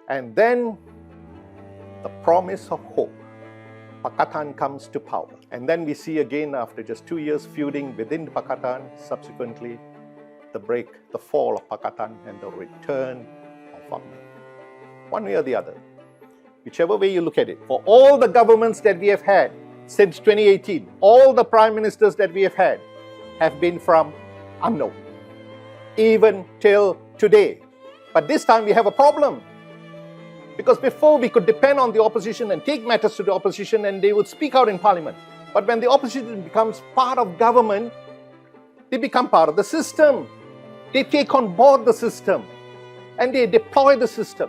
And then the promise of hope. Pakatan comes to power. And then we see again, after just 2 years feuding within Pakatan, subsequently the fall of Pakatan and the return of UMNO. One way or the other, whichever way you look at it, for all the governments that we have had since 2018, all the prime ministers that we have been from UMNO, even till today. But this time we have a problem. Because before we could depend on the opposition and take matters to the opposition and they would speak out in parliament. But when the opposition becomes part of government, they become part of the system. They take on board the system and they deploy the system.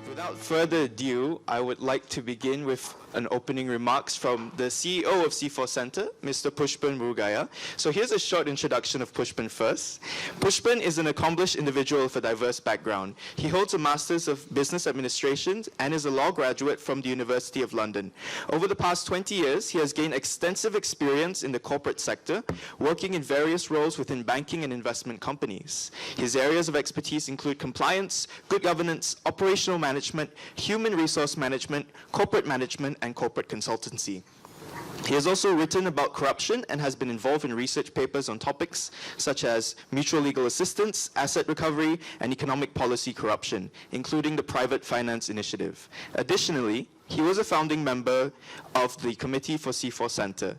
Without further ado, I would like to begin with an opening remarks from the CEO of C4 Center, Mr. Pushpan Murugiah. So here's a short introduction of Pushpan first. Pushpan is an accomplished individual with a diverse background. He holds a Master's of Business Administration and is a law graduate from the University of London. Over the past 20 years, he has gained extensive experience in the corporate sector, working in various roles within banking and investment companies. His areas of expertise include compliance, good governance, operational management, human resource management, corporate management, and corporate consultancy. He has also written about corruption and has been involved in research papers on topics such as mutual legal assistance, asset recovery, and economic policy corruption, including the Private Finance Initiative. Additionally, he was a founding member of the Committee for C4 Center.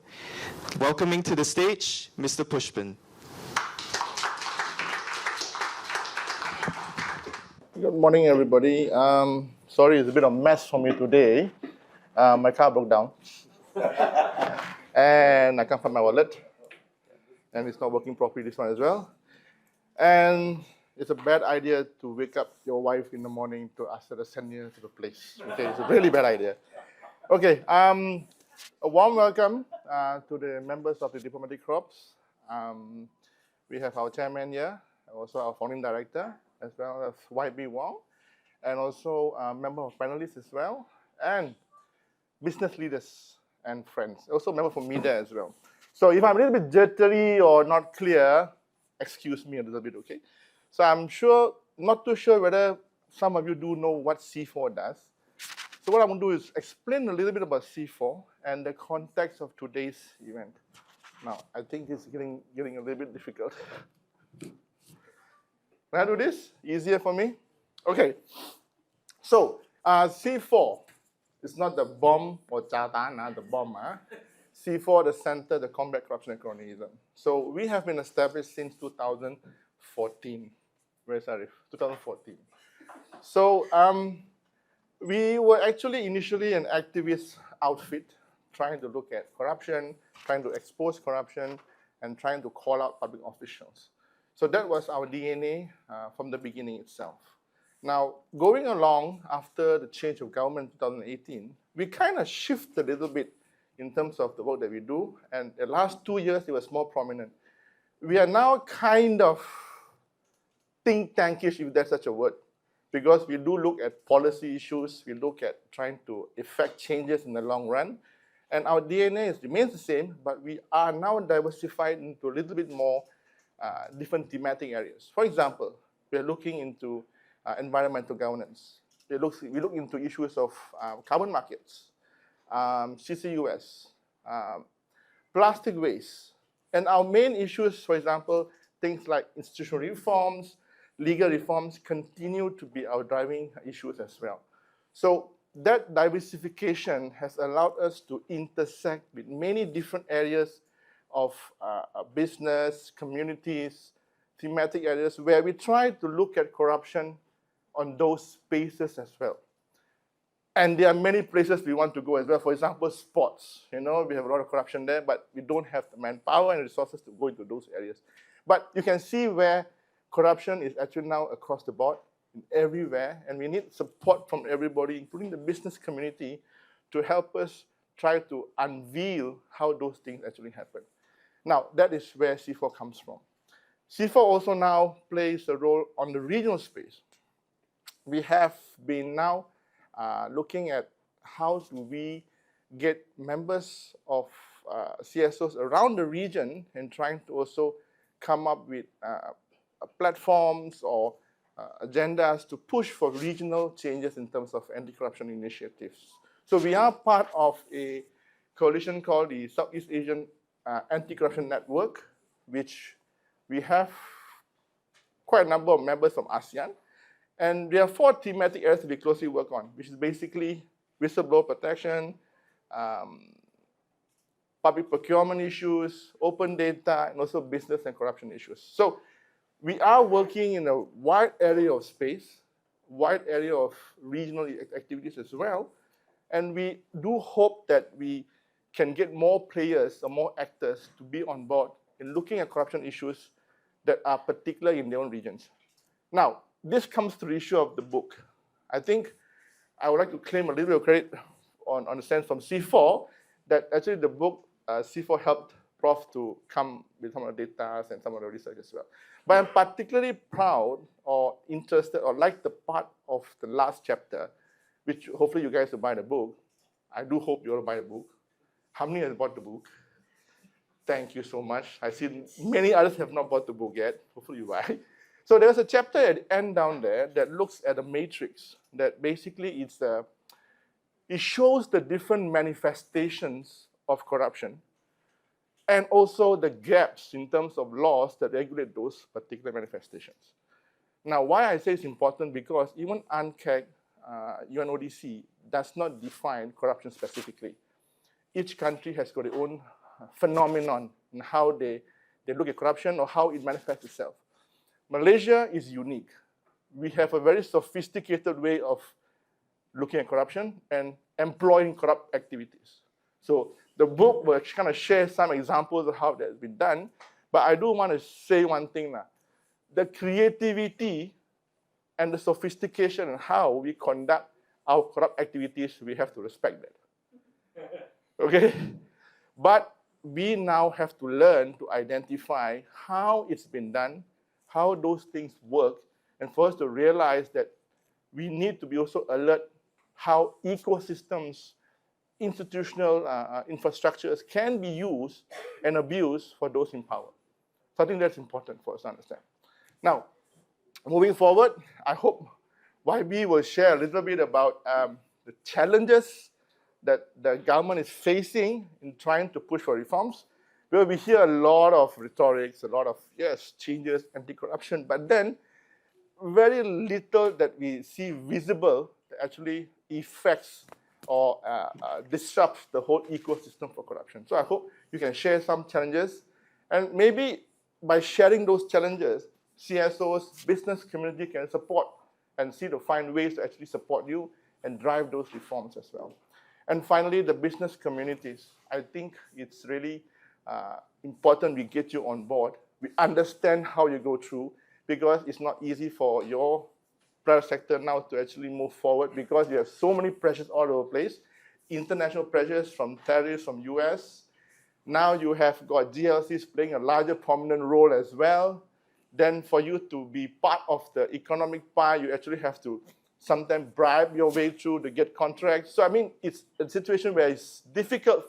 Welcoming to the stage, Mr. Pushpan. Good morning, everybody. Sorry, it's a bit of a mess for me today. My car broke down, and I can't find my wallet, and it's not working properly, this one as well. And it's a bad idea to wake up your wife in the morning to ask her to send you to the place. Okay, it's a really bad idea. Okay, a warm welcome to the members of the Diplomatic Corps. We have our chairman here, also our founding director, as well as YB Wong, and also a member of panelists as well, and business leaders and friends, also member from media as well. So if I'm a little bit jittery or not clear, excuse me a little bit, okay? So I'm not too sure whether some of you do know what C4 does. So what I'm going to do is explain a little bit about C4 and the context of today's event. Now, I think it's getting a little bit difficult. Can I do this? Easier for me? Okay. So, C4 is not the bomb or Jatan, the bomb. C4, the Center, the Combat Corruption and Cronyism. So, we have been established since 2014. Where's Arif? 2014. So, we were actually initially an activist outfit trying to look at corruption, trying to expose corruption, and trying to call out public officials. So that was our DNA from the beginning itself. Now, going along after the change of government in 2018, we kind of shift a little bit in terms of the work that we do, and the last 2 years, it was more prominent. We are now kind of think tankish, if there's such a word, because we do look at policy issues, we look at trying to effect changes in the long run, and our DNA remains the same, but we are now diversified into a little bit more different thematic areas. For example, we are looking into environmental governance. We look into issues of carbon markets, CCUS, plastic waste. And our main issues, for example, things like institutional reforms, legal reforms continue to be our driving issues as well. So that diversification has allowed us to intersect with many different areas of business, communities, thematic areas where we try to look at corruption on those spaces as well. And there are many places we want to go as well. For example, sports. You know, we have a lot of corruption there, but we don't have the manpower and resources to go into those areas. But you can see where corruption is actually now across the board, everywhere, and we need support from everybody, including the business community, to help us try to unveil how those things actually happen. Now, that is where C4 comes from. C4 also now plays a role on the regional space. We have been now looking at how do we get members of CSOs around the region and trying to also come up with platforms or agendas to push for regional changes in terms of anti-corruption initiatives. So we are part of a coalition called the Southeast Asian Anti-Corruption Network, which we have quite a number of members from ASEAN. And there are 4 thematic areas that we closely work on, which is basically whistleblower protection, public procurement issues, open data, and also business and corruption issues. So we are working in a wide area of space, wide area of regional activities as well. And we do hope that we can get more players or more actors to be on board in looking at corruption issues that are particular in their own regions. Now, this comes to the issue of the book. I think I would like to claim a little bit of credit on the sense from C4 that actually the book, C4 helped Prof to come with some of the data and some of the research as well. But I'm particularly proud or interested or like the part of the last chapter, which hopefully you guys will buy the book. I do hope you will buy the book. How many have bought the book? Thank you so much. I see many others have not bought the book yet. Hopefully you buy. So there's a chapter at the end down there that looks at a matrix that basically it shows the different manifestations of corruption and also the gaps in terms of laws that regulate those particular manifestations. Now, why I say it's important, because even UNCAC, UNODC does not define corruption specifically. Each country has got its own phenomenon in how they look at corruption or how it manifests itself. Malaysia is unique. We have a very sophisticated way of looking at corruption and employing corrupt activities. So the book will kind of share some examples of how that's been done, but I do want to say one thing now. The creativity and the sophistication and how we conduct our corrupt activities, we have to respect that. Okay? But we now have to learn to identify how it's been done, how those things work, and for us to realize that we need to be also alert how ecosystems, institutional infrastructures can be used and abused for those in power. So I think that's important for us to understand. Now, moving forward, I hope YB will share a little bit about the challenges that the government is facing in trying to push for reforms. Where we hear a lot of rhetorics, a lot of, yes, changes, anti-corruption, but then very little that we see visible that actually affects or disrupts the whole ecosystem for corruption. So I hope you can share some challenges, and maybe by sharing those challenges, CSOs, business community can support and see to find ways to actually support you and drive those reforms as well. And finally, the business communities. I think it's really important we get you on board. We understand how you go through, because it's not easy for your private sector now to actually move forward, because you have so many pressures all over the place. International pressures from tariffs from US. Now you have got GLCs playing a larger prominent role as well. Then for you to be part of the economic pie, you actually have to sometimes bribe your way through to get contracts. So I mean, it's a situation where it's difficult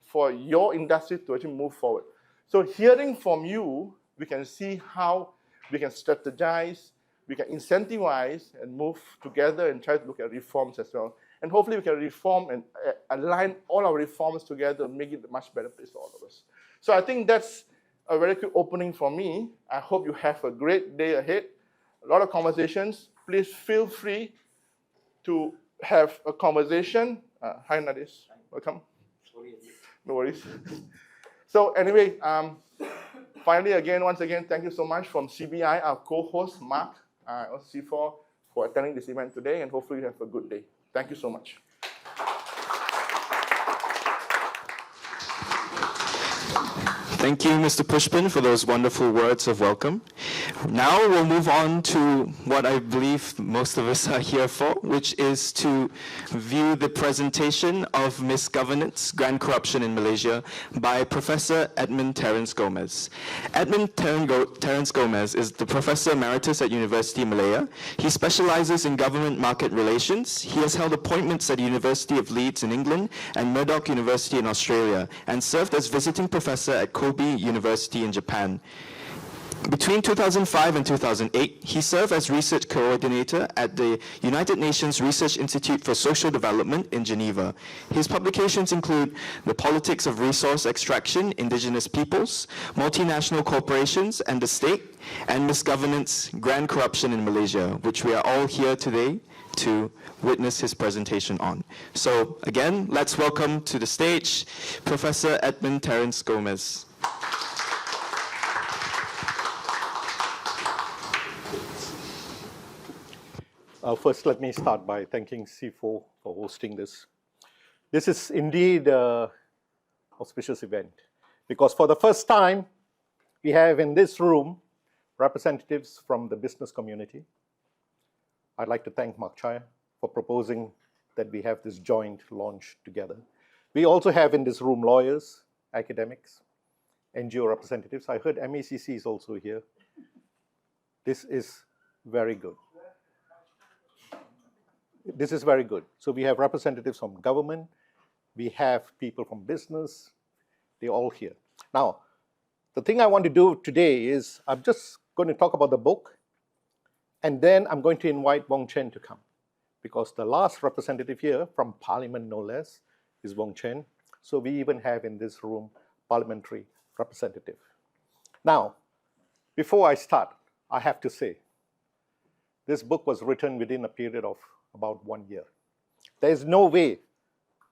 for your industry to actually move forward. So hearing from you, we can see how we can strategize, we can incentivize and move together and try to look at reforms as well. And hopefully we can reform and align all our reforms together and make it a much better place for all of us. So I think that's a very quick opening for me. I hope you have a great day ahead. A lot of conversations. Please feel free to have a conversation. Hi, Nadis. Welcome. No worries. So anyway, finally, once again, thank you so much from CBI, our co-host, Mark, or C4, for attending this event today, and hopefully you have a good day. Thank you so much. Thank you, Mr. Pushpan, for those wonderful words of welcome. Now we'll move on to what I believe most of us are here for, which is to view the presentation of Misgovernance, Grand Corruption in Malaysia by Professor Edmund Terence Gomez. Edmund Terence Gomez is the Professor Emeritus at University of Malaya. He specializes in government market relations. He has held appointments at the University of Leeds in England and Murdoch University in Australia, and served as visiting professor at Kobe University in Japan. Between 2005 and 2008, he served as research coordinator at the United Nations Research Institute for Social Development in Geneva. His publications include The Politics of Resource Extraction, Indigenous Peoples, Multinational Corporations and the State, and Misgovernance, Grand Corruption in Malaysia, which we are all here today to witness his presentation on. So again, let's welcome to the stage Professor Edmund Terence Gomez. First, let me start by thanking C4 for hosting this. This is indeed an auspicious event because for the first time, we have in this room representatives from the business community. I'd like to thank MICCI for proposing that we have this joint launch together. We also have in this room lawyers, academics, NGO representatives. I heard MICCI is also here. This is very good. This is very good. So we have representatives from government, we have people from business, they're all here. Now, the thing I want to do today is I'm just going to talk about the book, and then I'm going to invite Wong Chen to come, because the last representative here from Parliament, no less, is Wong Chen. So we even have in this room parliamentary representative. Now, before I start, I have to say, this book was written within a period of about 1 year. There is no way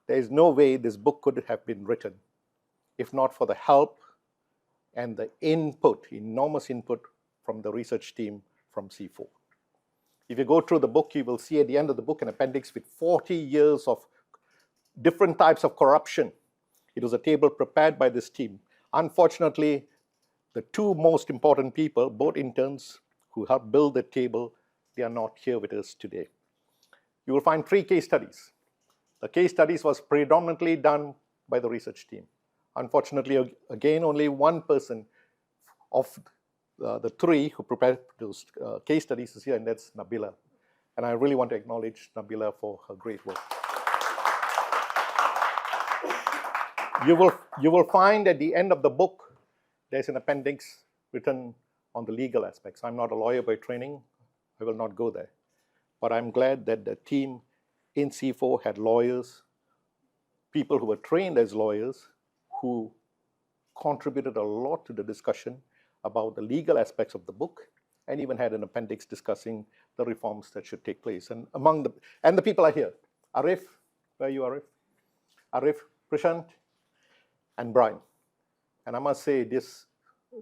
this book could have been written if not for the help and the input, enormous input from the research team from C4. If you go through the book, you will see at the end of the book an appendix with 40 years of different types of corruption. It was a table prepared by this team. Unfortunately, the two most important people, both interns who helped build the table, they are not here with us today. You will find 3 case studies. The case studies was predominantly done by the research team. Unfortunately, again, only one person of the 3 who prepared those case studies is here, and that's Nabila. And I really want to acknowledge Nabila for her great work. You will find at the end of the book, there's an appendix written on the legal aspects. I'm not a lawyer by training. I will not go there. But I'm glad that the team in C4 had lawyers, people who were trained as lawyers, who contributed a lot to the discussion about the legal aspects of the book, and even had an appendix discussing the reforms that should take place. And the people are here. Arif, where are you, Arif? Arif, Prashant, and Brian. And I must say, this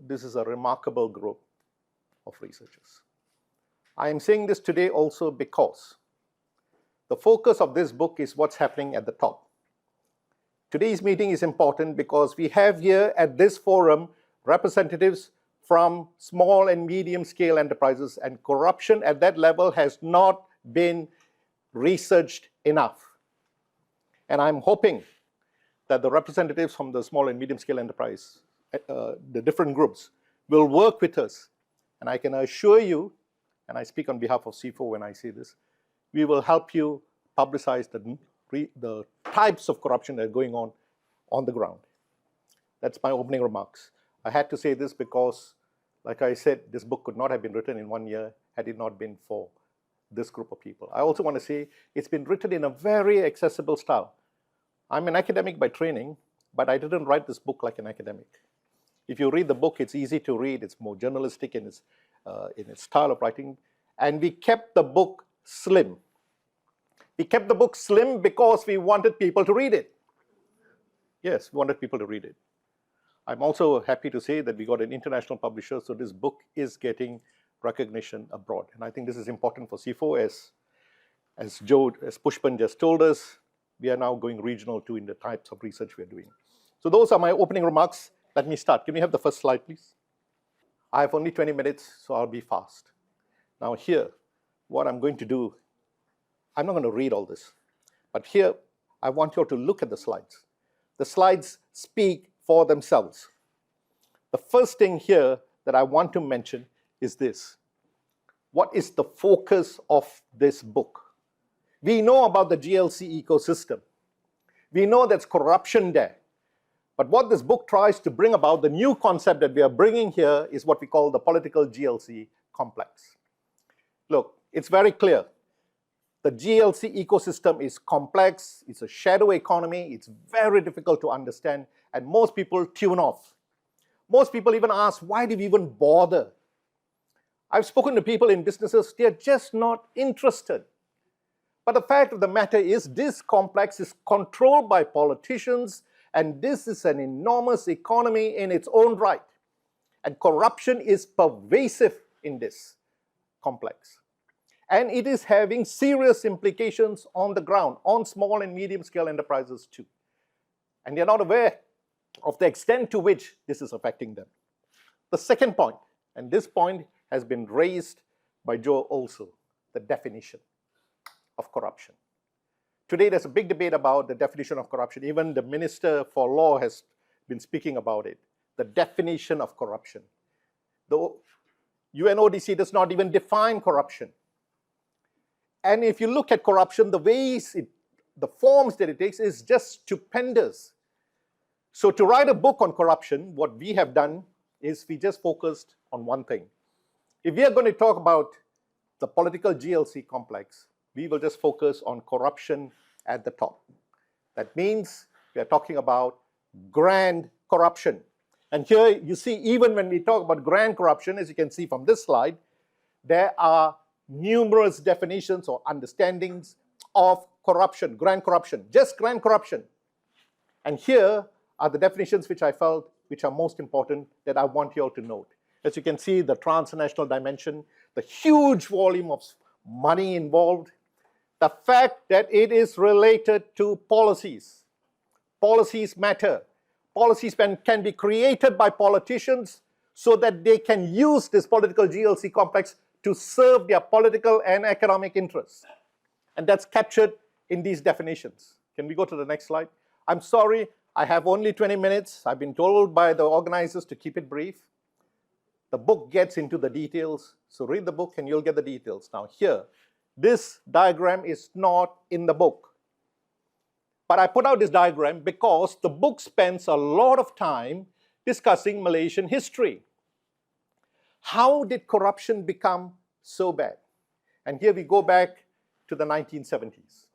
is a remarkable group of researchers. I am saying this today also because the focus of this book is what's happening at the top. Today's meeting is important because we have here at this forum representatives from small and medium scale enterprises, and corruption at that level has not been researched enough. And I'm hoping that the representatives from the small and medium scale enterprise, the different groups, will work with us. And I can assure you, and I speak on behalf of C4 when I say this, we will help you publicize the types of corruption that are going on the ground. That's my opening remarks. I had to say this because, like I said, this book could not have been written in 1 year had it not been for this group of people. I also want to say it's been written in a very accessible style. I'm an academic by training, but I didn't write this book like an academic. If you read the book, it's easy to read. It's more journalistic in its style of writing. And we kept the book slim. We kept the book slim because we wanted people to read it. Yes, we wanted people to read it. I'm also happy to say that we got an international publisher, so this book is getting recognition abroad. And I think this is important for C4, as Pushpan just told us, we are now going regional too in the types of research we are doing. So those are my opening remarks. Let me start. Can we have the first slide, please? I have only 20 minutes, so I'll be fast. Now here, what I'm going to do, I'm not going to read all this, but here, I want you all to look at the slides. The slides speak for themselves. The first thing here that I want to mention is this. What is the focus of this book? We know about the GLC ecosystem. We know there's corruption there. But what this book tries to bring about, the new concept that we are bringing here, is what we call the political GLC complex. Look, it's very clear. The GLC ecosystem is complex, it's a shadow economy, it's very difficult to understand, and most people tune off. Most people even ask, why do we even bother? I've spoken to people in businesses, they're just not interested. But the fact of the matter is, this complex is controlled by politicians, and this is an enormous economy in its own right. And corruption is pervasive in this complex. And it is having serious implications on the ground, on small and medium scale enterprises too. And they're not aware of the extent to which this is affecting them. The second point, and this point has been raised by Joe also, the definition of corruption. Today there's a big debate about the definition of corruption. Even the Minister for Law has been speaking about it. The definition of corruption. The UNODC does not even define corruption. And if you look at corruption, the ways the forms that it takes is just stupendous. So to write a book on corruption, what we have done is we just focused on one thing. If we are going to talk about the political GLC complex, we will just focus on corruption at the top. That means we are talking about grand corruption. And here you see, even when we talk about grand corruption, as you can see from this slide, there are numerous definitions or understandings of corruption, grand corruption, just grand corruption. And here are the definitions which I felt which are most important that I want you all to note. As you can see, the transnational dimension, the huge volume of money involved, the fact that it is related to policies. Policies matter. Policies can be created by politicians so that they can use this political GLC complex to serve their political and economic interests. And that's captured in these definitions. Can we go to the next slide? I'm sorry, I have only 20 minutes. I've been told by the organizers to keep it brief. The book gets into the details, so read the book and you'll get the details. Now here, this diagram is not in the book. But I put out this diagram because the book spends a lot of time discussing Malaysian history. How did corruption become so bad? And here we go back to the 1970s.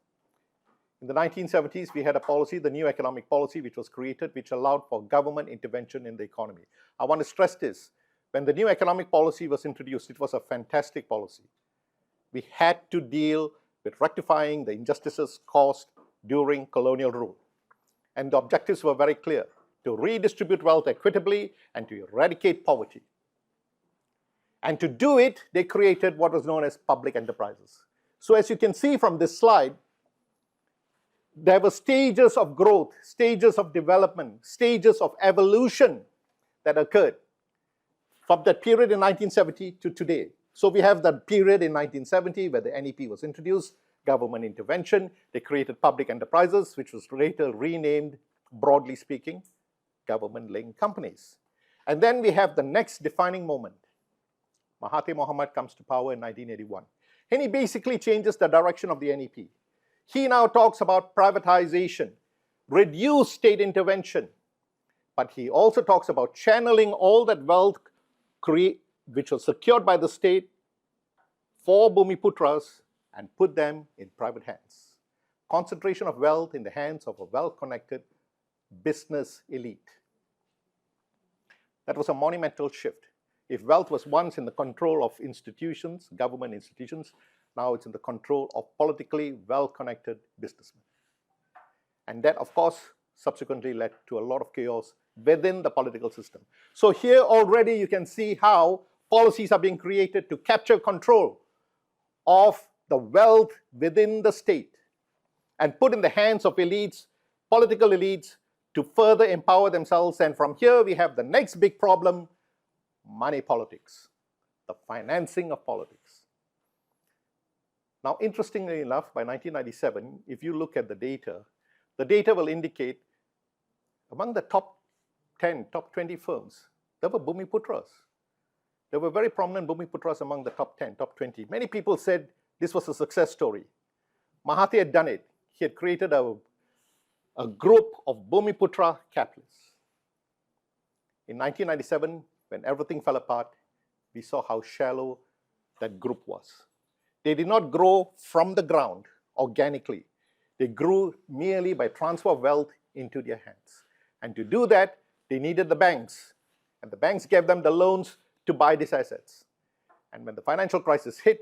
In the 1970s, we had a policy, the new economic policy, which was created, which allowed for government intervention in the economy. I want to stress this. When the new economic policy was introduced, it was a fantastic policy. We had to deal with rectifying the injustices caused during colonial rule. And the objectives were very clear: to redistribute wealth equitably and to eradicate poverty. And to do it, they created what was known as public enterprises. So as you can see from this slide, there were stages of growth, stages of development, stages of evolution that occurred from that period in 1970 to today. So we have that period in 1970 where the NEP was introduced, government intervention. They created public enterprises, which was later renamed, broadly speaking, government-linked companies. And then we have the next defining moment. Mahathir Mohamad comes to power in 1981. And he basically changes the direction of the NEP. He now talks about privatization, reduced state intervention, but he also talks about channeling all that wealth which was secured by the state for Bumiputras and put them in private hands. Concentration of wealth in the hands of a well-connected business elite. That was a monumental shift. If wealth was once in the control of institutions, government institutions, now it's in the control of politically well-connected businessmen. And that, of course, subsequently led to a lot of chaos within the political system. So here already you can see how policies are being created to capture control of the wealth within the state and put in the hands of elites, political elites, to further empower themselves. And from here we have the next big problem: money politics, the financing of politics. Now, interestingly enough, by 1997, if you look at the data will indicate among the top 10, top 20 firms, there were Bumiputras. There were very prominent Bumiputras among the top 10, top 20. Many people said this was a success story. Mahathir had done it. He had created a group of Bumiputra capitalists. In 1997, when everything fell apart, we saw how shallow that group was. They did not grow from the ground organically. They grew merely by transfer of wealth into their hands. And to do that, they needed the banks. And the banks gave them the loans to buy these assets. And when the financial crisis hit,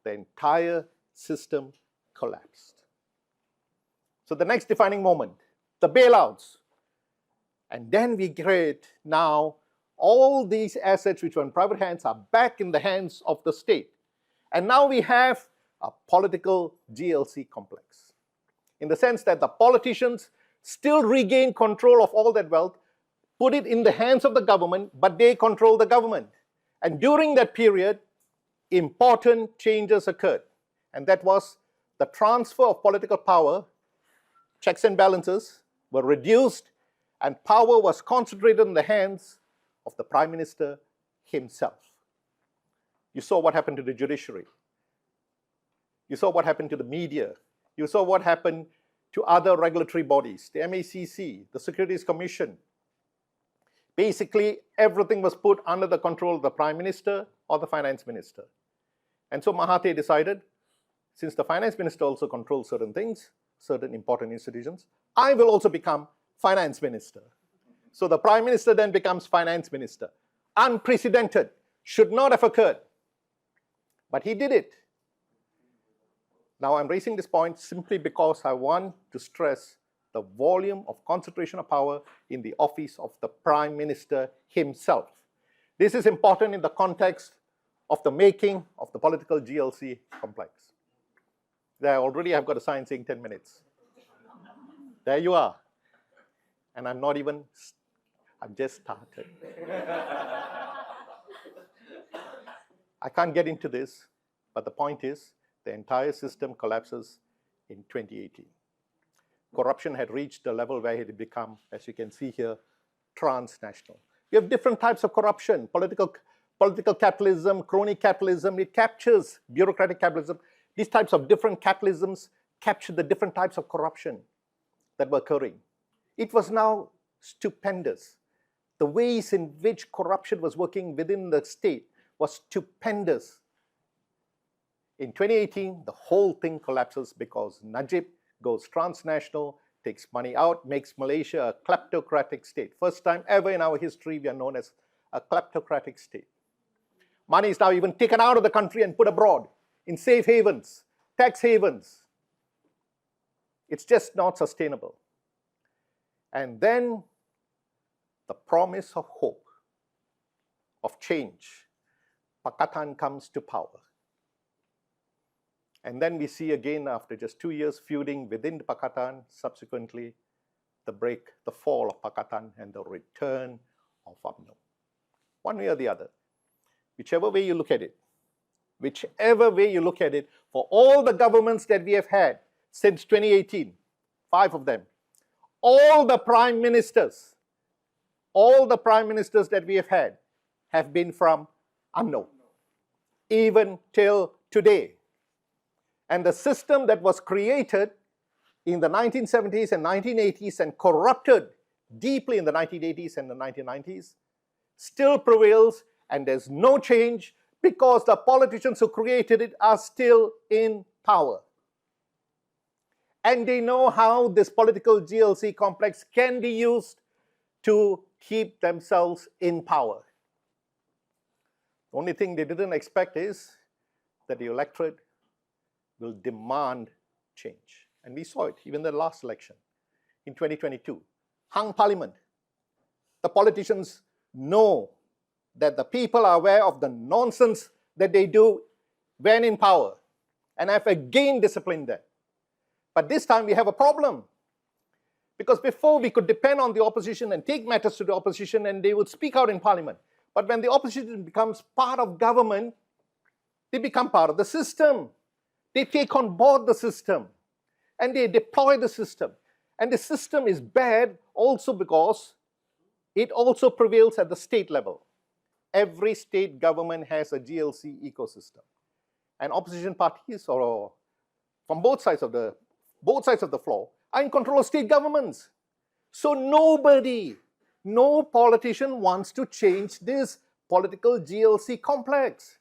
the entire system collapsed. So the next defining moment, the bailouts. And then we create now all these assets which were in private hands are back in the hands of the state. And now we have a political GLC complex, in the sense that the politicians still regain control of all that wealth, put it in the hands of the government, but they control the government. And during that period, important changes occurred. And that was the transfer of political power. Checks and balances were reduced, and power was concentrated in the hands of the Prime Minister himself. You saw what happened to the judiciary. You saw what happened to the media. You saw what happened to other regulatory bodies, the MICCI, the Securities Commission. Basically, everything was put under the control of the Prime Minister or the Finance Minister. And so Mahathir decided, since the Finance Minister also controls certain things, certain important institutions, I will also become Finance Minister. So the Prime Minister then becomes Finance Minister. Unprecedented, should not have occurred. But he did it. Now I'm raising this point simply because I want to stress the volume of concentration of power in the office of the Prime Minister himself. This is important in the context of the making of the political GLC complex. There already I've got a sign saying 10 minutes. There you are. And I've just started. I can't get into this, but the point is, the entire system collapses in 2018. Corruption had reached a level where it had become, as you can see here, transnational. We have different types of corruption: political capitalism, crony capitalism. It captures bureaucratic capitalism. These types of different capitalisms capture the different types of corruption that were occurring. It was now stupendous. The ways in which corruption was working within the state was stupendous. In 2018, the whole thing collapses because Najib goes transnational, takes money out, makes Malaysia a kleptocratic state. First time ever in our history we are known as a kleptocratic state. Money is now even taken out of the country and put abroad in safe havens, tax havens. It's just not sustainable. And then the promise of hope, of change. Pakatan comes to power. And then we see again, after just 2 years feuding within the Pakatan, subsequently the fall of Pakatan and the return of UMNO. One way or the other, whichever way you look at it, for all the governments that we have had since 2018, 5 of them, all the prime ministers that we have been from UMNO, even till today. And the system that was created in the 1970s and 1980s and corrupted deeply in the 1980s and the 1990s still prevails, and there's no change because the politicians who created it are still in power. And they know how this political GLC complex can be used to keep themselves in power. The only thing they didn't expect is that the electorate will demand change. And we saw it even in the last election in 2022. Hung Parliament. The politicians know that the people are aware of the nonsense that they do when in power and have again disciplined them. But this time we have a problem. Because before we could depend on the opposition and take matters to the opposition and they would speak out in Parliament. But when the opposition becomes part of government, they become part of the system. They take on board the system and they deploy the system. And the system is bad also because it also prevails at the state level. Every state government has a GLC ecosystem. And opposition parties, or from both sides of the floor, are in control of state governments. So nobody No politician wants to change this political GLC complex.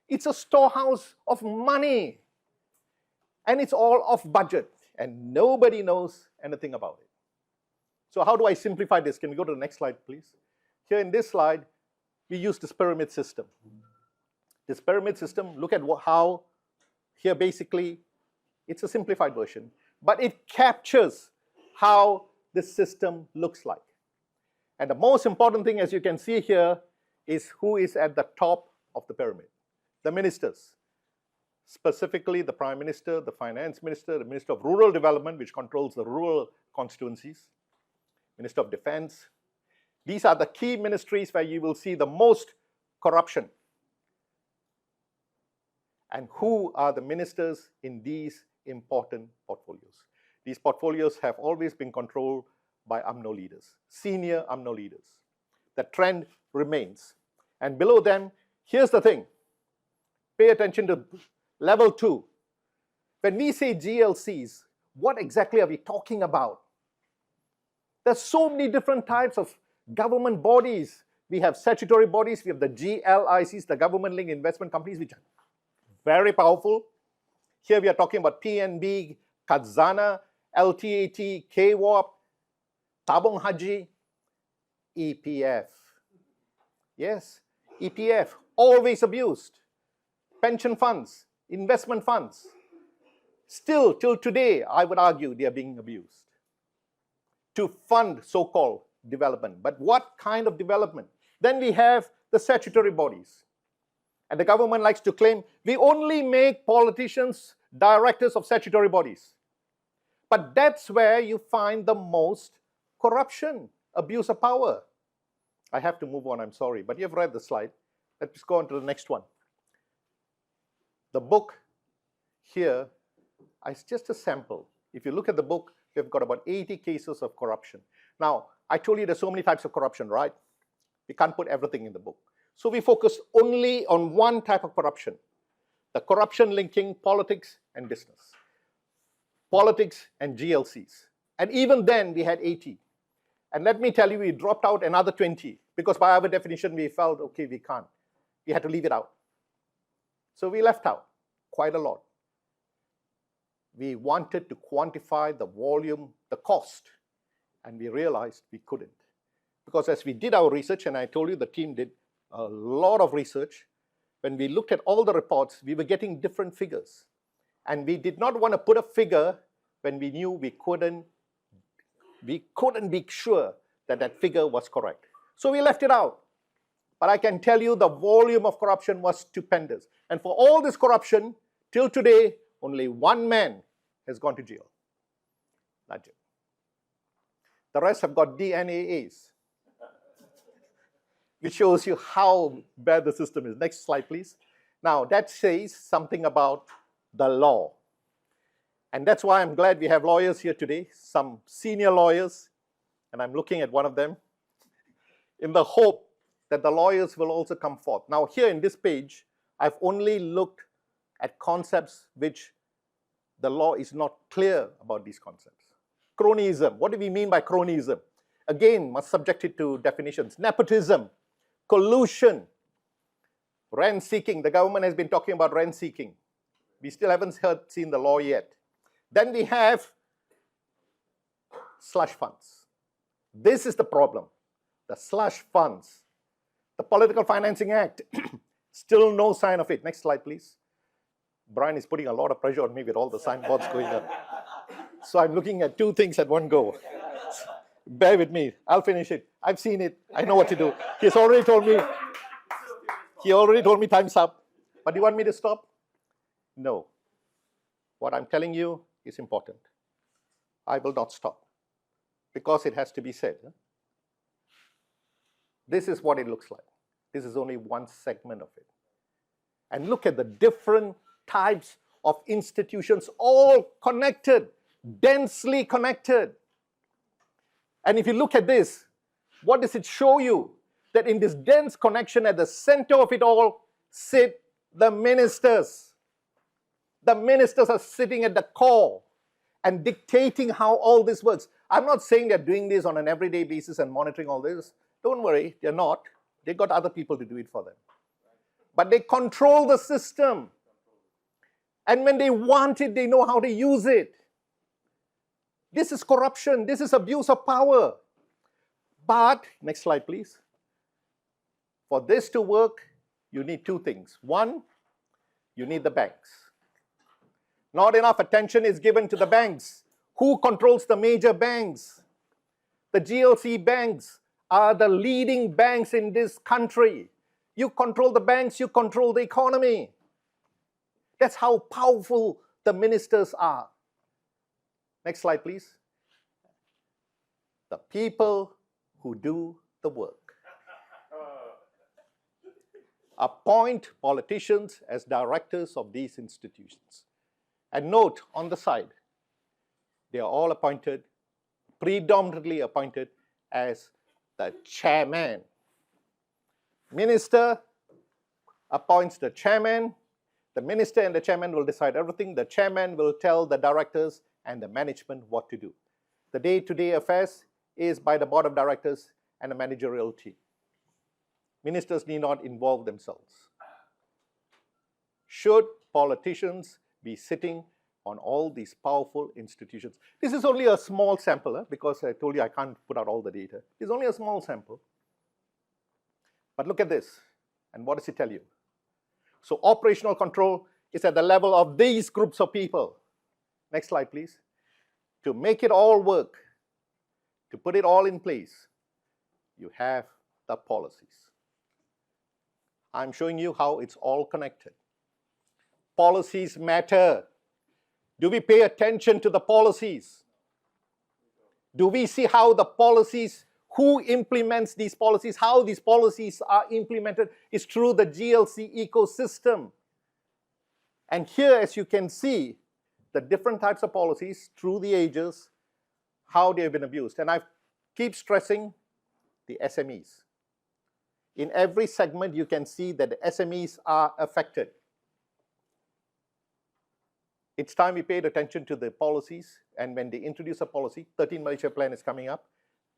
It's a storehouse of money. And it's all off budget. And nobody knows anything about it. So how do I simplify this? Can we go to the next slide, please? Here in this slide, we use this pyramid system. This pyramid system, look at how, here basically, it's a simplified version, but it captures how this system looks like. And the most important thing, as you can see here, is who is at the top of the pyramid. The ministers. Specifically, the Prime Minister, the Finance Minister, the Minister of Rural Development, which controls the rural constituencies, Minister of Defense. These are the key ministries where you will see the most corruption. And who are the ministers in these important portfolios? These portfolios have always been controlled by UMNO leaders, senior UMNO leaders. The trend remains. And below them, here's the thing. Pay attention to level 2. When we say GLCs, what exactly are we talking about? There's so many different types of government bodies. We have statutory bodies, we have the GLICs, the government-linked investment companies, which are very powerful. Here we are talking about PNB, Khazanah, LTAT, KWAP, Tabung Haji, EPF. Yes, EPF, always abused. Pension funds, investment funds. Still, till today, I would argue they are being abused to fund so-called development. But what kind of development? Then we have the statutory bodies. And the government likes to claim, we only make politicians directors of statutory bodies. But that's where you find the most corruption, abuse of power. I have to move on, I'm sorry, but you've read the slide. Let's go on to the next one. The book here is just a sample. If you look at the book, we've got about 80 cases of corruption. Now, I told you there's so many types of corruption, right? We can't put everything in the book. So we focus only on one type of corruption, the corruption linking politics and business, politics and GLCs. And even then, we had 80. And let me tell you, we dropped out another 20 because by our definition, we felt, okay, we can't. We had to leave it out. So we left out quite a lot. We wanted to quantify the volume, the cost, and we realized we couldn't. Because as we did our research, and I told you the team did a lot of research, when we looked at all the reports, we were getting different figures. And we did not want to put a figure when we knew we couldn't be sure that that figure was correct. So we left it out. But I can tell you the volume of corruption was stupendous. And for all this corruption, till today, only one man has gone to jail. Najib. The rest have got DNAs, which shows you how bad the system is. Next slide, please. Now, that says something about the law. And that's why I'm glad we have lawyers here today, some senior lawyers, and I'm looking at one of them, in the hope that the lawyers will also come forth. Now, here in this page, I've only looked at concepts which the law is not clear about these concepts. Cronyism. What do we mean by cronyism? Again, must subject it to definitions. Nepotism, collusion, rent seeking. The government has been talking about rent seeking. We still haven't seen the law yet. Then we have slush funds. This is the problem. The slush funds. The Political Financing Act, still no sign of it. Next slide, please. Brian is putting a lot of pressure on me with all the signboards going up. So I'm looking at two things at one go. Bear with me. I'll finish it. I've seen it. I know what to do. He's already told me. He already told me time's up. But do you want me to stop? No. What I'm telling you is important. I will not stop because it has to be said. This is what it looks like. This is only one segment of it. And look at the different types of institutions, all connected, densely connected. And if you look at this, what does it show you? That in this dense connection at the center of it all sit the ministers. The ministers are sitting at the core. and dictating how all this works. I'm not saying they're doing this on an everyday basis and monitoring all this. Don't worry, they're not. They've got other people to do it for them. But they control the system. And when they want it, they know how to use it. This is corruption. This is abuse of power. But, next slide, please. For this to work, you need two things. One, you need the banks. Not enough attention is given to the banks. Who controls the major banks? The GLC banks are the leading banks in this country. You control the banks, you control the economy. That's how powerful the ministers are. Next slide, please. The people who do the work. Appoint politicians as directors of these institutions. And note on the side, they are all appointed, predominantly appointed as the chairman. Minister appoints the chairman. The minister and the chairman will decide everything. The chairman will tell the directors and the management what to do. The day-to-day affairs is by the board of directors and a managerial team. Ministers need not involve themselves. Should politicians be sitting on all these powerful institutions? This is only a small sample, because I told you I can't put out all the data. It's only a small sample. But look at this, and what does it tell you? So operational control is at the level of these groups of people. Next slide, please. To make it all work, to put it all in place, you have the policies. I'm showing you how it's all connected. Policies matter. Do we pay attention to the policies? Do we see how the policies, who implements these policies, how these policies are implemented is through the GLC ecosystem. And here, as you can see, the different types of policies through the ages, how they have been abused. And I keep stressing the SMEs. In every segment, you can see that the SMEs are affected. It's time we paid attention to the policies, and when they introduce a policy, 13 Malaysia plan is coming up.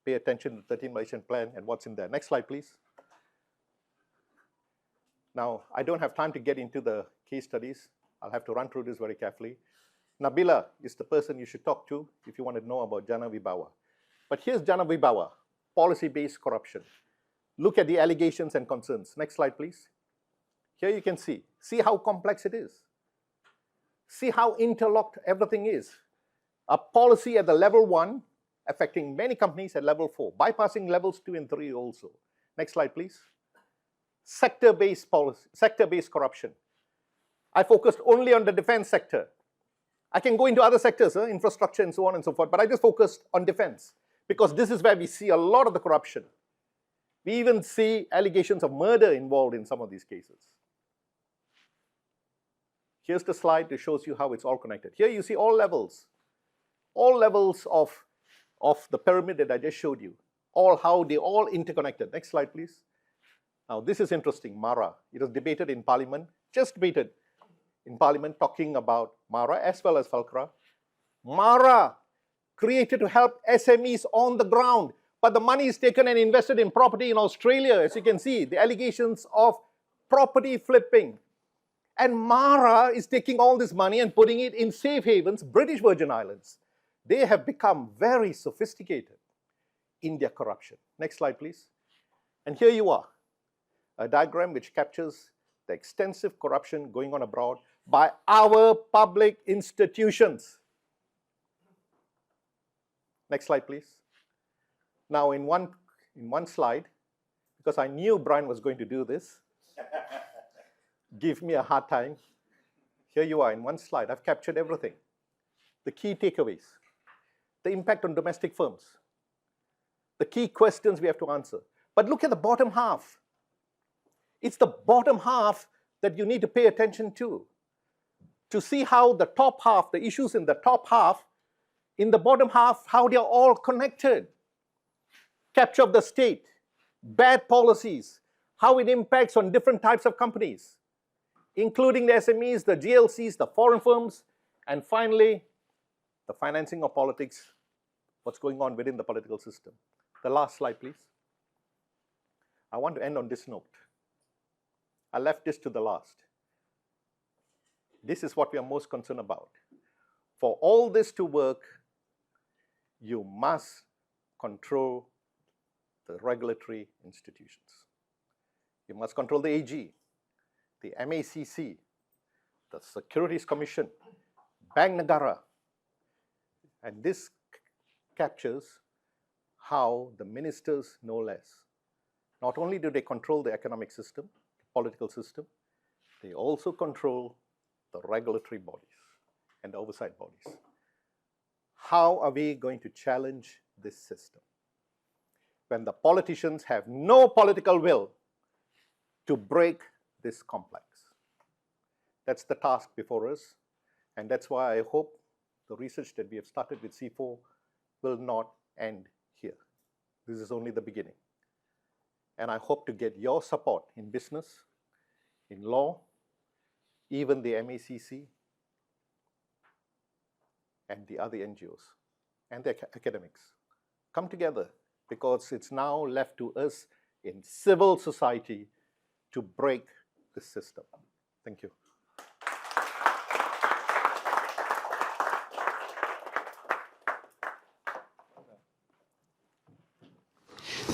Pay attention to the 13 Malaysian plan and what's in there. Next slide, please. Now, I don't have time to get into the case studies. I'll have to run through this very carefully. Nabila is the person you should talk to if you want to know about Jana Wibawa. But here's Jana Wibawa, policy-based corruption. Look at the allegations and concerns. Next slide, please. Here you can see. See how complex it is. See how interlocked everything is. A policy at the level 1 affecting many companies at level 4, bypassing levels 2 and 3 also. Next slide, please. Sector-based policy, sector-based corruption. I focused only on the defense sector. I can go into other sectors, infrastructure and so on and so forth, but I just focused on defense because this is where we see a lot of the corruption. We even see allegations of murder involved in some of these cases. Here's the slide that shows you how it's all connected. Here you see all levels of the pyramid that I just showed you, how they all interconnected. Next slide, please. Now, this is interesting, MARA. It was debated in Parliament, just debated in Parliament, talking about MARA as well as FALCRA. MARA created to help SMEs on the ground, but the money is taken and invested in property in Australia. As you can see, the allegations of property flipping. And MARA is taking all this money and putting it in safe havens, British Virgin Islands. They have become very sophisticated in their corruption. Next slide, please. And here you are, a diagram which captures the extensive corruption going on abroad by our public institutions. Next slide, please. Now, in one slide, because I knew Brian was going to do this, give me a hard time. Here you are in one slide. I've captured everything. The key takeaways, the impact on domestic firms, the key questions we have to answer. But look at the bottom half. It's the bottom half that you need to pay attention to see how the top half, the issues in the top half, in the bottom half, how they are all connected. Capture of the state, bad policies, how it impacts on different types of companies, including the SMEs, the GLCs, the foreign firms, and finally, the financing of politics, what's going on within the political system. The last slide, please. I want to end on this note. I left this to the last. This is what we are most concerned about. For all this to work, you must control the regulatory institutions. You must control the AG, the MACC, the Securities Commission, Bank Negara. And this captures how the ministers know less. Not only do they control the economic system, the political system, they also control the regulatory bodies and the oversight bodies. How are we going to challenge this system when the politicians have no political will to break this complex? That's the task before us, and that's why I hope the research that we have started with C4 will not end here. This is only the beginning. And I hope to get your support in business, in law, even the MACC, and the other NGOs, and the academics. Come together, because it's now left to us in civil society to break the system. Thank you.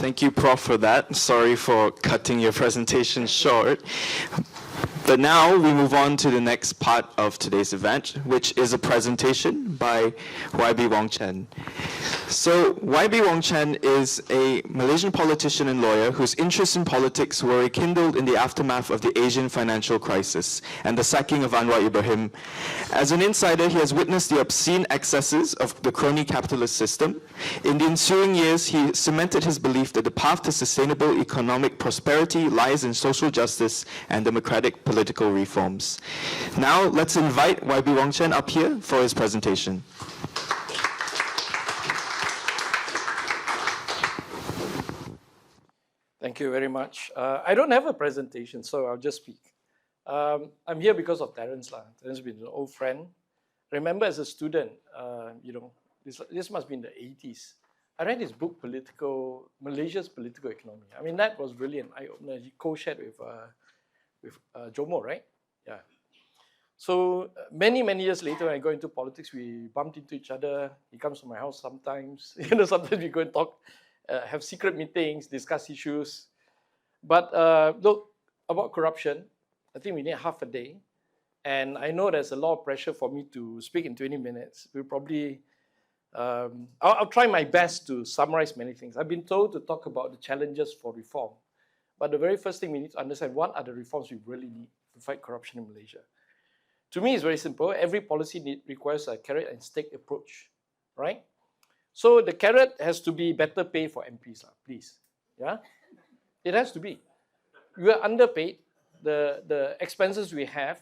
Thank you, Prof, for that. Sorry for cutting your presentation short. But now we move on to the next part of today's event, which is a presentation by YB Wong Chen. So YB Wong Chen is a Malaysian politician and lawyer whose interests in politics were rekindled in the aftermath of the Asian financial crisis and the sacking of Anwar Ibrahim. As an insider, he has witnessed the obscene excesses of the crony capitalist system. In the ensuing years, he cemented his belief that the path to sustainable economic prosperity lies in social justice and democratic political reforms. Now, let's invite YB Wong Chen up here for his presentation. Thank you very much. I don't have a presentation, so I'll just speak. I'm here because of Terence. Terence has been an old friend. Remember as a student, this must be in the 80s. I read his book, Malaysia's Political Economy. I mean, that was really an eye-opener. He co-shared with Jomo, right? Yeah. So many years later, when I go into politics, we bumped into each other. He comes to my house sometimes. Sometimes we go and talk, have secret meetings, discuss issues. But look, about corruption, I think we need half a day. And I know there's a lot of pressure for me to speak in 20 minutes. We'll probably, I'll try my best to summarize many things. I've been told to talk about the challenges for reform. But the very first thing we need to understand, what are the reforms we really need to fight corruption in Malaysia? To me, it's very simple. Every policy requires a carrot and stick approach, right? So the carrot has to be better pay for MPs, please. Yeah, it has to be. We are underpaid. The expenses we have,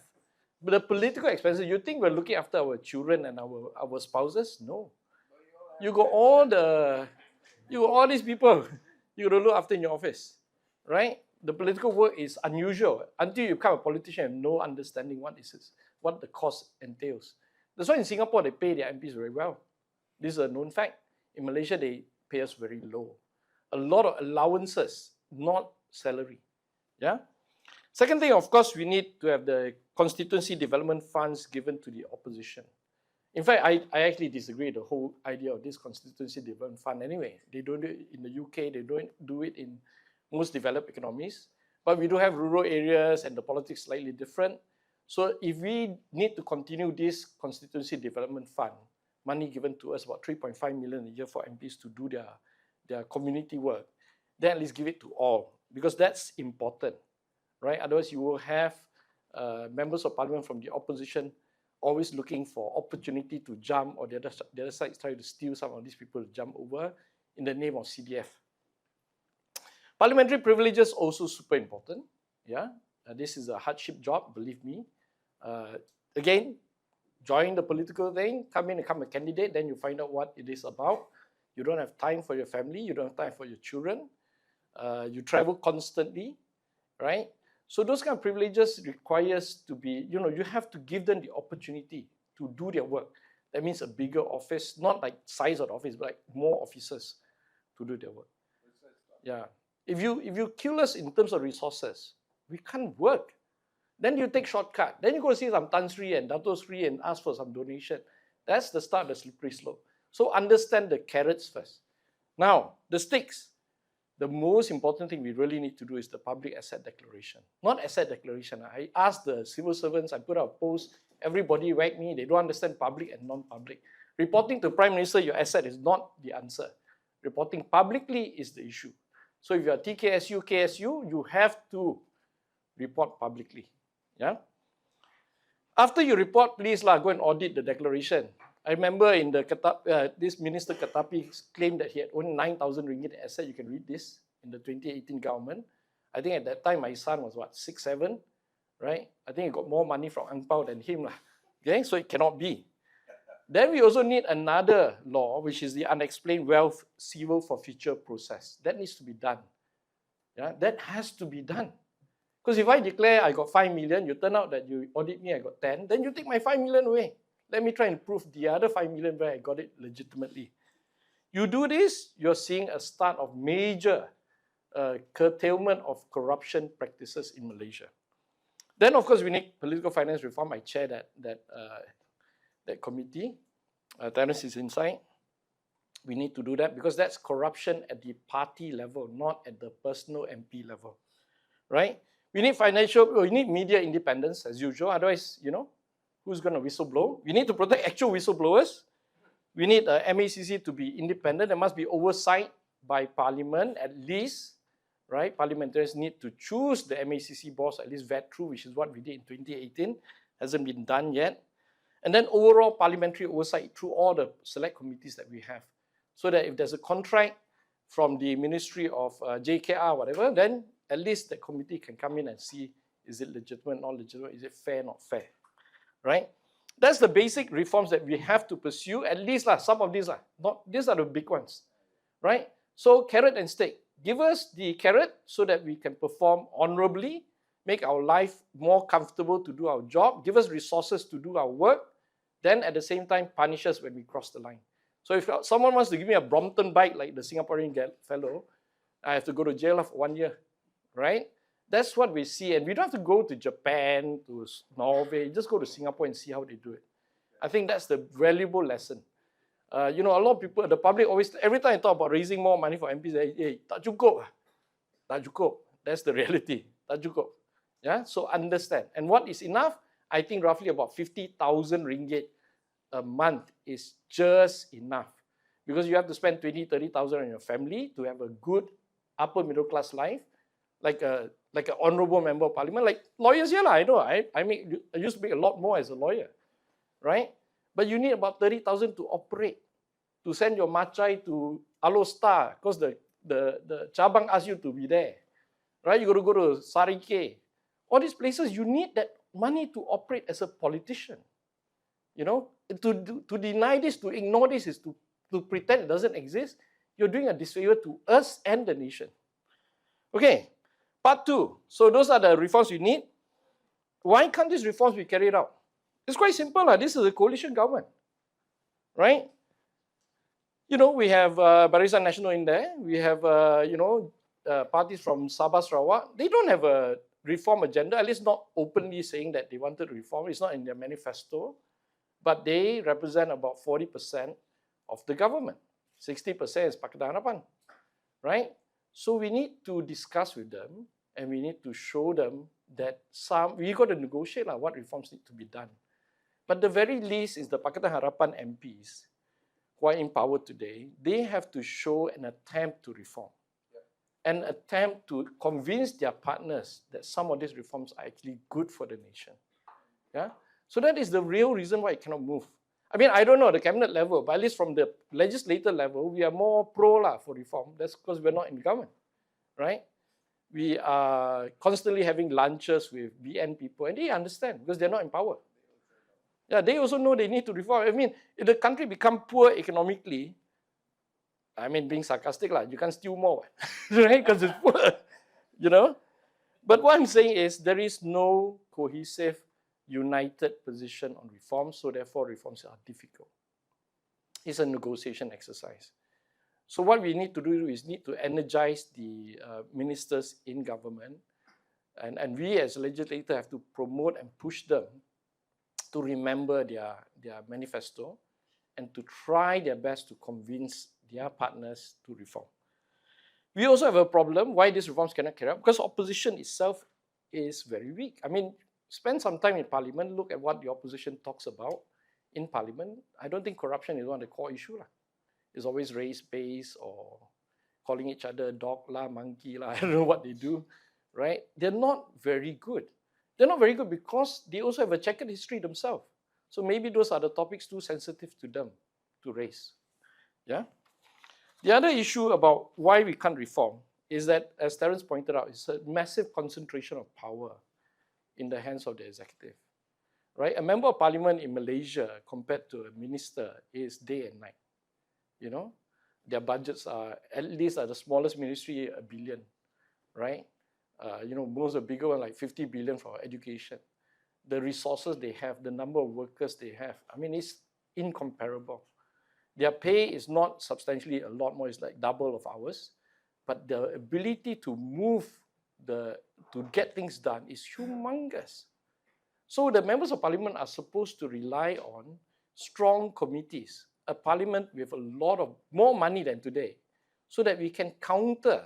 but the political expenses. You think we're looking after our children and our spouses? No. You got all these people you got to look after in your office, right? The political work is unusual until you become a politician and have no understanding what the cost entails. That's why in Singapore they pay their MPs very well. This is a known fact. In Malaysia they pay us very low. A lot of allowances, not salary. Yeah. Second thing, of course, we need to have the constituency development funds given to the opposition. In fact, I actually disagree with the whole idea of this constituency development fund anyway. They don't do it in the UK, they don't do it in most developed economies. But we do have rural areas and the politics slightly different. So if we need to continue this constituency development fund, money given to us, about 3.5 million a year for MPs to do their community work, then at least give it to all, because that's important, right? Otherwise you will have members of parliament from the opposition always looking for opportunity to jump, or the other side is trying to steal some of these people to jump over in the name of CDF. Parliamentary privileges also super important. Yeah, this is a hardship job, believe me. Again, join the political thing, come in and become a candidate, then you find out what it is about. You don't have time for your family, you don't have time for your children. You travel constantly, right? So those kind of privileges requires to be, you have to give them the opportunity to do their work. That means a bigger office, not like size of the office, but like more officers to do their work. Yeah. If you kill us in terms of resources, we can't work. Then you take shortcut. Then you go see some Tan Sri and Dato Sri and ask for some donation. That's the start of the slippery slope. So understand the carrots first. Now, the sticks. The most important thing we really need to do is the public asset declaration. Not asset declaration. I asked the civil servants, I put out a post, everybody whacked me, they don't understand public and non-public. Reporting to Prime Minister your asset is not the answer. Reporting publicly is the issue. So if you are TKSU, KSU, you have to report publicly. Yeah. After you report, please go and audit the declaration. I remember in the this Minister Katapi claimed that he had only 9,000 ringgit in asset. You can read this in the 2018 government. I think at that time my son was what, 6, 7, right? I think he got more money from Ang Pao than him. Okay, so it cannot be. Then we also need another law, which is the unexplained wealth civil forfeiture process. That needs to be done. Yeah, that has to be done. Because if I declare I got 5 million, you turn out that you audit me, I got 10, then you take my 5 million away. Let me try and prove the other 5 million where I got it legitimately. You do this, you're seeing a start of major curtailment of corruption practices in Malaysia. Then, of course, we need political finance reform. I chair that committee. Terence is inside. We need to do that because that's corruption at the party level, not at the personal MP level, right? We need media independence as usual. Otherwise, who's going to whistleblow? We need to protect actual whistleblowers. We need MICCI to be independent. There must be oversight by Parliament at least, right? Parliamentarians need to choose the MICCI boss, at least vet through, which is what we did in 2018. Hasn't been done yet. And then overall parliamentary oversight through all the select committees that we have. So that if there's a contract from the Ministry of JKR, whatever, then at least the committee can come in and see, is it legitimate, not legitimate, is it fair, not fair, right? That's the basic reforms that we have to pursue, at least some of these these are the big ones, right? So carrot and stick. Give us the carrot so that we can perform honorably, make our life more comfortable to do our job, give us resources to do our work, then at the same time punish us when we cross the line. So if someone wants to give me a Brompton bike like the Singaporean fellow, I have to go to jail for 1 year, right? That's what we see. And we don't have to go to Japan, to Norway, just go to Singapore and see how they do it. I think that's the valuable lesson. A lot of people, the public always, every time I talk about raising more money for MPs, they say, hey, tak cukup. Tak cukup. That's the reality. Tak cukup. Yeah? So understand. And what is enough? I think roughly about 50,000 ringgit a month is just enough. Because you have to spend 20, 30,000 on your family to have a good upper middle class life, like an honorable member of parliament, like lawyers here. I know, I used to make a lot more as a lawyer, right? But you need about 30,000 to operate, to send your machai to Alo Star, because the cabang asks you to be there, right? You got to go to Sarike. All these places, you need that money to operate as a politician. To deny this, to ignore this is to pretend it doesn't exist. You're doing a disfavor to us and the nation. Okay, part 2. So those are the reforms we need. Why can't these reforms be carried out? It's quite simple. This is a coalition government, right? We have Barisan Nasional in there. We have, parties from Sabah, Sarawak. They don't have a reform agenda, at least not openly saying that they wanted to reform. It's not in their manifesto. But they represent about 40% of the government. 60% is Pakatan Harapan, right? So we need to discuss with them and we need to show them that we got to negotiate what reforms need to be done. But the very least is the Pakatan Harapan MPs who are in power today, they have to show an attempt to reform. An attempt to convince their partners that some of these reforms are actually good for the nation. Yeah? So that is the real reason why it cannot move. I don't know the cabinet level, but at least from the legislator level, we are more pro for reform. That's because we're not in government, right? We are constantly having lunches with BN people, and they understand because they're not in power. Yeah, they also know they need to reform. If the country become poor economically, being sarcastic, you can't steal more, right? Because it's poor, But what I'm saying is there is no cohesive united position on reforms, so therefore reforms are difficult. It's a negotiation exercise. So what we need to do is need to energize the ministers in government, and we as legislators have to promote and push them to remember their manifesto and to try their best to convince their partners to reform. We also have a problem why these reforms cannot carry out, because opposition itself is very weak. I mean, spend some time in parliament, look at what the opposition talks about in parliament. I don't think corruption is one of the core issues. It's always race-based or calling each other dog lah, monkey lah, I don't know what they do, right? They're not very good. They're not very good because they also have a checkered history themselves. So maybe those are the topics too sensitive to them to raise. Yeah. The other issue about why we can't reform is that, as Terence pointed out, it's a massive concentration of power in the hands of the executive. Right? A member of parliament in Malaysia compared to a minister is day and night. You know, their budgets are, at least at the smallest ministry, 1 billion, right? You know, most of the bigger one like 50 billion for education. The resources they have, the number of workers they have, I mean, it's incomparable. Their pay is not substantially a lot more, it's like double of ours, but the ability to move, to get things done is humongous. So the members of parliament are supposed to rely on strong committees, a parliament with a lot of more money than today, so that we can counter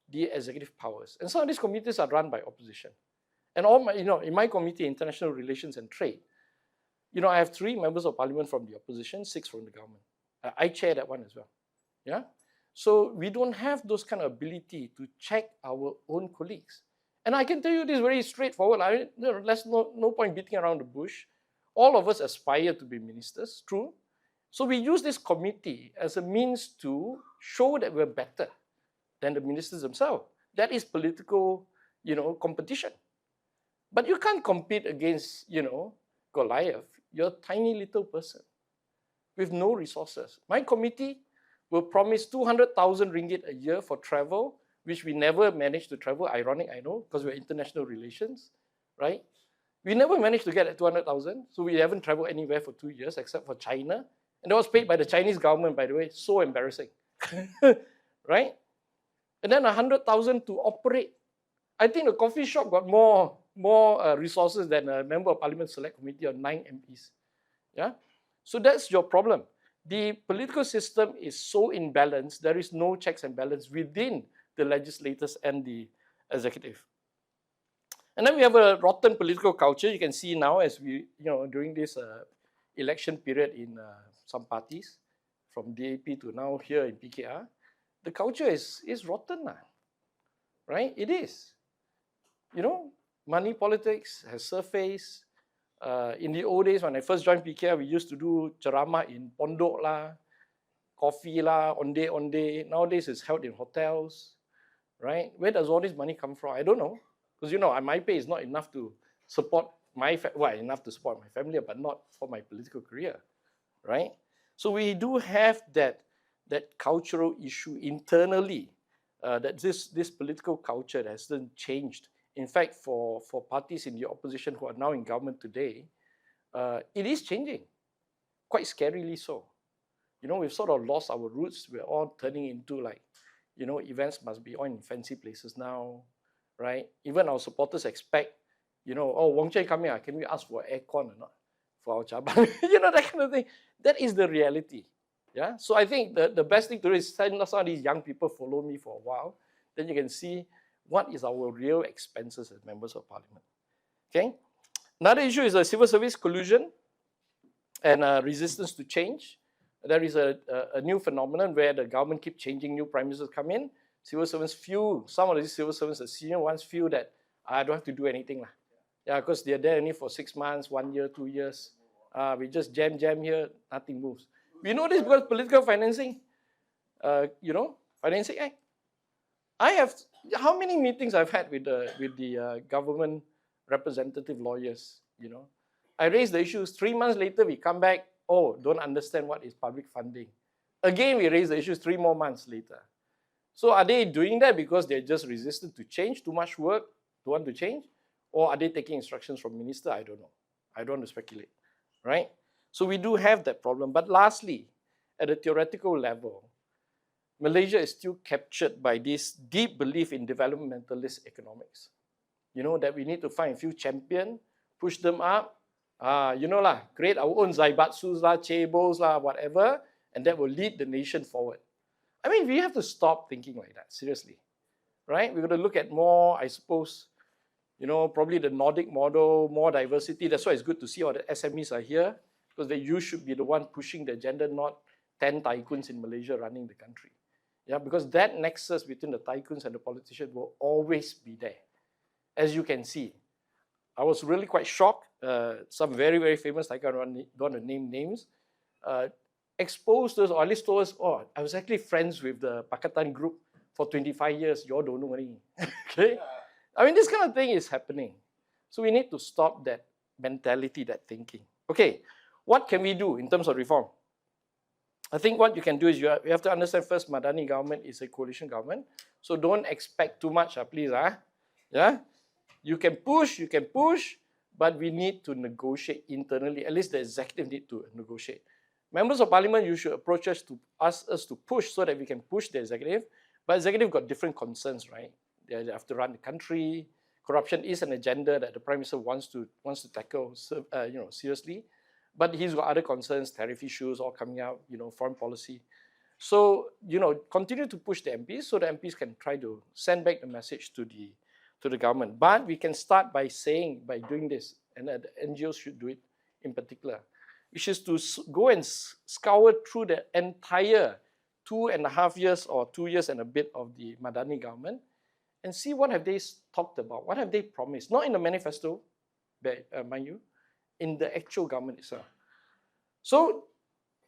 the executive powers. And some of these committees are run by opposition. And all my, you know, in my committee, International Relations and Trade, you know, I have 3 members of parliament from the opposition, 6 from the government. I chair that one as well. Yeah. So we don't have those kind of ability to check our own colleagues. And I can tell you this very straightforward. There's no point beating around the bush. All of us aspire to be ministers, true. So we use this committee as a means to show that we're better than the ministers themselves. That is political, you know, competition. But you can't compete against, you know, Goliath. You're a tiny little person with no resources. My committee will promise 200,000 ringgit a year for travel, which we never managed to travel. Ironic, I know, because we're international relations, right? We never managed to get at 200,000, so we haven't traveled anywhere for 2 years except for China. And that was paid by the Chinese government, by the way. So embarrassing, right? And then 100,000 to operate. I think the coffee shop got more resources than a member of parliament select committee of 9 MPs. Yeah, so that's your problem. The political system is so imbalanced. There is no checks and balance within the legislators and the executive. And then we have a rotten political culture. You can see now as we, you know, during this election period in some parties, from DAP to now here in PKR, the culture is rotten now, right? It is. You know, money politics has surfaced. In the old days, when I first joined PKR, we used to do ceramah in pondok lah, coffee lah, onde. Nowadays, it's held in hotels, right? Where does all this money come from? I don't know. Because, you know, my pay is not enough to support enough to support my family, but not for my political career, right? So we do have that cultural issue internally, that this political culture hasn't changed. In fact, for parties in the opposition who are now in government today, it is changing, quite scarily so. You know, we've sort of lost our roots. We're all turning into like, you know, events must be all in fancy places now, right? Even our supporters expect, you know, oh, Wong Chen coming, can we ask for aircon or not for our cabang? You know, that kind of thing. That is the reality. Yeah. So I think the best thing to do is send some of these young people follow me for a while. Then you can see what is our real expenses as members of parliament. Okay. Another issue is a civil service collusion and resistance to change. There is a new phenomenon where the government keeps changing, new prime ministers come in. Civil servants feel, some of these civil servants, the senior ones feel that I don't have to do anything. Yeah, because they're there only for 6 months, 1 year, 2 years. We just jam here, nothing moves. We know this because political financing, you know, financing act. I have, how many meetings I've had with the government representative lawyers, you know. I raise the issues, 3 months later we come back, oh, don't understand what is public funding. Again, we raise the issues 3 more months later. So are they doing that because they're just resistant to change, too much work, don't want to change? Or are they taking instructions from minister? I don't know. I don't want to speculate, right? So we do have that problem. But lastly, at a theoretical level, Malaysia is still captured by this deep belief in developmentalist economics. You know, that we need to find a few champions, push them up, create our own zaibatsus lah, chaebols lah, whatever, and that will lead the nation forward. I mean, we have to stop thinking like that, seriously, right? We're going to look at more, I suppose, probably the Nordic model, more diversity. That's why it's good to see all the SMEs are here, because you should be the one pushing the agenda, not 10 tycoons in Malaysia running the country. Yeah, because that nexus between the tycoons and the politicians will always be there. As you can see, I was really quite shocked. Some very, very famous, I don't want to name names, exposed us, or at least told us, oh, I was actually friends with the Pakatan group for 25 years. You all don't know any. Okay? I mean, this kind of thing is happening. So we need to stop that mentality, that thinking. Okay, what can we do in terms of reform? I think what you can do is you have to understand first, Madani government is a coalition government. So don't expect too much, please. Yeah? You can push, but we need to negotiate internally. At least the executive need to negotiate. Members of parliament, you should approach us to ask us to push so that we can push the executive. But executive got different concerns, right? They have to run the country. Corruption is an agenda that the Prime Minister wants to tackle, seriously. But he's got other concerns, tariff issues all coming out, foreign policy. So, continue to push the MPs so the MPs can try to send back the message to the government. But we can start by doing this, and the NGOs should do it in particular, which is to go and scour through the entire 2.5 years or 2 years and a bit of the Madani government and see what have they talked about, what have they promised, not in the manifesto, mind you, in the actual government itself. So,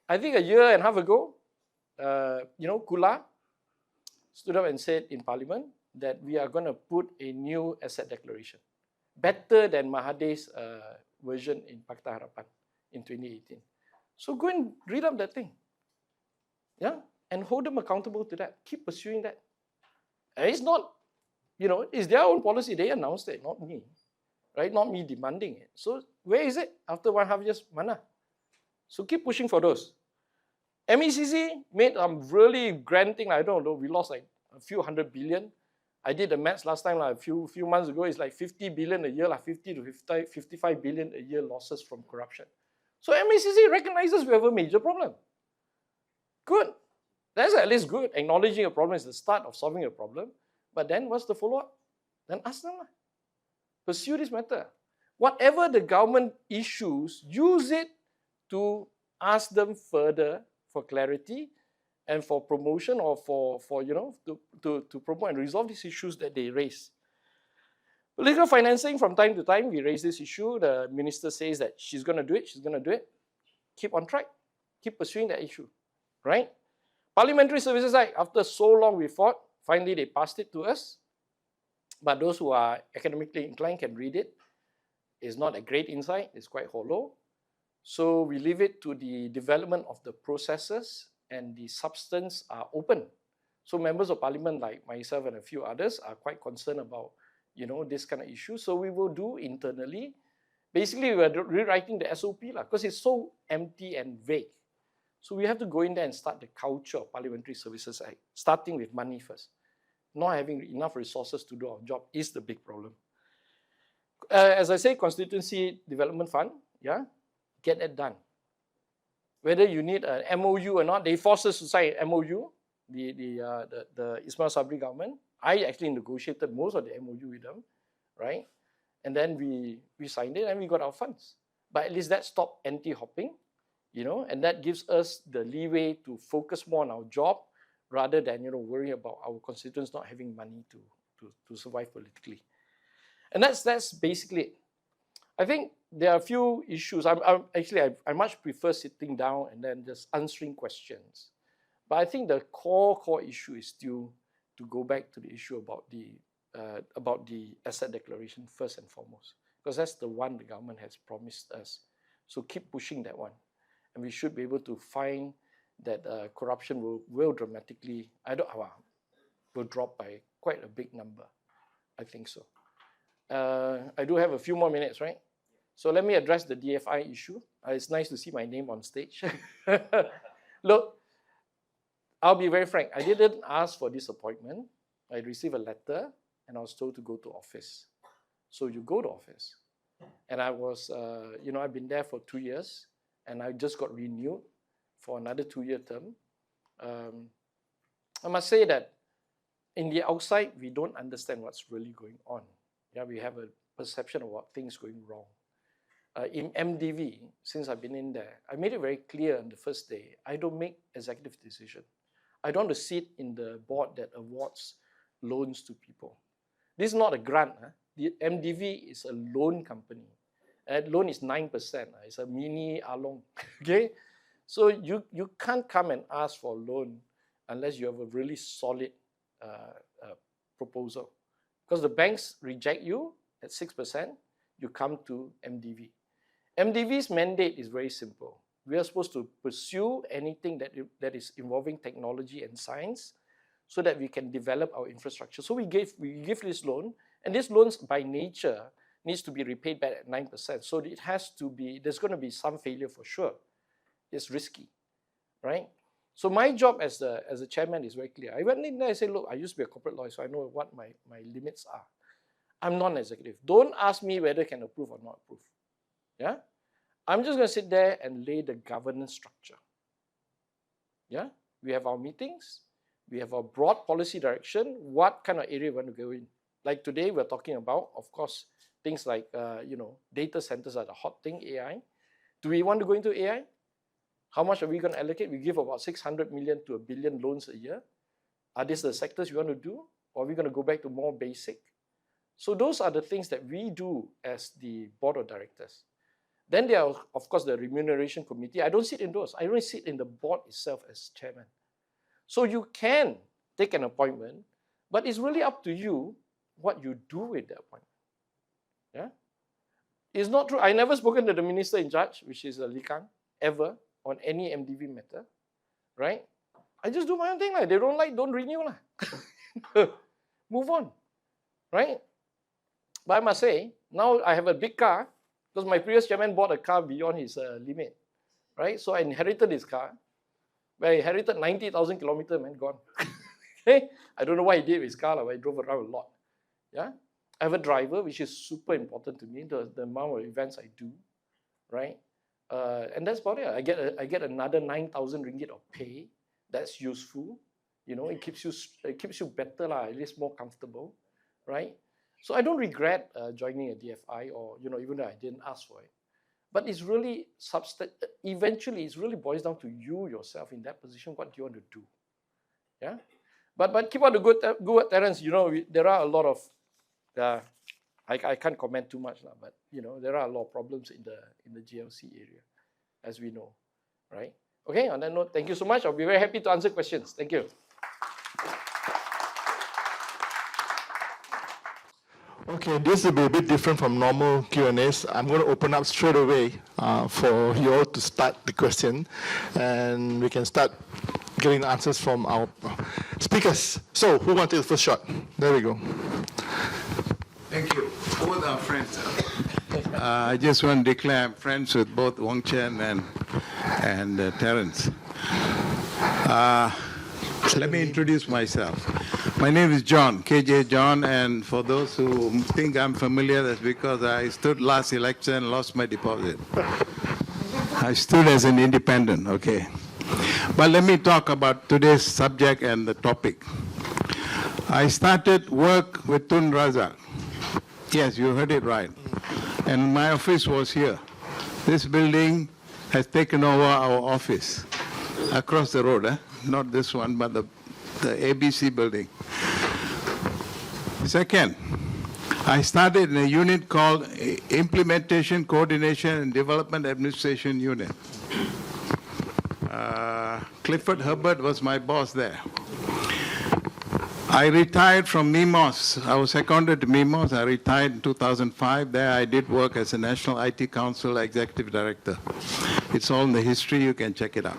I think 1.5 years ago, Kula stood up and said in Parliament that we are going to put a new asset declaration, better than Mahathir's version in Pakatan Harapan in 2018. So go and read up that thing, yeah, and hold them accountable to that. Keep pursuing that. And it's not, it's their own policy. They announced it, not me. Right? Not me demanding it. So where is it after 1.5 years? Mana? So keep pushing for those. MICCI made really grand thing. I don't know. We lost like a few 100 billion. I did the maths last time, a few months ago. It's like 50 billion a year, 50 to 55 billion a year losses from corruption. So MICCI recognizes we have a major problem. Good. That's at least good. Acknowledging a problem is the start of solving a problem. But then what's the follow-up? Then ask them. Pursue this matter. Whatever the government issues, use it to ask them further for clarity and for promotion or to promote and resolve these issues that they raise. Political financing, from time to time, we raise this issue. The minister says that she's going to do it. Keep on track. Keep pursuing that issue, right? Parliamentary Services Act, after so long we fought, finally they passed it to us. But those who are academically inclined can read it. It's not a great insight. It's quite hollow. So we leave it to the development of the processes, and the substance are open. So members of parliament like myself and a few others are quite concerned about, this kind of issue. So we will do internally. Basically, we are rewriting the SOP because it's so empty and vague. So we have to go in there and start the culture of Parliamentary Services Act, starting with money first. Not having enough resources to do our job is the big problem. As I say, Constituency Development Fund, yeah, get that done. Whether you need an MOU or not, they force us to sign an MOU, the Ismail Sabri government. I actually negotiated most of the MOU with them, right? And then we signed it and we got our funds. But at least that stopped anti-hopping, and that gives us the leeway to focus more on our job rather than worrying about our constituents not having money to survive politically. And that's basically it. I think there are a few issues. I much prefer sitting down and then just answering questions. But I think the core issue is still to go back to the issue about the asset declaration first and foremost, because that's the one the government has promised us. So keep pushing that one, and we should be able to find that corruption will dramatically, will drop by quite a big number. I think so. I do have a few more minutes, right? So let me address the DFI issue. It's nice to see my name on stage. Look, I'll be very frank. I didn't ask for this appointment. I received a letter and I was told to go to office. So you go to office. And I was, I've been there for 2 years and I just got renewed for another 2-year term. I must say that in the outside, we don't understand what's really going on. Yeah, we have a perception of what things going wrong. In MDV, since I've been in there, I made it very clear on the first day, I don't make executive decisions. I don't want to sit in the board that awards loans to people. This is not a grant. Huh? The MDV is a loan company. And loan is 9%. It's a mini Along. Okay? So you can't come and ask for a loan unless you have a really solid proposal. Because the banks reject you at 6%, you come to MDV. MDV's mandate is very simple. We are supposed to pursue anything that is involving technology and science so that we can develop our infrastructure. So we give this loan, and this loan by nature needs to be repaid back at 9%. So it has to be, there's going to be some failure for sure. It's risky, right? So my job as a chairman is very clear. I went in there and said, look, I used to be a corporate lawyer, so I know what my limits are. I'm non-executive. Don't ask me whether I can approve or not approve. Yeah? I'm just going to sit there and lay the governance structure. Yeah? We have our meetings. We have our broad policy direction. What kind of area we want to go in? Like today, we're talking about, of course, things like, data centers are the hot thing, AI. Do we want to go into AI? How much are we going to allocate? We give about 600 million to 1 billion loans a year. Are these the sectors we want to do? Or are we going to go back to more basic? So those are the things that we do as the board of directors. Then there are, of course, the remuneration committee. I don't sit in those. I only sit in the board itself as chairman. So you can take an appointment, but it's really up to you what you do with the appointment. Yeah? It's not true. I never spoken to the minister in charge, which is Lee Kang, ever, on any MDV matter, right? I just do my own thing. They don't like, don't renew. Move on, right? But I must say, now I have a big car, because my previous chairman bought a car beyond his limit, right? So I inherited his car. But I inherited 90,000 kilometers, man, gone. Okay? I don't know what he did with his car, but I drove around a lot. Yeah? I have a driver, which is super important to me, the amount of events I do, right? And that's about it. I get another 9,000 ringgit of pay. That's useful. It keeps you better, at least more comfortable, right? So I don't regret joining a DFI or, even though I didn't ask for it. But it's really, eventually, it really boils down to you yourself in that position. What do you want to do? Yeah? But keep on the good, Terence. There are a lot of, I can't comment too much, but, there are a lot of problems in the GLC area, as we know, right? Okay, on that note, thank you so much. I'll be very happy to answer questions. Thank you. Okay, this will be a bit different from normal Q&As. I'm going to open up straight away for you all to start the question, and we can start getting the answers from our speakers. So, who wants to take the first shot? There we go. Thank you. Both are friends. I just want to declare I'm friends with both Wong, Chen and Terence. Let me introduce myself. My name is John, KJ John, and for those who think I'm familiar, that's because I stood last election and lost my deposit. I stood as an independent, okay. But let me talk about today's subject and the topic. I started work with Tun Razak. Yes, you heard it right. And my office was here. This building has taken over our office across the road, not this one, but the ABC building. Second, I started in a unit called Implementation, Coordination, and Development Administration Unit. Clifford Herbert was my boss there. I retired from MIMOS. I was seconded to MIMOS. I retired in 2005. There I did work as a National IT Council Executive Director. It's all in the history. You can check it out.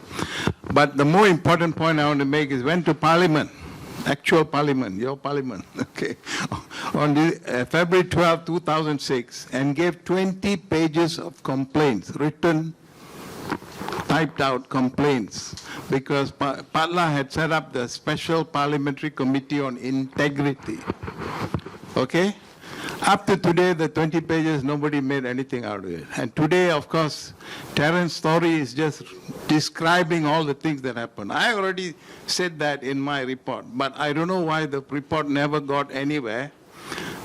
But the more important point I want to make is went to Parliament, actual Parliament, your Parliament. okay, on February 12, 2006, and gave 20 pages of complaints, written, typed out complaints, because Patla had set up the Special Parliamentary Committee on Integrity. Okay? Up to today, the 20 pages, nobody made anything out of it. And today, of course, Terence's story is just describing all the things that happened. I already said that in my report, but I don't know why the report never got anywhere.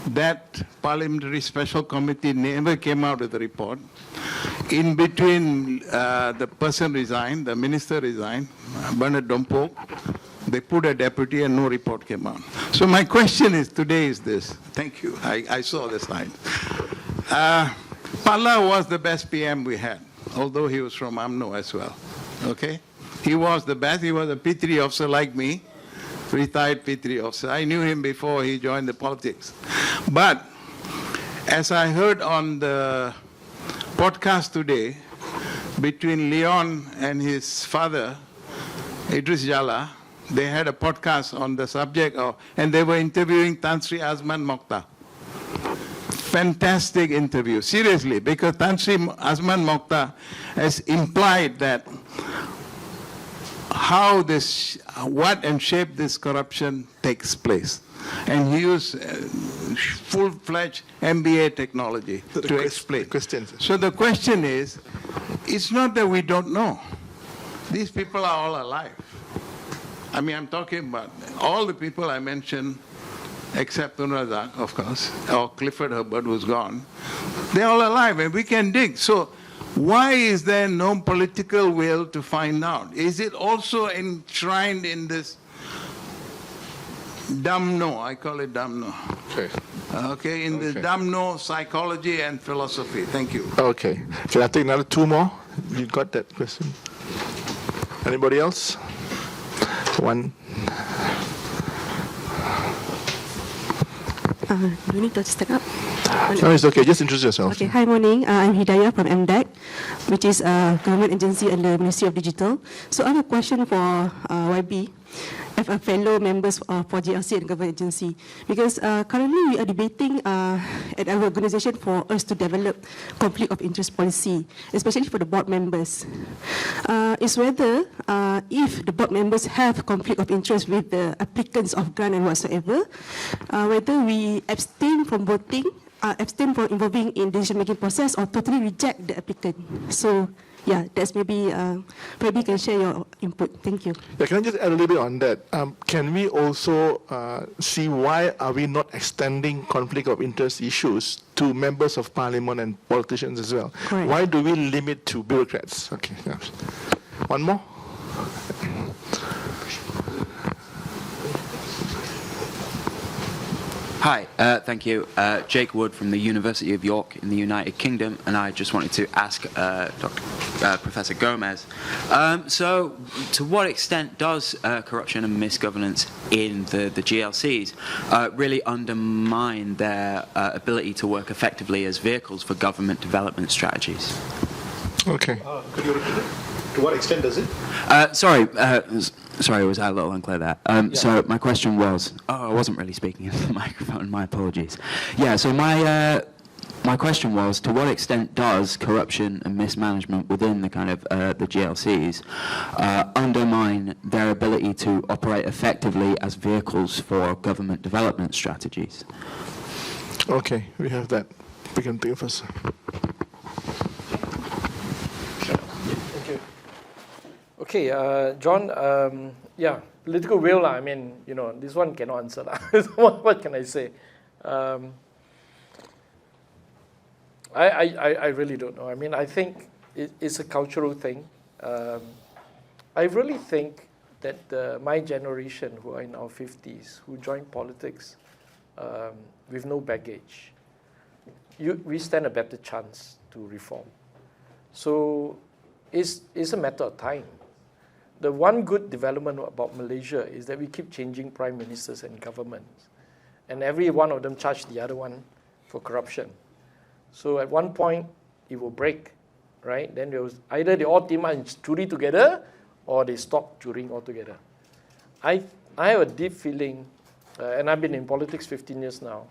That Parliamentary Special Committee never came out with a report. In between, the person resigned, the minister resigned, Bernard Dompok. They put a deputy and no report came out. So my question is today is this. Thank you. I saw the slide. Palla was the best PM we had, although he was from UMNO as well. Okay? He was the best. He was a P3 officer like me, retired P3 officer. I knew him before he joined the politics. But as I heard on the podcast today, between Leon and his father, Idris Jala, they had a podcast on the subject of, and they were interviewing Tan Sri Azman Mokhtar. Fantastic interview, seriously, because Tan Sri Azman Mokhtar has implied that how this, what and shape this corruption takes place. And he used full-fledged MBA technology to explain. So the question is, it's not that we don't know. These people are all alive. I mean, I'm talking about all the people I mentioned, except Tun Razak, of course, or Clifford Herbert, who's gone. They're all alive, and we can dig. So why is there no political will to find out? Is it also enshrined in this Damno? I call it Damno. Okay. Okay, in the Damno psychology and philosophy. Thank you. Okay. Can I take another two more? You got that question? Anybody else? One. Do you need to stand up? No, it's okay. Just introduce yourself. Okay, hi, morning. I'm Hidayah from MDAC, which is a government agency under the Ministry of Digital. So I have a question for YB, fellow members for GLC and government agency, because currently we are debating at our organization for us to develop conflict of interest policy, especially for the board members. Is whether if the board members have conflict of interest with the applicants of grant and whatsoever, whether we abstain from voting, abstain from involving in decision-making process, or totally reject the applicant. So yeah, that's maybe you can share your input. Thank you. Yeah, can I just add a little bit on that? Can we also see why are we not extending conflict of interest issues to members of parliament and politicians as well? Correct. Why do we limit to bureaucrats? Okay. Yeah. One more. Hi, thank you. Jake Wood from the University of York in the United Kingdom, and I just wanted to ask Professor Gomez. So, to what extent does corruption and misgovernance in the GLCs really undermine their ability to work effectively as vehicles for government development strategies? Okay. Could you repeat it? To what extent does it? Sorry, was I a little unclear there? So my question was, I wasn't really speaking into the microphone, my apologies. Yeah, so my question was, to what extent does corruption and mismanagement within the kind of the GLCs undermine their ability to operate effectively as vehicles for government development strategies? Okay, we have that. We can take it first. Okay, John, yeah, political will, I mean, you know, this one cannot answer. What can I say? I really don't know. I mean, I think it's a cultural thing. I really think that my generation, who are in our 50s, who joined politics with no baggage, we stand a better chance to reform. So it's a matter of time. The one good development about Malaysia is that we keep changing prime ministers and governments, and every one of them charge the other one for corruption. So at one point, it will break, right? Then there was either they all team up and juri together, or they stop jurying altogether. I have a deep feeling and I've been in politics 15 years now,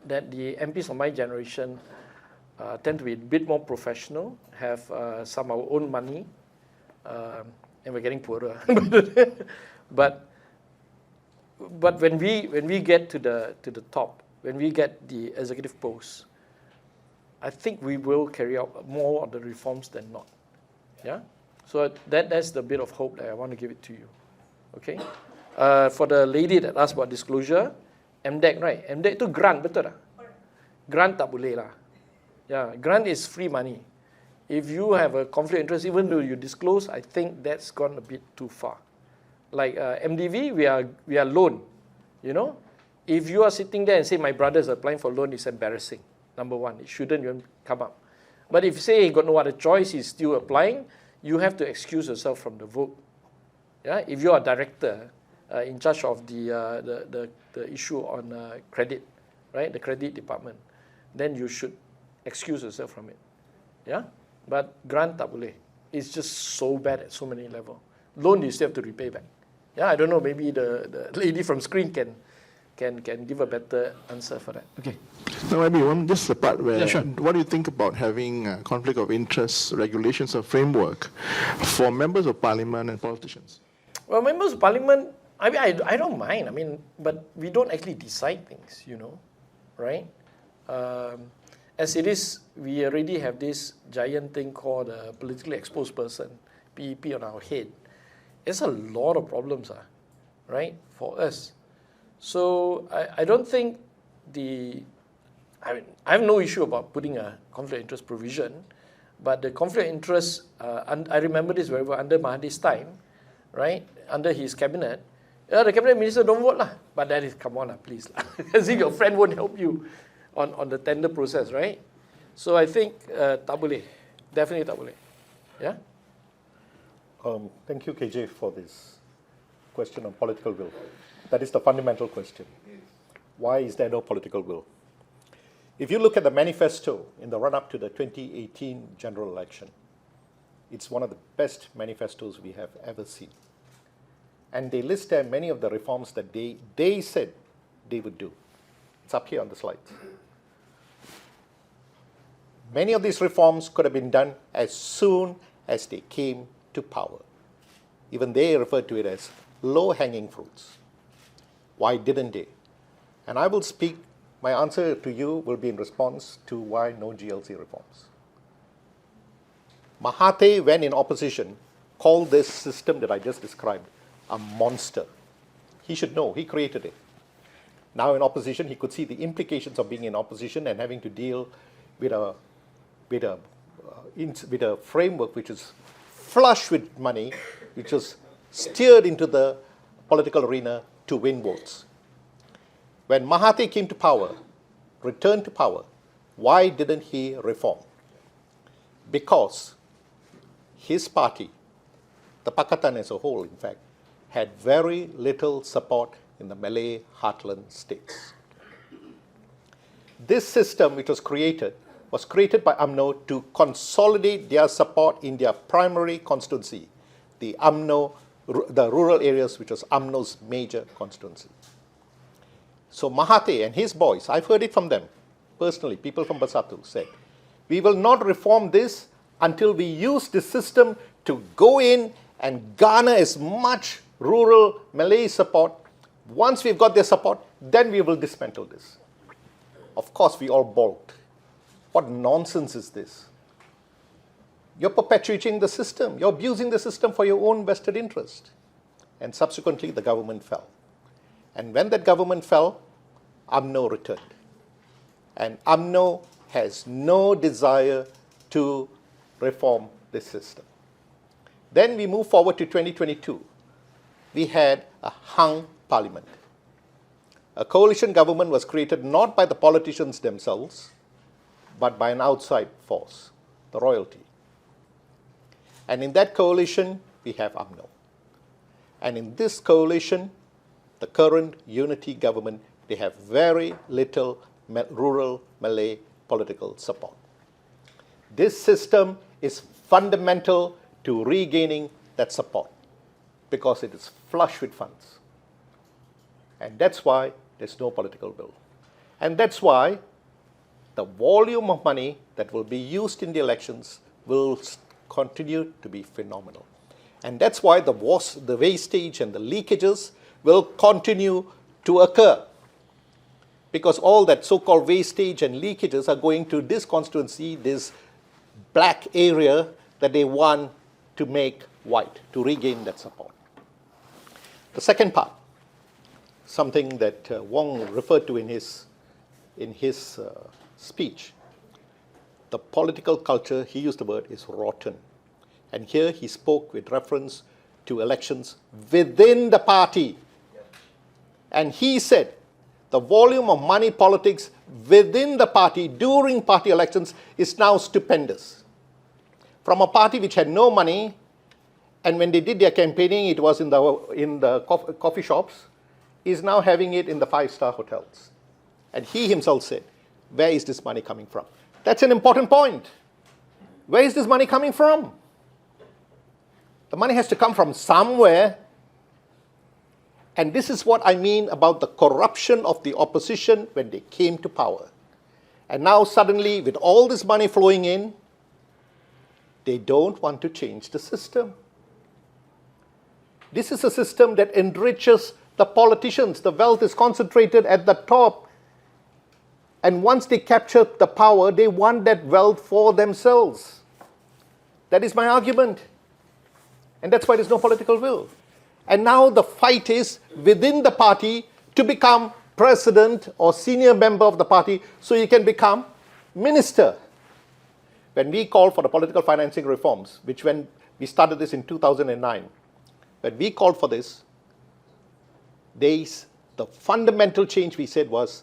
that the MPs of my generation tend to be a bit more professional, have some of our own money, and we're getting poorer. but when we get to the top, when we get the executive posts, I think we will carry out more of the reforms than not. Yeah. So that's the bit of hope that I want to give it to you. Okay. For the lady that asked about disclosure, MDEC, right? MDEC itu grant, betul tak? Grant tak boleh lah. Yeah, grant is free money. If you have a conflict of interest, even though you disclose, I think that's gone a bit too far. Like MDV, we are loan. You know, if you are sitting there and say my brother is applying for loan, it's embarrassing. Number one, it shouldn't even come up. But if you say he got no other choice, he's still applying, you have to excuse yourself from the vote. Yeah, if you are a director in charge of the issue on credit, right, the credit department, then you should excuse yourself from it. Yeah, but grant tak boleh. It's just so bad at so many levels. Loan you still have to repay back. Yeah, I don't know. Maybe the lady from Skrine can give a better answer for that. Okay. Now, YB, just the part where, what do you think about having conflict of interest regulations or framework for members of parliament and politicians? Well, members of parliament, I mean, I don't mind. I mean, but we don't actually decide things, you know, right? As it is, we already have this giant thing called a politically exposed person, PEP, on our head. It's a lot of problems, right, for us. So I don't think I mean, I have no issue about putting a conflict of interest provision, but the conflict of interest, I remember this very well, under Mahathir's time, right, under his cabinet, the cabinet minister don't vote lah. But that is, come on please lah. As if your friend won't help you on the tender process, right? So I think tak boleh, definitely tak boleh. Yeah. Thank you, KJ, for this question on political will. That is the fundamental question. Why is there no political will? If you look at the manifesto in the run-up to the 2018 general election, it's one of the best manifestos we have ever seen. And they list there many of the reforms that they said they would do. It's up here on the slides. Many of these reforms could have been done as soon as they came to power. Even they referred to it as low-hanging fruits. Why didn't they? And I will speak, my answer to you will be in response to why no GLC reforms. Mahathir, when in opposition, called this system that I just described a monster. He should know, he created it. Now in opposition, he could see the implications of being in opposition and having to deal with a framework which is flush with money, which was steered into the political arena to win votes. When Mahathir came to power, returned to power, why didn't he reform? Because his party, the Pakatan as a whole, in fact, had very little support in the Malay heartland states. This system, which was created by UMNO to consolidate their support in their primary constituency, the rural areas, which was UMNO's major constituency. So Mahathir and his boys, I've heard it from them personally, people from Bersatu said, we will not reform this until we use this system to go in and garner as much rural Malay support. Once we've got their support, then we will dismantle this. Of course, we all balked. What nonsense is this? You're perpetuating the system. You're abusing the system for your own vested interest. And subsequently, the government fell. And when that government fell, UMNO returned. And UMNO has no desire to reform this system. Then we move forward to 2022. We had a hung parliament. A coalition government was created not by the politicians themselves, but by an outside force, the royalty. And in that coalition, we have UMNO. And in this coalition, the current unity government, they have very little rural Malay political support. This system is fundamental to regaining that support because it is flush with funds. And that's why there's no political will. And that's why the volume of money that will be used in the elections will continue to be phenomenal. And that's why the wastage and the leakages will continue to occur. Because all that so-called wastage and leakages are going to this constituency, this black area that they want to make white, to regain that support. The second part, something that Wong referred to in his speech, the political culture, he used the word, is rotten. And here he spoke with reference to elections within the party. And he said the volume of money politics within the party during party elections is now stupendous. From a party which had no money, and when they did their campaigning, it was in the coffee shops, is now having it in the five-star hotels. And he himself said, where is this money coming from? That's an important point. Where is this money coming from? The money has to come from somewhere. And this is what I mean about the corruption of the opposition when they came to power. And now suddenly, with all this money flowing in, they don't want to change the system. This is a system that enriches the politicians. The wealth is concentrated at the top. And once they capture the power, they want that wealth for themselves. That is my argument. And that's why there's no political will. And now the fight is within the party to become president or senior member of the party so you can become minister. When we called for the political financing reforms, which when we started this in 2009, when we called for this, the fundamental change we said was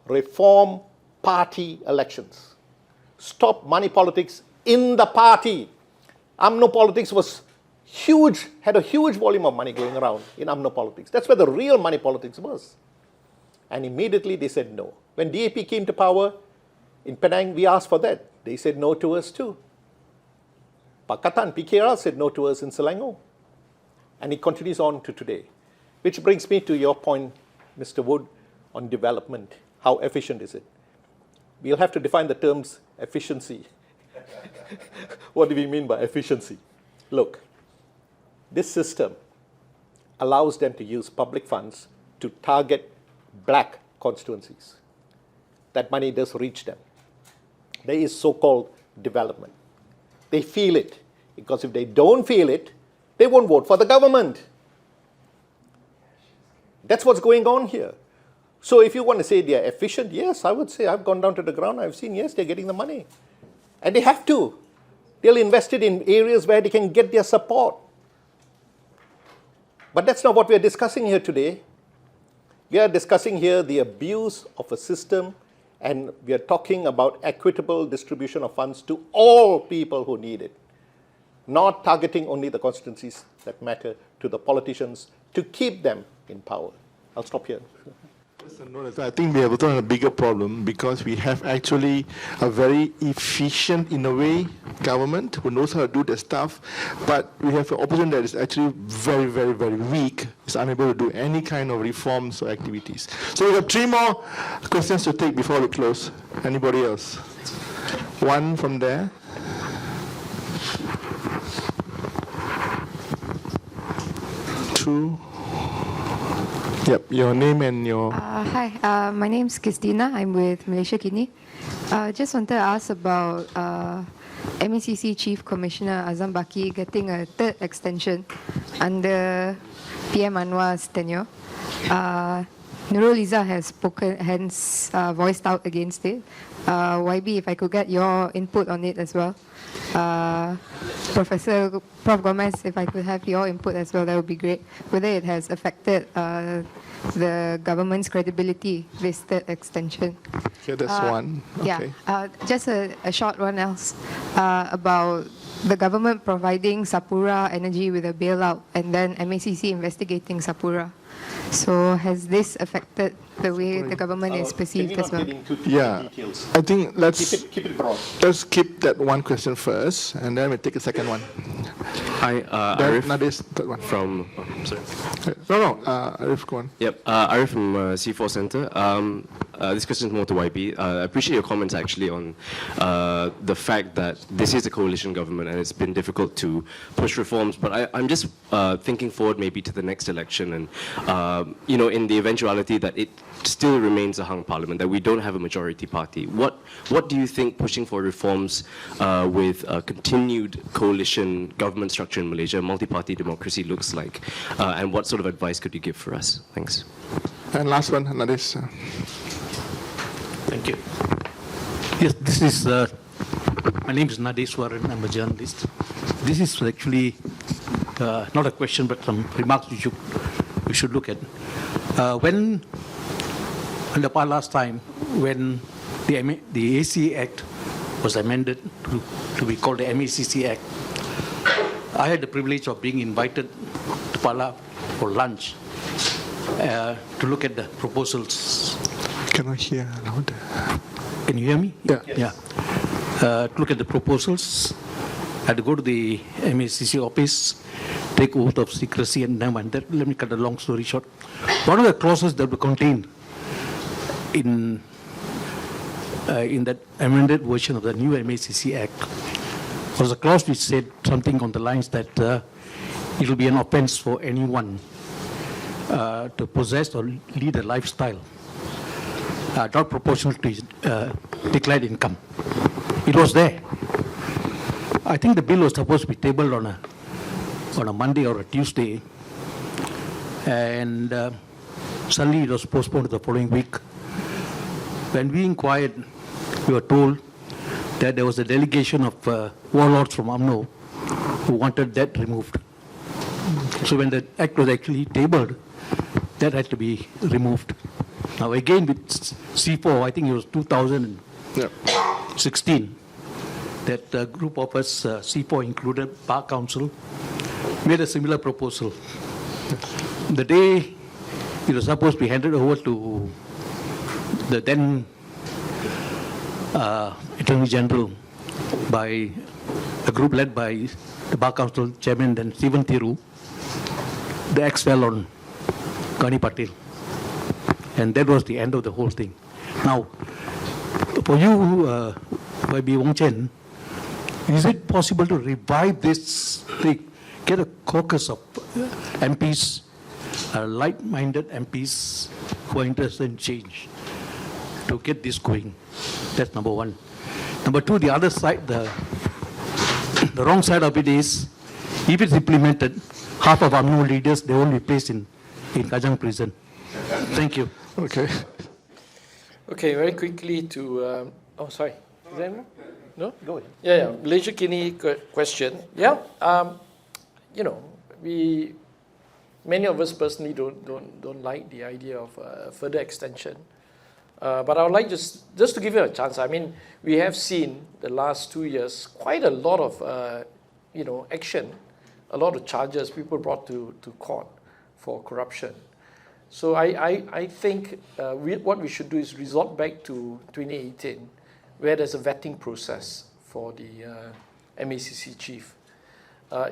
reform party elections. Stop money politics in the party. UMNO politics was huge, had a huge volume of money going around in UMNO politics. That's where the real money politics was. And immediately they said no. When DAP came to power in Penang, we asked for that. They said no to us too. Pakatan, PKR said no to us in Selangor. And it continues on to today. Which brings me to your point, Mr. Wood, on development. How efficient is it? We'll have to define the terms efficiency. What do we mean by efficiency? Look, this system allows them to use public funds to target black constituencies. That money does reach them. There is so-called development. They feel it, because if they don't feel it, they won't vote for the government. That's what's going on here. So if you want to say they are efficient, yes, I would say I've gone down to the ground, I've seen, yes, they're getting the money. And they have to. They'll invest it in areas where they can get their support. But that's not what we are discussing here today. We are discussing here the abuse of a system, and we are talking about equitable distribution of funds to all people who need it, not targeting only the constituencies that matter to the politicians to keep them in power. I'll stop here. I think we have a bigger problem because we have actually a very efficient, in a way, government who knows how to do the stuff, but we have an opposition that is actually very, very, very weak, is unable to do any kind of reforms or activities. So we have 3 more questions to take before we close. Anybody else? One from there. Two. Yep, your name and your... Hi, my name is Christina. I'm with Malaysia Kini. Just wanted to ask about MICCI Chief Commissioner Azam Baki getting a 3rd extension under PM Anwar's tenure. Nurul Izzah has voiced out against it. YB, if I could get your input on it as well. Prof Gomez, if I could have your input as well, that would be great. Whether it has affected the government's credibility, this 3rd extension. Okay, that's one. Okay. Yeah, just a short one else about the government providing Sapura Energy with a bailout and then MACC investigating Sapura. So has this affected the way the government is perceived as well? Yeah, details? I think let's Keep it broad. Let's keep that one question first, and then we'll take a second one. Hi, Arif. Nadis, third one. From, sorry. Arif, go on. Yep, Arif from C4 Center. This question is more to YB. I appreciate your comments actually on the fact that this is a coalition government and it's been difficult to push reforms. But I'm just thinking forward maybe to the next election and, in the eventuality that it still remains a hung parliament, that we don't have a majority party. What do you think pushing for reforms with a continued coalition government structure in Malaysia, multi-party democracy looks like? And what sort of advice could you give for us? Thanks. And last one, Nadis. Thank you. Yes, this is, my name is Nadeswaran, I'm a journalist. This is actually not a question, but some remarks we should look at. When, in the last time, when the AC Act was amended to be called the MICCI Act, I had the privilege of being invited to Pala for lunch to look at the proposals. Can I hear louder? Can you hear me? Yeah. Yeah. To look at the proposals, I had to go to the MICCI office, take oath of secrecy, and let me cut a long story short. One of the clauses that were contained in that amended version of the new MICCI Act was a clause which said something on the lines that it will be an offense for anyone to possess or lead a lifestyle not proportional to his declared income. It was there. I think the bill was supposed to be tabled on a Monday or a Tuesday, and suddenly it was postponed to the following week. When we inquired, we were told that there was a delegation of warlords from UMNO who wanted that removed. So when the act was actually tabled, that had to be removed. Now again with C4, I think it was 2016, that a group of us, C4 included, Bar Council, made a similar proposal. The day it was supposed to be handed over to the then Attorney General by a group led by the Bar Council Chairman, then Stephen Thiru, the axe fell on Gani Patil. And that was the end of the whole thing. Now, for you, YB Wong Chen, is it possible to revive this thing, get a caucus of MPs, like-minded MPs who are interested in change, to get this going? That's number one. Number two, the other side, the wrong side of it is, if it's implemented, half of our new leaders, they will be placed in Kajang prison. Thank you. Okay. Okay, very quickly to, sorry. Is there more? No? Go ahead. Yeah. Malaysia Kini question. Yeah. Many of us personally don't like the idea of further extension. But I would like just to give you a chance. I mean, we have seen the last 2 years quite a lot of action, a lot of charges people brought to court for corruption. So I think what we should do is resort back to 2018, where there's a vetting process for the MICCI chief.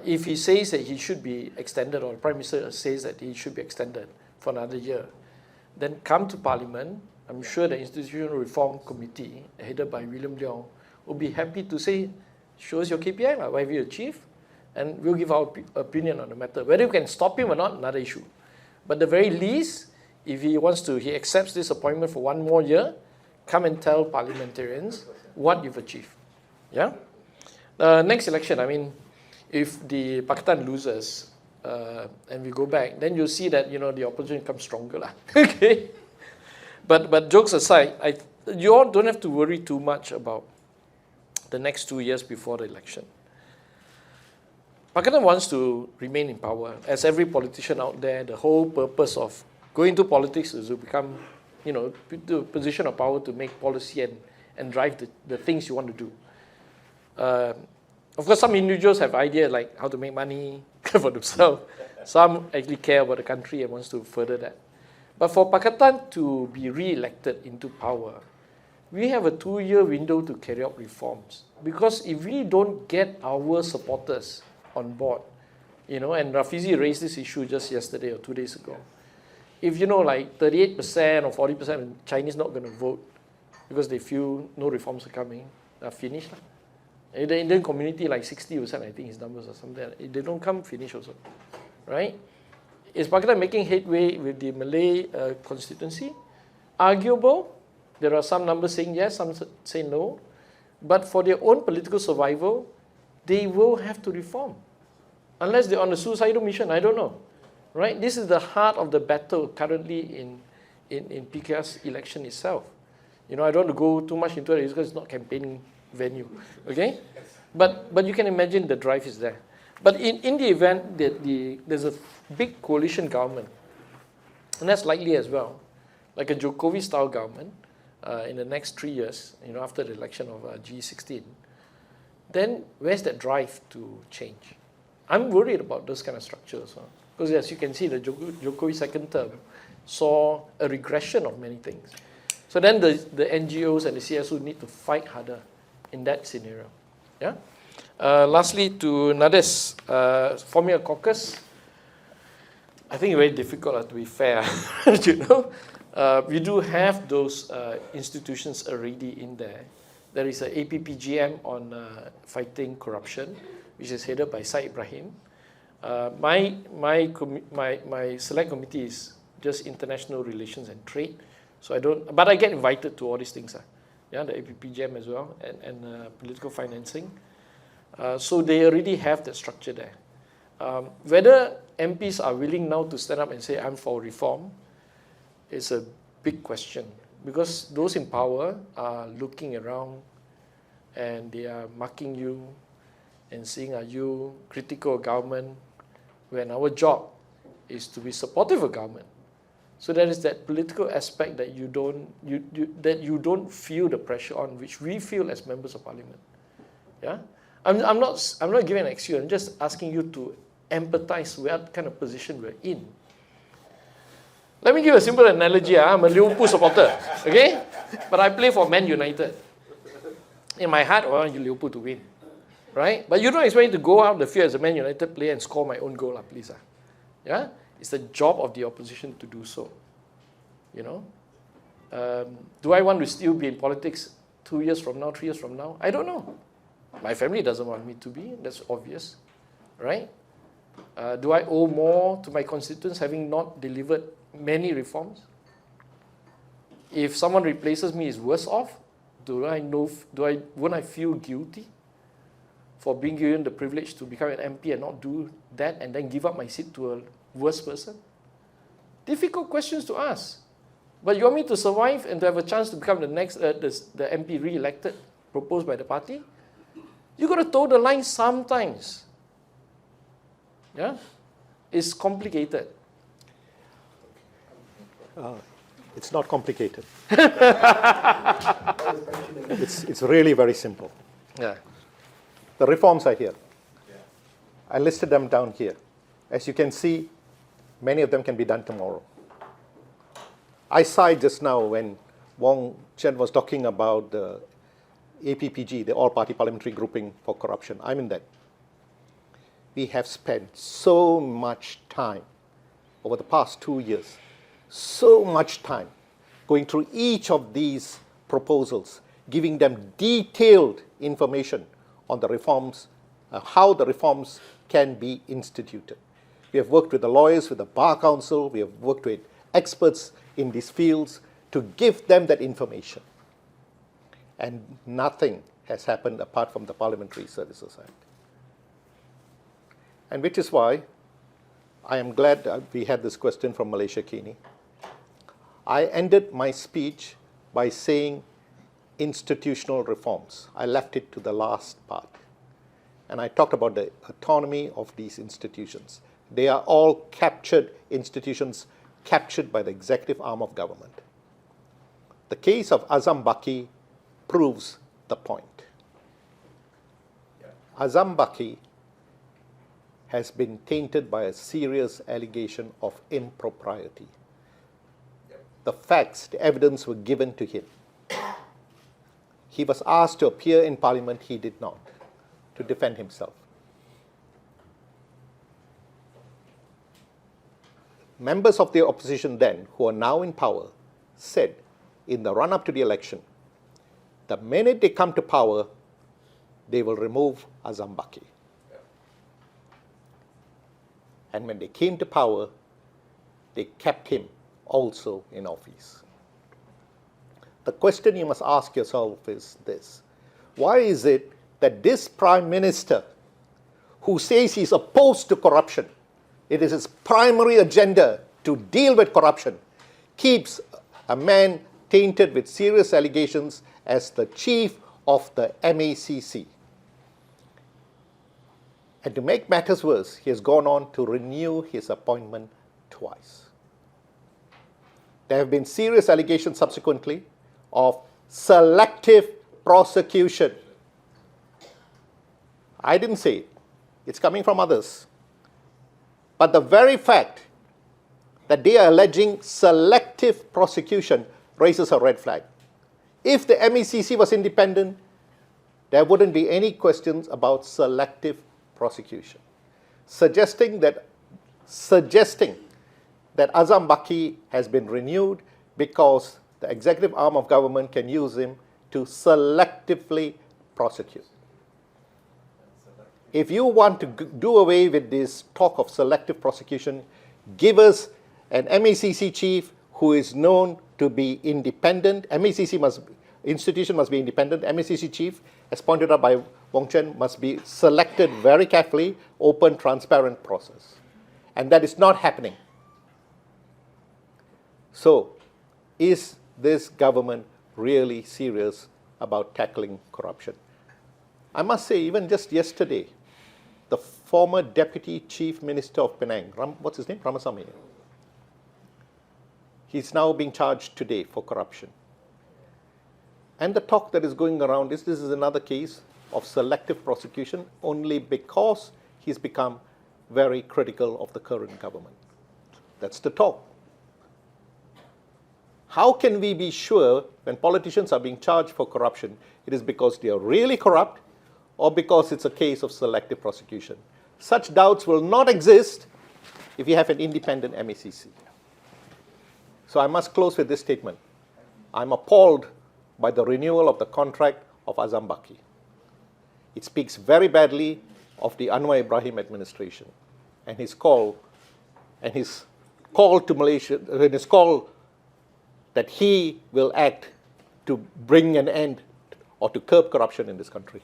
If he says that he should be extended, or the Prime Minister says that he should be extended for another year, then come to Parliament. I'm sure the Institutional Reform Committee, headed by William Leong, will be happy to say, show us your KPI, why we achieve, and we'll give our opinion on the matter. Whether you can stop him or not, another issue. But the very least, if he accepts this appointment for 1 more year, come and tell parliamentarians what you've achieved. Yeah? Next election, I mean, if the Pakatan loses and we go back, then you'll see that, the opposition comes stronger. Okay? But jokes aside, you all don't have to worry too much about the next 2 years before the election. Pakatan wants to remain in power. As every politician out there, the whole purpose of going to politics is to become, to a position of power to make policy and drive the things you want to do. Of course, some individuals have ideas like how to make money for themselves. Some actually care about the country and wants to further that. But for Pakatan to be re-elected into power, we have a 2-year window to carry out reforms. Because if we don't get our supporters on board. And Rafizi raised this issue just yesterday or 2 days ago. If like 38% or 40% of Chinese not going to vote because they feel no reforms are coming, they're finished. In the Indian community, like 60%, I think his numbers or something. If they don't come, finish also, right? Is Pakistan making headway with the Malay constituency? Arguable. There are some numbers saying yes, some say no. But for their own political survival, they will have to reform. Unless they're on a suicidal mission, I don't know. Right? This is the heart of the battle currently in PKR's election itself. I don't want to go too much into it because it's not campaigning venue. Okay? But you can imagine the drive is there. But in the event that there's a big coalition government, and that's likely as well, like a Jokowi-style government in the next 3 years, after the election of G16, then where's that drive to change? I'm worried about those kind of structures. Because as you can see, the Jokowi second term saw a regression of many things. So then the NGOs and the CSO need to fight harder in that scenario. Yeah. Lastly, to Nades, forming a caucus, I think it's very difficult to be fair. We do have those institutions already in there. There is an APPGM on fighting corruption, which is headed by Syed Ibrahim. My select committee is just international relations and trade, so but I get invited to all these things. Yeah, the APPGM as well, and political financing. So they already have that structure there. Whether MPs are willing now to stand up and say, I'm for reform, is a big question. Because those in power are looking around and they are marking you and saying, are you critical of government? When our job is to be supportive of government. So there is that political aspect that you don't feel the pressure on, which we feel as members of parliament. Yeah? I'm not giving an excuse, I'm just asking you to empathize with what kind of position we're in. Let me give a simple analogy. I'm a Liverpool supporter, okay? But I play for Man United. In my heart, I want Liverpool to win, right? But you don't expect me to go out the field as a Man United player and score my own goal, please. Yeah? It's the job of the opposition to do so. Do I want to still be in politics 2 years from now, 3 years from now? I don't know. My family doesn't want me to be. That's obvious, right? Do I owe more to my constituents having not delivered many reforms? If someone replaces me is worse off, won't I feel guilty for being given the privilege to become an MP and not do that and then give up my seat to a worse person? Difficult questions to ask. But you want me to survive and to have a chance to become the next the MP re-elected proposed by the party? You got to toe the line sometimes. Yeah, it's complicated. It's not complicated. It's really very simple. Yeah. The reforms are here. I listed them down here. As you can see, many of them can be done tomorrow. I sighed just now when Chen was talking about the APPG, the All-Party Parliamentary Grouping for Corruption. I'm in that. We have spent so much time over the past 2 years, so much time going through each of these proposals, giving them detailed information on the reforms, how the reforms can be instituted. We have worked with the lawyers, with the Bar Council, we have worked with experts in these fields to give them that information. And nothing has happened apart from the Parliamentary Services Act. And which is why I am glad we had this question from Malaysia Kini. I ended my speech by saying institutional reforms. I left it to the last part. And I talked about the autonomy of these institutions. They are all captured institutions, captured by the executive arm of government. The case of Azam Baki proves the point. Azam Baki has been tainted by a serious allegation of impropriety. The facts, the evidence were given to him. He was asked to appear in Parliament, he did not, to defend himself. members of the opposition then, who are now in power, said in the run-up to the election, the minute they come to power, they will remove Azam Baki. And when they came to power, they kept him also in office. The question you must ask yourself is this: why is it that this Prime Minister, who says he's opposed to corruption, it is his primary agenda to deal with corruption, keeps a man tainted with serious allegations as the chief of the MICCI? And to make matters worse, he has gone on to renew his appointment twice. There have been serious allegations subsequently of selective prosecution. I didn't say it. It's coming from others. But the very fact that they are alleging selective prosecution raises a red flag. If the MICCI was independent, there wouldn't be any questions about selective prosecution. Suggesting that Azam Baki has been renewed because the executive arm of government can use him to selectively prosecute. If you want to do away with this talk of selective prosecution, give us an MICCI chief who is known to be independent. Institution must be independent. MICCI chief, as pointed out by Wong Chen, must be selected very carefully, open, transparent process. And that is not happening. So, is this government really serious about tackling corruption? I must say, even just yesterday, the former Deputy Chief Minister of Penang, what's his name? Ramasamy. He's now being charged today for corruption. And the talk that is going around is this is another case of selective prosecution only because he's become very critical of the current government. That's the talk. How can we be sure when politicians are being charged for corruption, it is because they are really corrupt or because it's a case of selective prosecution? Such doubts will not exist if you have an independent MICCI. So I must close with this statement. I'm appalled by the renewal of the contract of Azam Baki. It speaks very badly of the Anwar Ibrahim administration and his call to Malaysia, and his call that he will act to bring an end or to curb corruption in this country.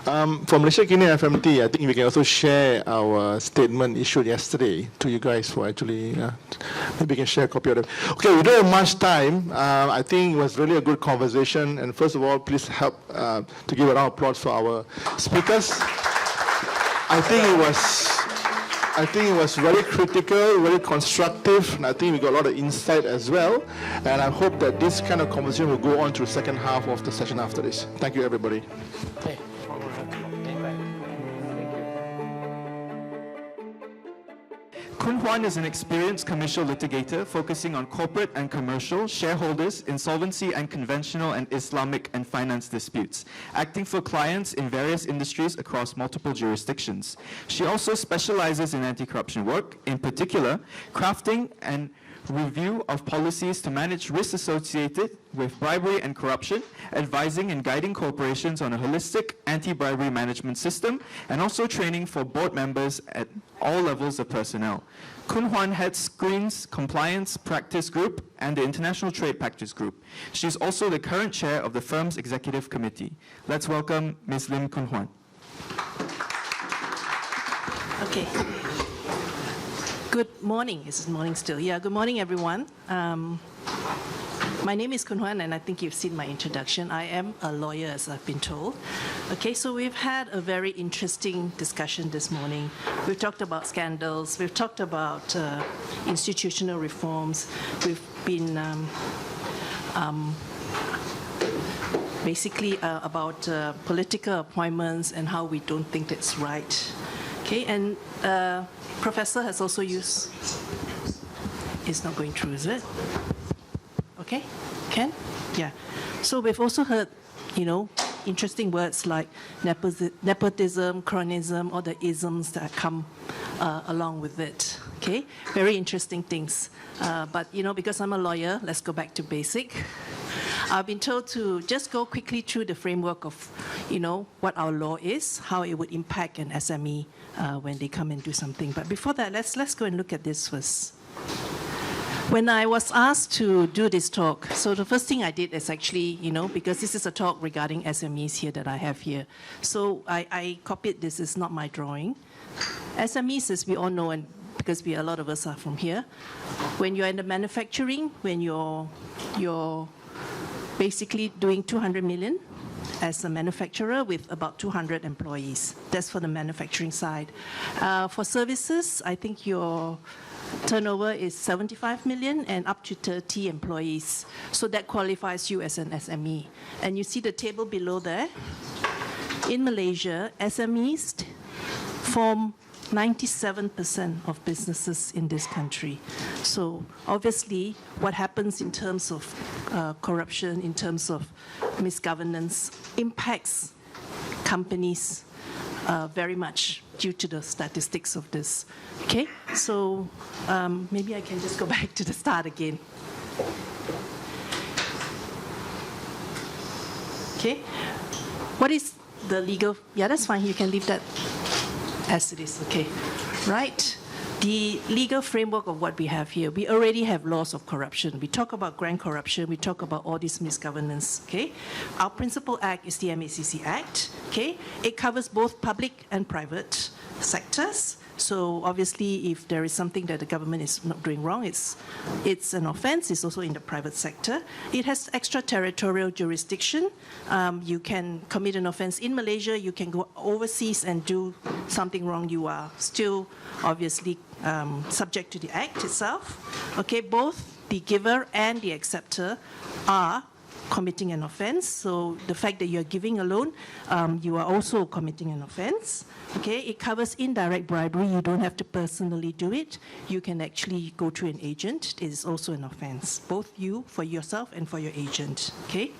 From Malaysia Kini FMT, I think we can also share our statement issued yesterday to you guys for actually, maybe we can share a copy of it. Okay, we don't have much time. I think it was really a good conversation. And first of all, please help to give a round of applause for our speakers. I think it was very critical, very constructive, and I think we got a lot of insight as well. And I hope that this kind of conversation will go on to the second half of the session after this. Thank you, everybody. Hey. Koon Huan is an experienced commercial litigator focusing on corporate and commercial, shareholders, insolvency and conventional and Islamic and finance disputes, acting for clients in various industries across multiple jurisdictions. She also specializes in anti-corruption work, in particular, crafting and review of policies to manage risks associated with bribery and corruption, advising and guiding corporations on a holistic anti-bribery management system, and also training for board members at all levels of personnel. Koon Huan heads Skrine's Compliance Practice Group and the International Trade Practice Group. She's also the current chair of the firm's executive committee. Let's welcome Ms. Lim Koon Huan. Okay. Good morning. It's morning still. Yeah, good morning, everyone. My name is Koon Huan, and I think you've seen my introduction. I am a lawyer, as I've been told. Okay, so we've had a very interesting discussion this morning. We've talked about scandals. We've talked about institutional reforms. We've been basically about political appointments and how we don't think that's right. Okay, and Professor has also used... It's not going through, is it? Okay, Ken? Yeah. So we've also heard, interesting words like nepotism, cronyism, all the isms that come along with it. Okay, very interesting things. But because I'm a lawyer, let's go back to basic. I've been told to just go quickly through the framework of, what our law is, how it would impact an SME when they come and do something. But before that, let's go and look at this first. When I was asked to do this talk, so the first thing I did is actually, because this is a talk regarding SMEs here that I have here. So I copied this, it's not my drawing. SMEs, as we all know, and because a lot of us are from here, when you're in the manufacturing, when you're basically doing 200 million as a manufacturer with about 200 employees. That's for the manufacturing side. For services, I think your turnover is 75 million and up to 30 employees. So that qualifies you as an SME. And you see the table below there. In Malaysia, SMEs form 97% of businesses in this country. So obviously, what happens in terms of corruption, in terms of misgovernance, impacts companies very much due to the statistics of this. Okay, so maybe I can just go back to the start again. Okay, what is the legal? Yeah, that's fine. You can leave that as it is, okay. Right, the legal framework of what we have here, we already have laws of corruption. We talk about grand corruption, we talk about all this misgovernance, okay. Our principal act is the MICCI Act, okay. It covers both public and private sectors. So obviously, if there is something that the government is not doing wrong, it's an offense. It's also in the private sector. It has extraterritorial jurisdiction. You can commit an offense in Malaysia. You can go overseas and do something wrong. You are still obviously subject to the act itself. Okay, both the giver and the acceptor are committing an offense. So the fact that you're giving a loan, you are also committing an offense. Okay, it covers indirect bribery. You don't have to personally do it. You can actually go through an agent. It is also an offense, both you, for yourself, and for your agent. Okay,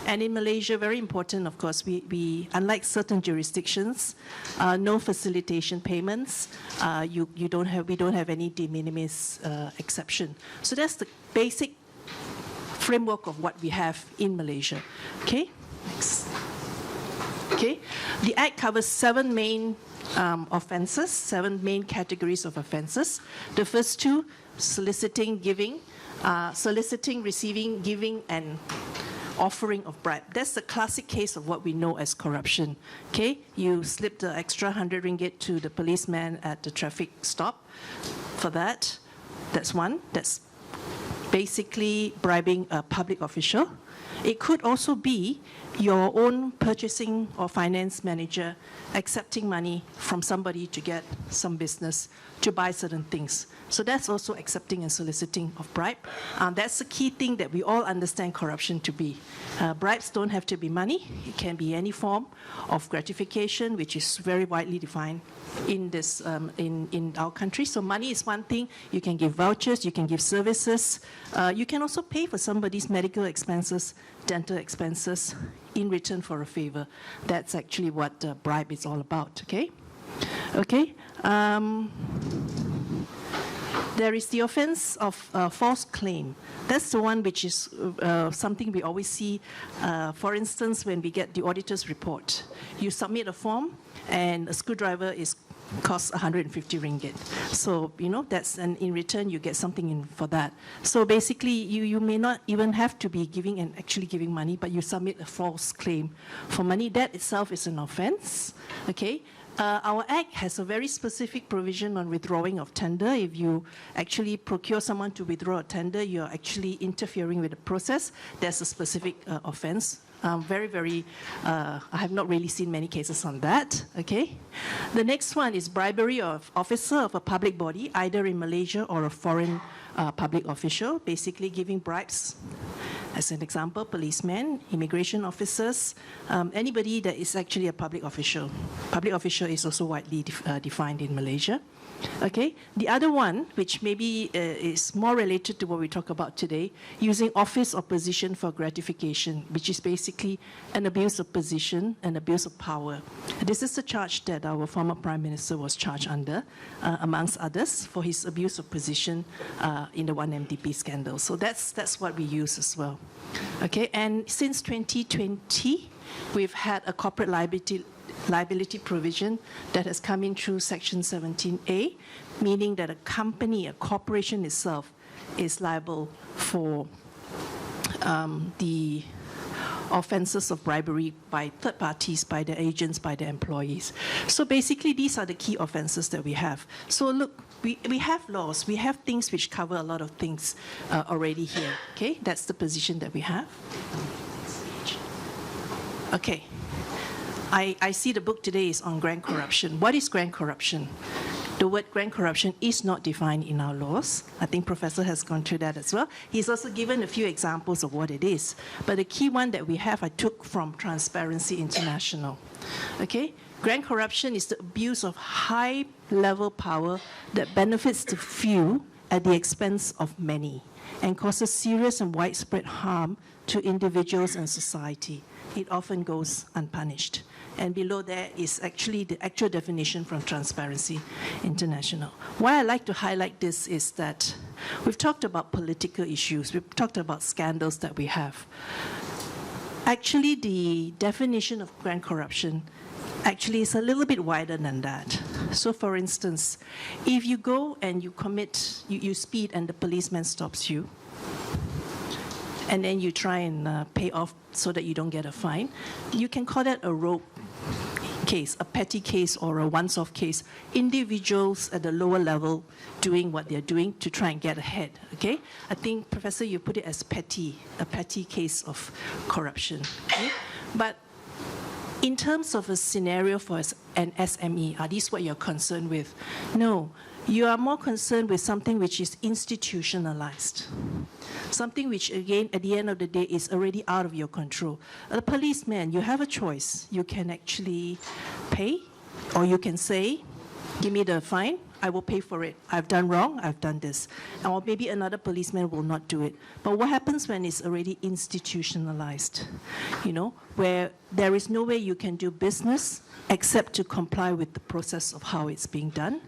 and in Malaysia, very important, of course, we unlike certain jurisdictions, no facilitation payments. We don't have any de minimis exception. So that's the basic framework of what we have in Malaysia. Okay, next. Okay, the Act covers 7 main offences, 7 main categories of offences. The first 2, soliciting, giving, soliciting, receiving, giving, and offering of bribe. That's the classic case of what we know as corruption. Okay, you slip the extra 100 ringgit to the policeman at the traffic stop. For that, that's one. That's basically bribing a public official. It could also be your own purchasing or finance manager accepting money from somebody to get some business to buy certain things. So that's also accepting and soliciting of bribe. That's the key thing that we all understand corruption to be. Bribes don't have to be money. It can be any form of gratification, which is very widely defined in this in our country. So money is one thing. You can give vouchers, you can give services. You can also pay for somebody's medical expenses, dental expenses in return for a favor. That's actually what bribe is all about. Okay. Okay. There is the offense of false claim. That's the one which is something we always see. For instance, when we get the auditor's report, you submit a form and a screwdriver costs 150 ringgit. So, and in return, you get something in for that. So basically, you may not even have to be giving and actually giving money, but you submit a false claim for money. That itself is an offense. Okay. Our Act has a very specific provision on withdrawing of tender. If you actually procure someone to withdraw a tender, you're actually interfering with the process. There's a specific offense. I have not really seen many cases on that. Okay. The next one is bribery of officer of a public body, either in Malaysia or a foreign public official, basically giving bribes As an example, policemen, immigration officers, anybody that is actually a public official. Public official is also widely defined in Malaysia. Okay, the other one, which maybe is more related to what we talk about today, using office or position for gratification, which is basically an abuse of position, an abuse of power. This is the charge that our former Prime Minister was charged under, amongst others, for his abuse of position in the 1MDB scandal. So that's what we use as well. Okay, and since 2020, we've had a corporate liability provision that has come in through Section 17A, meaning that a company, a corporation itself, is liable for the offenses of bribery by third parties, by the agents, by the employees. So basically, these are the key offenses that we have. So look, we have laws, we have things which cover a lot of things already here. Okay, that's the position that we have. Okay. I see the book today is on grand corruption. What is grand corruption? The word grand corruption is not defined in our laws. I think Professor has gone through that as well. He's also given a few examples of what it is. But the key one that we have, I took from Transparency International. Okay? Grand corruption is the abuse of high-level power that benefits the few at the expense of many and causes serious and widespread harm to individuals and society. It often goes unpunished. And below there is actually the actual definition from Transparency International. Why I like to highlight this is that we've talked about political issues, we've talked about scandals that we have. Actually, the definition of grand corruption actually is a little bit wider than that. So for instance, if you go and you commit, you speed and the policeman stops you, and then you try and pay off so that you don't get a fine, you can call that a rogue case, a petty case, or a once-off case. Individuals at the lower level doing what they're doing to try and get ahead, okay? I think, Professor, you put it as petty, a petty case of corruption, okay? But in terms of a scenario for an SME, are these what you're concerned with? No, you are more concerned with something which is institutionalized. Something which, again, at the end of the day, is already out of your control. A policeman, you have a choice. You can actually pay, or you can say, give me the fine, I will pay for it. I've done wrong, I've done this. Or maybe another policeman will not do it. But what happens when it's already institutionalized? You know, where there is no way you can do business except to comply with the process of how it's being done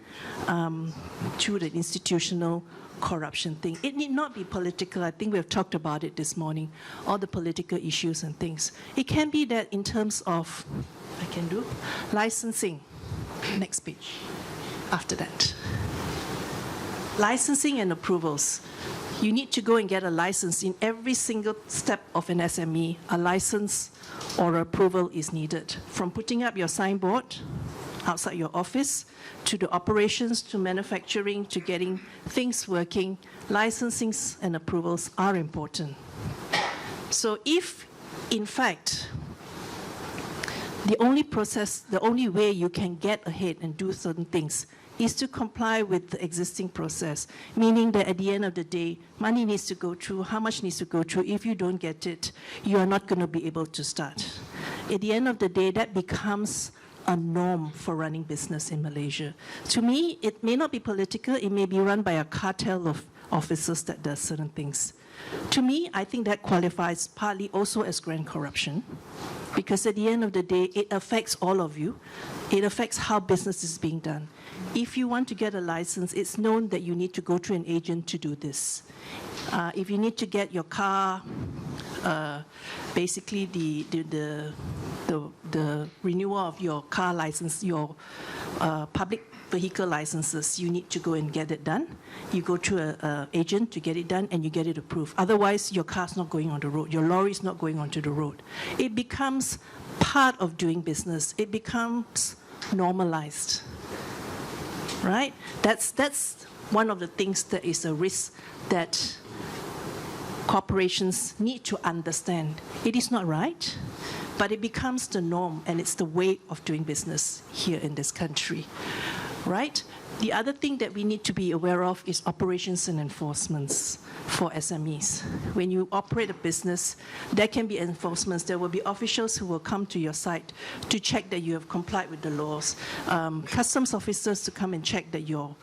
through the institutional corruption thing. It need not be political. I think we've talked about it this morning, all the political issues and things. It can be that in terms of, I can do, licensing. Next page. After that. Licensing and approvals. You need to go and get a license in every single step of an SME. A license or approval is needed. From putting up your signboard outside your office, to the operations, to manufacturing, to getting things working, licensings and approvals are important. So if, in fact, the only process, the only way you can get ahead and do certain things is to comply with the existing process, meaning that at the end of the day, money needs to go through, how much needs to go through. If you don't get it, you are not going to be able to start. At the end of the day, that becomes a norm for running business in Malaysia. To me, it may not be political, it may be run by a cartel of officers that does certain things. To me, I think that qualifies partly also as grand corruption, because at the end of the day, it affects all of you. It affects how business is being done. If you want to get a license, it's known that you need to go through an agent to do this. If you need to get your car, basically the renewal of your car license, your public vehicle licenses, you need to go and get it done. You go to an agent to get it done and you get it approved. Otherwise, your car's not going on the road. Your lorry's not going onto the road. It becomes part of doing business. It becomes normalized, right? That's one of the things that is a risk that corporations need to understand. It is not right, but it becomes the norm and it's the way of doing business here in this country. Right? The other thing that we need to be aware of is operations and enforcements for SMEs. When you operate a business, there can be enforcements. There will be officials who will come to your site to check that you have complied with the laws. Customs officers to come and check that your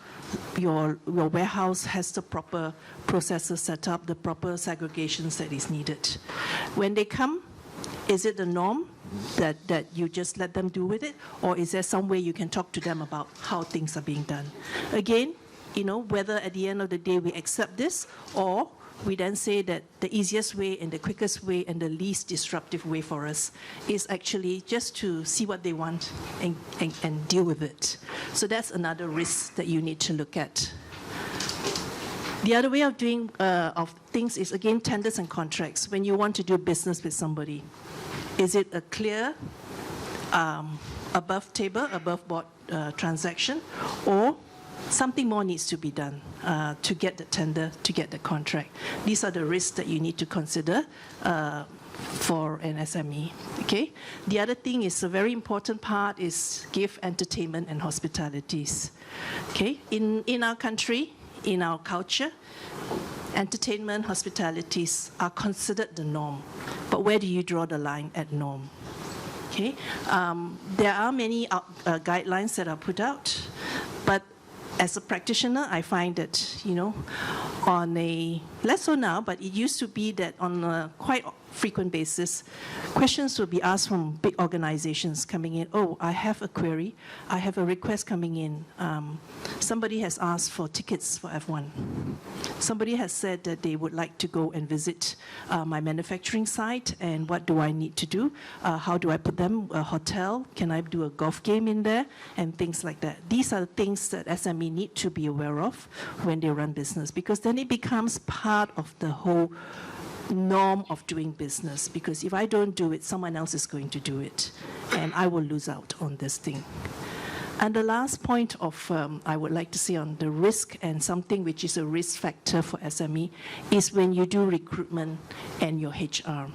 warehouse has the proper processes set up, the proper segregations that is needed. When they come, is it the norm that you just let them do with it? Or is there some way you can talk to them about how things are being done? Again, whether at the end of the day we accept this, or we then say that the easiest way and the quickest way and the least disruptive way for us is actually just to see what they want and deal with it. So that's another risk that you need to look at. The other way of doing of things is, again, tenders and contracts. When you want to do business with somebody, is it a clear above table, above board transaction, or something more needs to be done to get the tender, to get the contract? These are the risks that you need to consider for an SME. Okay. The other thing is a very important part is gift, entertainment, and hospitalities. Okay. In our country, in our culture, entertainment, hospitalities are considered the norm. But where do you draw the line at norm? Okay. There are many guidelines that are put out, but as a practitioner, I find that, on a, less so now, but it used to be that on a quite frequent basis, questions would be asked from big organizations coming in. Oh, I have a query. I have a request coming in. Somebody has asked for tickets for F1. Somebody has said that they would like to go and visit my manufacturing site, and what do I need to do? How do I put them? A hotel? Can I do a golf game in there? And things like that. These are the things that SME need to be aware of when they run business, because then it becomes part of the whole norm of doing business, because if I don't do it, someone else is going to do it, and I will lose out on this thing. And the last point of I would like to say on the risk, and something which is a risk factor for SME, is when you do recruitment and your HR.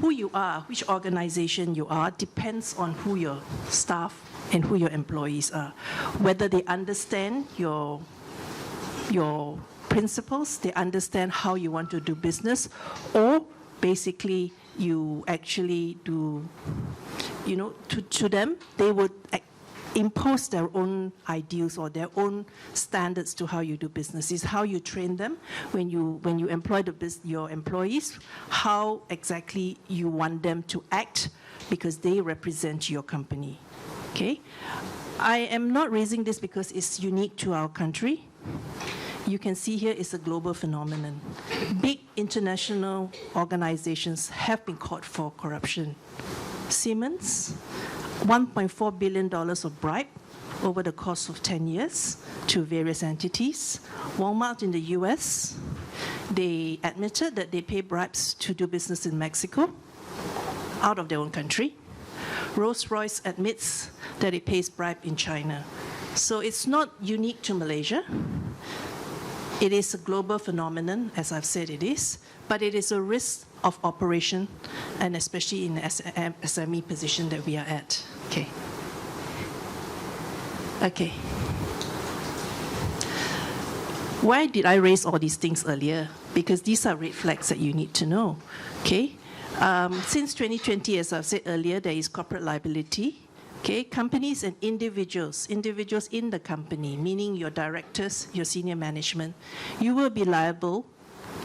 Who you are, which organization you are, depends on who your staff and who your employees are. Whether they understand your principles, they understand how you want to do business, or basically you actually do, to them, they would impose their own ideals or their own standards to how you do business. It's how you train them when you employ your employees, how exactly you want them to act, because they represent your company. Okay? I am not raising this because it's unique to our country. You can see here it's a global phenomenon. Big international organizations have been caught for corruption. Siemens, $1.4 billion of bribe over the course of 10 years to various entities. Walmart in the US, they admitted that they pay bribes to do business in Mexico out of their own country. Rolls-Royce admits that it pays bribe in China. So it's not unique to Malaysia. It is a global phenomenon, as I've said it is, but it is a risk of operation, and especially in the SME position that we are at. Okay. Okay. Why did I raise all these things earlier? Because these are red flags that you need to know. Okay. Since 2020, as I've said earlier, there is corporate liability. Okay, companies and individuals in the company, meaning your directors, your senior management, you will be liable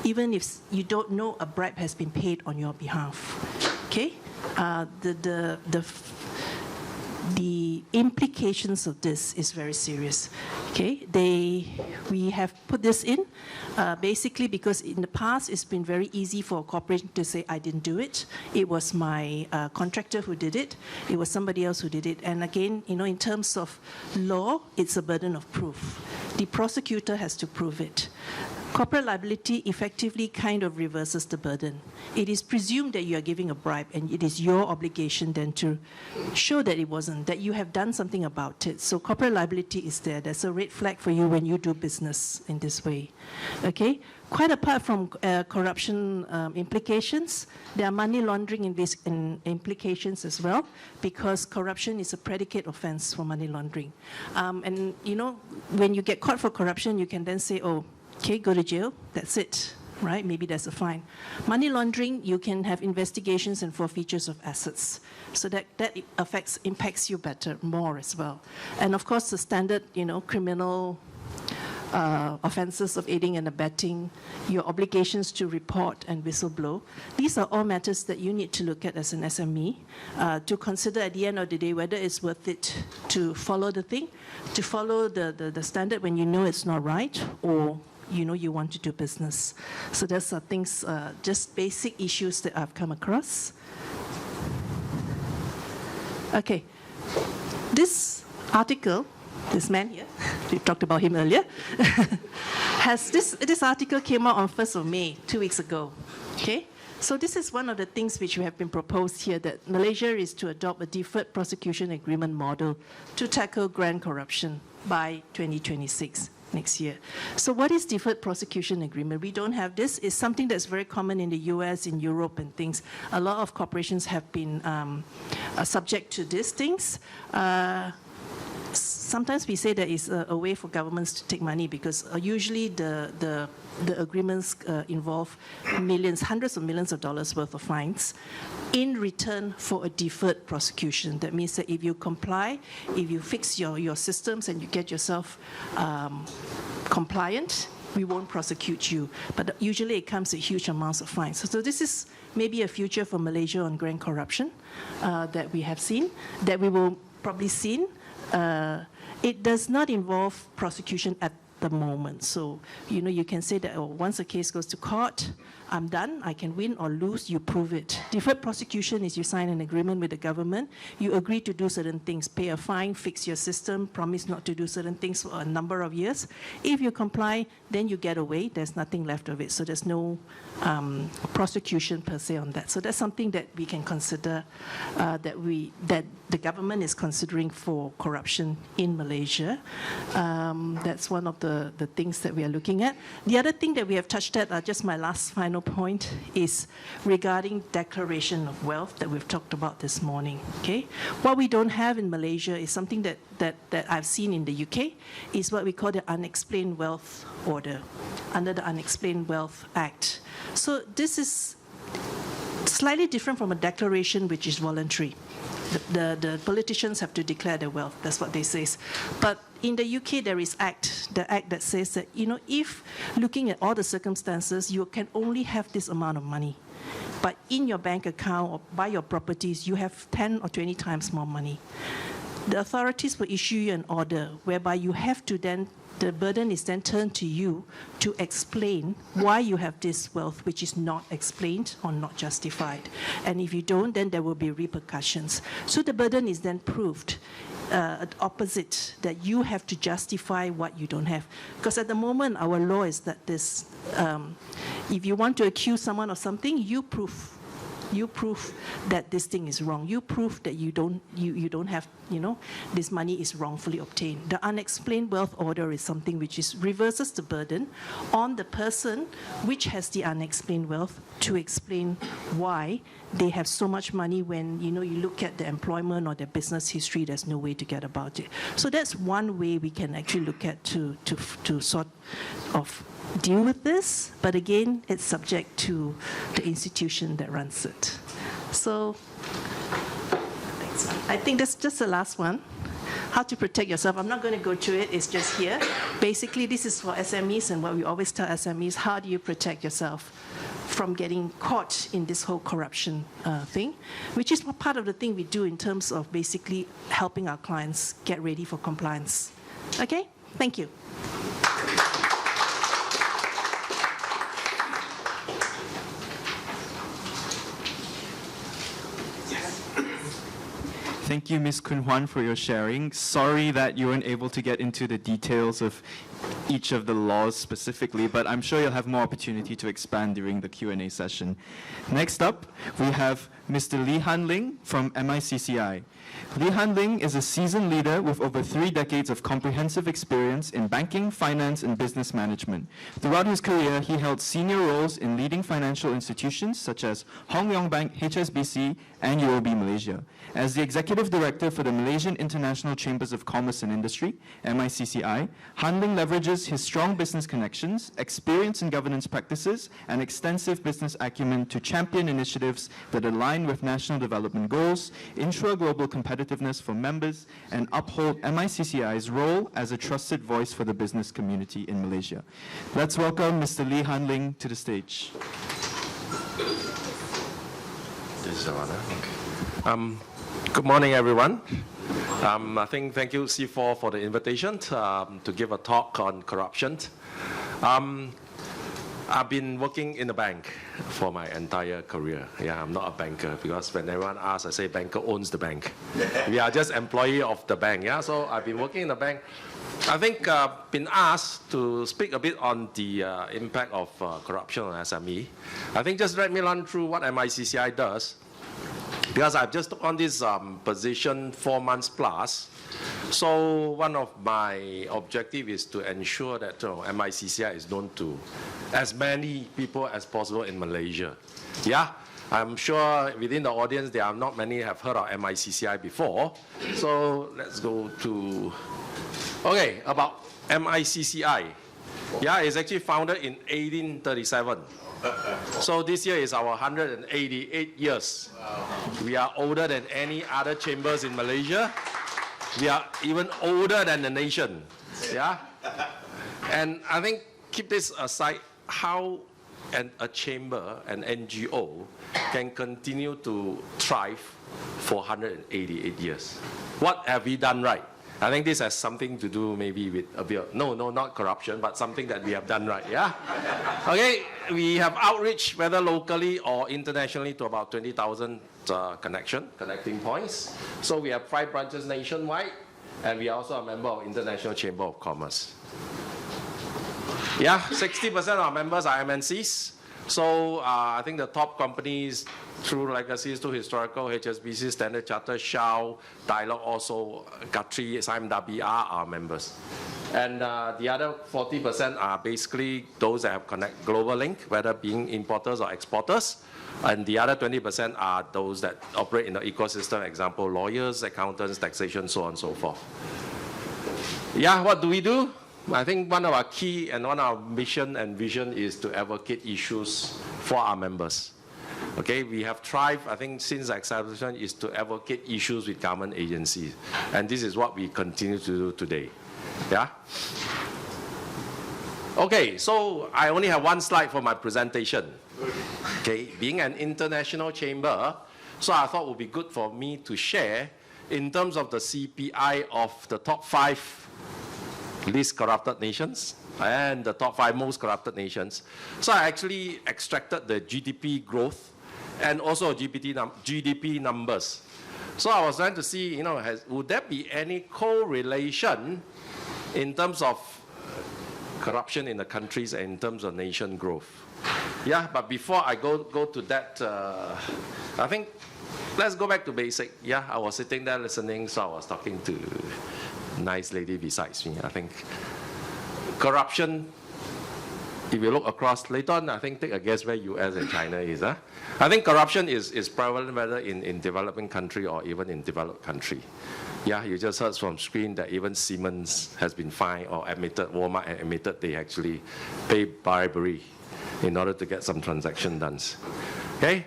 even if you don't know a bribe has been paid on your behalf. Okay, the implications of this is very serious. Okay, we have put this in basically because in the past it's been very easy for a corporation to say, I didn't do it. It was my contractor who did it. It was somebody else who did it. And again, in terms of law, it's a burden of proof. The prosecutor has to prove it. corporate liability effectively kind of reverses the burden. It is presumed that you are giving a bribe, and it is your obligation then to show that it wasn't, that you have done something about it. So corporate liability is there. There's a red flag for you when you do business in this way. Okay? Quite apart from corruption implications, there are money laundering implications as well, because corruption is a predicate offense for money laundering. And you know, when you get caught for corruption, you can then say, oh, okay, go to jail, that's it, right? Maybe there's a fine. Money laundering, you can have investigations and forfeitures of assets. So that impacts you more as well. And of course, the standard, you know, criminal offenses of aiding and abetting, your obligations to report and whistleblow. These are all matters that you need to look at as an SME to consider at the end of the day whether it's worth it to follow the thing, to follow the standard when you know it's not right, or you know you want to do business. So those are things, just basic issues that I've come across. Okay, this article, this man here, we talked about him earlier, this article came out on 1st of May, 2 weeks ago, okay? So this is one of the things which have been proposed here, that Malaysia is to adopt a deferred prosecution agreement model to tackle grand corruption by 2026. Next year. So what is deferred prosecution agreement? We don't have this. It's something that's very common in the US, in Europe and things. A lot of corporations have been subject to these things. Sometimes we say that it's a way for governments to take money, because usually the agreements involve millions, hundreds of millions of dollars worth of fines in return for a deferred prosecution. That means that if you comply, if you fix your systems and you get yourself compliant, we won't prosecute you. But usually it comes at huge amounts of fines. So this is maybe a future for Malaysia on grand corruption that we have seen, that we will probably see. It does not involve prosecution at the moment. So, you know, you can say that, oh, once a case goes to court, I'm done, I can win or lose, you prove it. Deferred prosecution is you sign an agreement with the government, you agree to do certain things, pay a fine, fix your system, promise not to do certain things for a number of years. If you comply, then you get away, there's nothing left of it. So there's no prosecution per se on that. So that's something that we can consider, that the government is considering for corruption in Malaysia. That's one of the things that we are looking at. The other thing that we have touched at, just my last final point, is regarding declaration of wealth that we've talked about this morning. Okay, what we don't have in Malaysia is something that I've seen in the UK, is what we call the Unexplained Wealth Order under the Unexplained Wealth Act. So this is slightly different from a declaration which is voluntary. The politicians have to declare their wealth, that's what they say. But in the UK, there is the act that says that, you know, if looking at all the circumstances, you can only have this amount of money. But in your bank account or buy your properties, you have 10 or 20 times more money. The authorities will issue you an order whereby you have to then, the burden is then turned to you to explain why you have this wealth which is not explained or not justified. And if you don't, then there will be repercussions. So the burden is then proved opposite, that you have to justify what you don't have. Because at the moment, our law is that this, if you want to accuse someone of something, you prove that this thing is wrong. You prove that you don't have, you know, this money is wrongfully obtained. The Unexplained Wealth Order is something which reverses the burden on the person which has the unexplained wealth to explain why they have so much money when, you know, you look at the employment or their business history, there's no way to get about it. So that's one way we can actually look at to sort of deal with this, but again, it's subject to the institution that runs it. So, I think that's just the last one. How to protect yourself. I'm not going to go through it, it's just here. Basically, this is for SMEs, and what we always tell SMEs, how do you protect yourself from getting caught in this whole corruption thing, which is part of the thing we do in terms of basically helping our clients get ready for compliance. Okay? Thank you. Thank you, Ms. Huan, for your sharing. Sorry that you weren't able to get into the details of each of the laws specifically, but I'm sure you'll have more opportunity to expand during the Q&A session. Next up, we have Mr. Lee Han Ling from MICCI. Lee Han Ling is a seasoned leader with over 3 decades of comprehensive experience in banking, finance, and business management. Throughout his career, he held senior roles in leading financial institutions such as Hong Leong Bank, HSBC, and UOB Malaysia. As the Executive Director for the Malaysian International Chambers of Commerce and Industry, MICCI, Han Ling leverages his strong business connections, experience in governance practices, and extensive business acumen to champion initiatives that align with national development goals, ensure global competitiveness for members, and uphold MICCI's role as a trusted voice for the business community in Malaysia. Let's welcome Mr. Lee Han Ling to the stage. This is the one, okay. Good morning, everyone. I think thank you, C4, for the invitation to give a talk on corruption. I've been working in the bank for my entire career. Yeah, I'm not a banker because when everyone asks, I say banker owns the bank. We are just employee of the bank. Yeah, so I've been working in the bank. I think been asked to speak a bit on the impact of corruption on SME. I think just let me run through what MICCI does, because I've just took on this position 4 months plus. So one of my objective is to ensure that MICCI is known to as many people as possible in Malaysia. Yeah, I'm sure within the audience there are not many have heard of MICCI before. So let's go to, okay, about MICCI. Yeah, it's actually founded in 1837. So this year is our 188 years. We are older than any other chambers in Malaysia. We are even older than the nation. Yeah? And I think, keep this aside, how a chamber, an NGO, can continue to thrive for 188 years. What have we done right? I think this has something to do maybe with a bit, no, not corruption, but something that we have done right, yeah? Okay, we have outreach, whether locally or internationally, to about 20,000 connecting points. So we have 5 branches nationwide, and we are also a member of International Chamber of Commerce. Yeah, 60% of our members are MNCs. So I think the top companies, through legacies to historical, HSBC, Standard Chartered, Shell, Dialog also, Guthrie, SAMENTA are our members. And the other 40% are basically those that have connect global link, whether being importers or exporters. And the other 20% are those that operate in the ecosystem, example, lawyers, accountants, taxation, so on and so forth. Yeah, what do we do? I think one of our key and one of our mission and vision is to advocate issues for our members. Okay, we have thrived, I think, since the establishment is to advocate issues with government agencies. And this is what we continue to do today. Yeah? Okay, so I only have 1 slide for my presentation. Okay, being an international chamber, so I thought it would be good for me to share in terms of the CPI of the top 5 least corrupted nations and the top 5 most corrupted nations. So I actually extracted the GDP growth and also GDP numbers. So I was trying to see, would there be any correlation in terms of corruption in the countries and in terms of nation growth? Yeah, but before I go to that, I think let's go back to basic. Yeah, I was sitting there listening, so I was talking to nice lady besides me. I think corruption, if you look across later on, I think take a guess where US and China is. Huh? I think corruption is prevalent whether in developing country or even in developed country. Yeah, you just heard from Skrine that even Siemens has been fined or admitted, Walmart admitted they actually pay bribery in order to get some transaction done. Okay?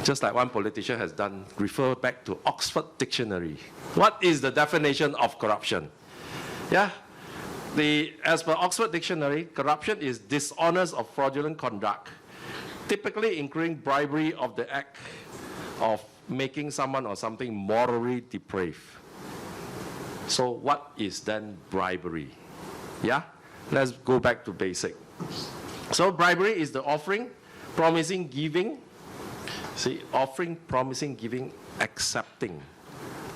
Just like one politician has done, refer back to Oxford Dictionary. What is the definition of corruption? Yeah, as per Oxford Dictionary, corruption is dishonest or fraudulent conduct, typically including bribery of the act of making someone or something morally depraved. So what is then bribery? Yeah, let's go back to basic. So bribery is the offering, promising, giving. See, offering, promising, giving, accepting,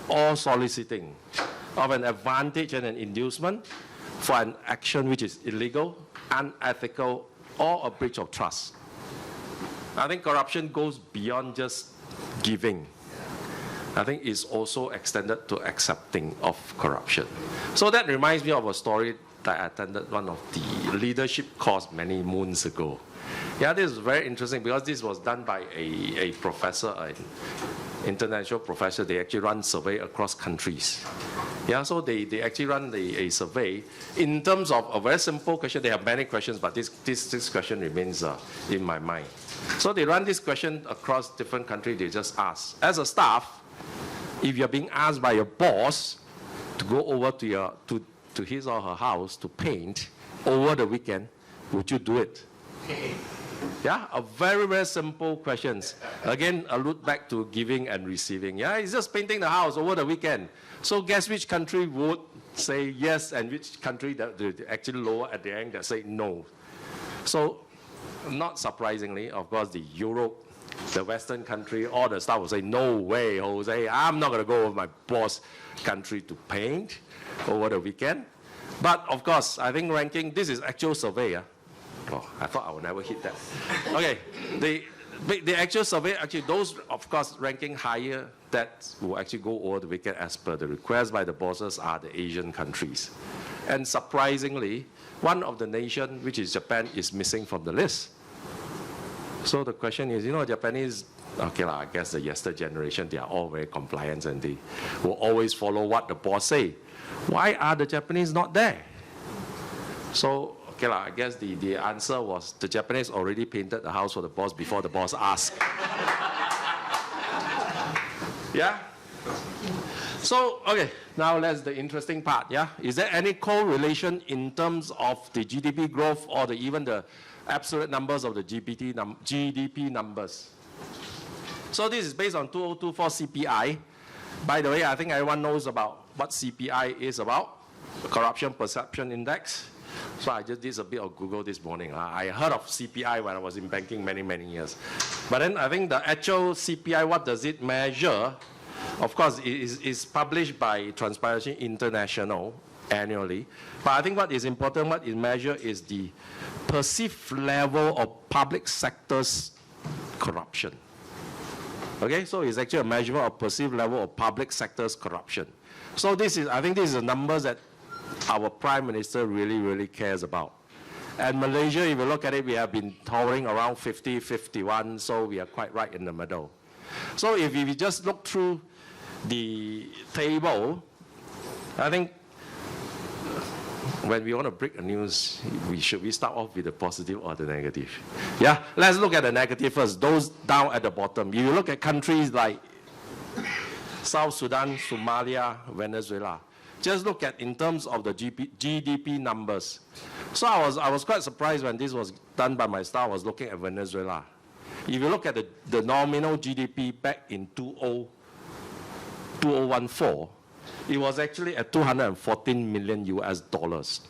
or soliciting of an advantage and an inducement for an action which is illegal, unethical, or a breach of trust. I think corruption goes beyond just giving. I think it's also extended to accepting of corruption. So that reminds me of a story that I attended one of the leadership course many moons ago. Yeah, this is very interesting because this was done by a professor, an international professor. They actually run survey across countries. Yeah, so they actually run a survey in terms of a very simple question. They have many questions, but this question remains in my mind. So they run this question across different countries. They just ask, as a staff, if you're being asked by your boss to go over to his or her house to paint over the weekend, would you do it? Yeah, a very, very simple questions. Again, allude back to giving and receiving. Yeah, it's just painting the house over the weekend. So guess which country would say yes and which country that actually lower at the end that say no. So not surprisingly, of course, the Europe, the Western country, all the staff will say, no way, Jose, I'm not going to go over my boss country to paint over the weekend. But of course, I think ranking, this is actual survey. Oh, I thought I would never hit that. Okay, the actual survey, actually those, of course, ranking higher, that will actually go over the weekend as per the request by the bosses are the Asian countries. And surprisingly, one of the nations, which is Japan, is missing from the list. So the question is, you know, Japanese, okay, I guess the yesterday generation, they are all very compliant and they will always follow what the boss say. Why are the Japanese not there? So, okay, I guess the answer was the Japanese already painted the house for the boss before the boss asked. Yeah? So, okay, now that's the interesting part, yeah? Is there any correlation in terms of the GDP growth or even the absolute numbers of the GDP numbers? So this is based on 2024 CPI. By the way, I think everyone knows about what CPI is about, the Corruption Perception Index. So I just did a bit of Google this morning. I heard of CPI when I was in banking many, many years. But then I think the actual CPI, what does it measure? Of course, it is published by Transparency International annually. But I think what is important, what it measures is the perceived level of public sector's corruption. Okay, so it's actually a measurement of perceived level of public sector's corruption. So this is, I think this is the numbers that our Prime Minister really, really cares about. And Malaysia, if you look at it, we have been hovering around 50, 51, so we are quite right in the middle. So if we just look through the table, I think when we want to break the news, we start off with the positive or the negative? Yeah, let's look at the negative first, those down at the bottom. If you look at countries like South Sudan, Somalia, Venezuela, just look at in terms of the GDP numbers. So I was quite surprised when this was done by my staff. I was looking at Venezuela. If you look at the nominal GDP back in 2014, it was actually at 214 million US dollars.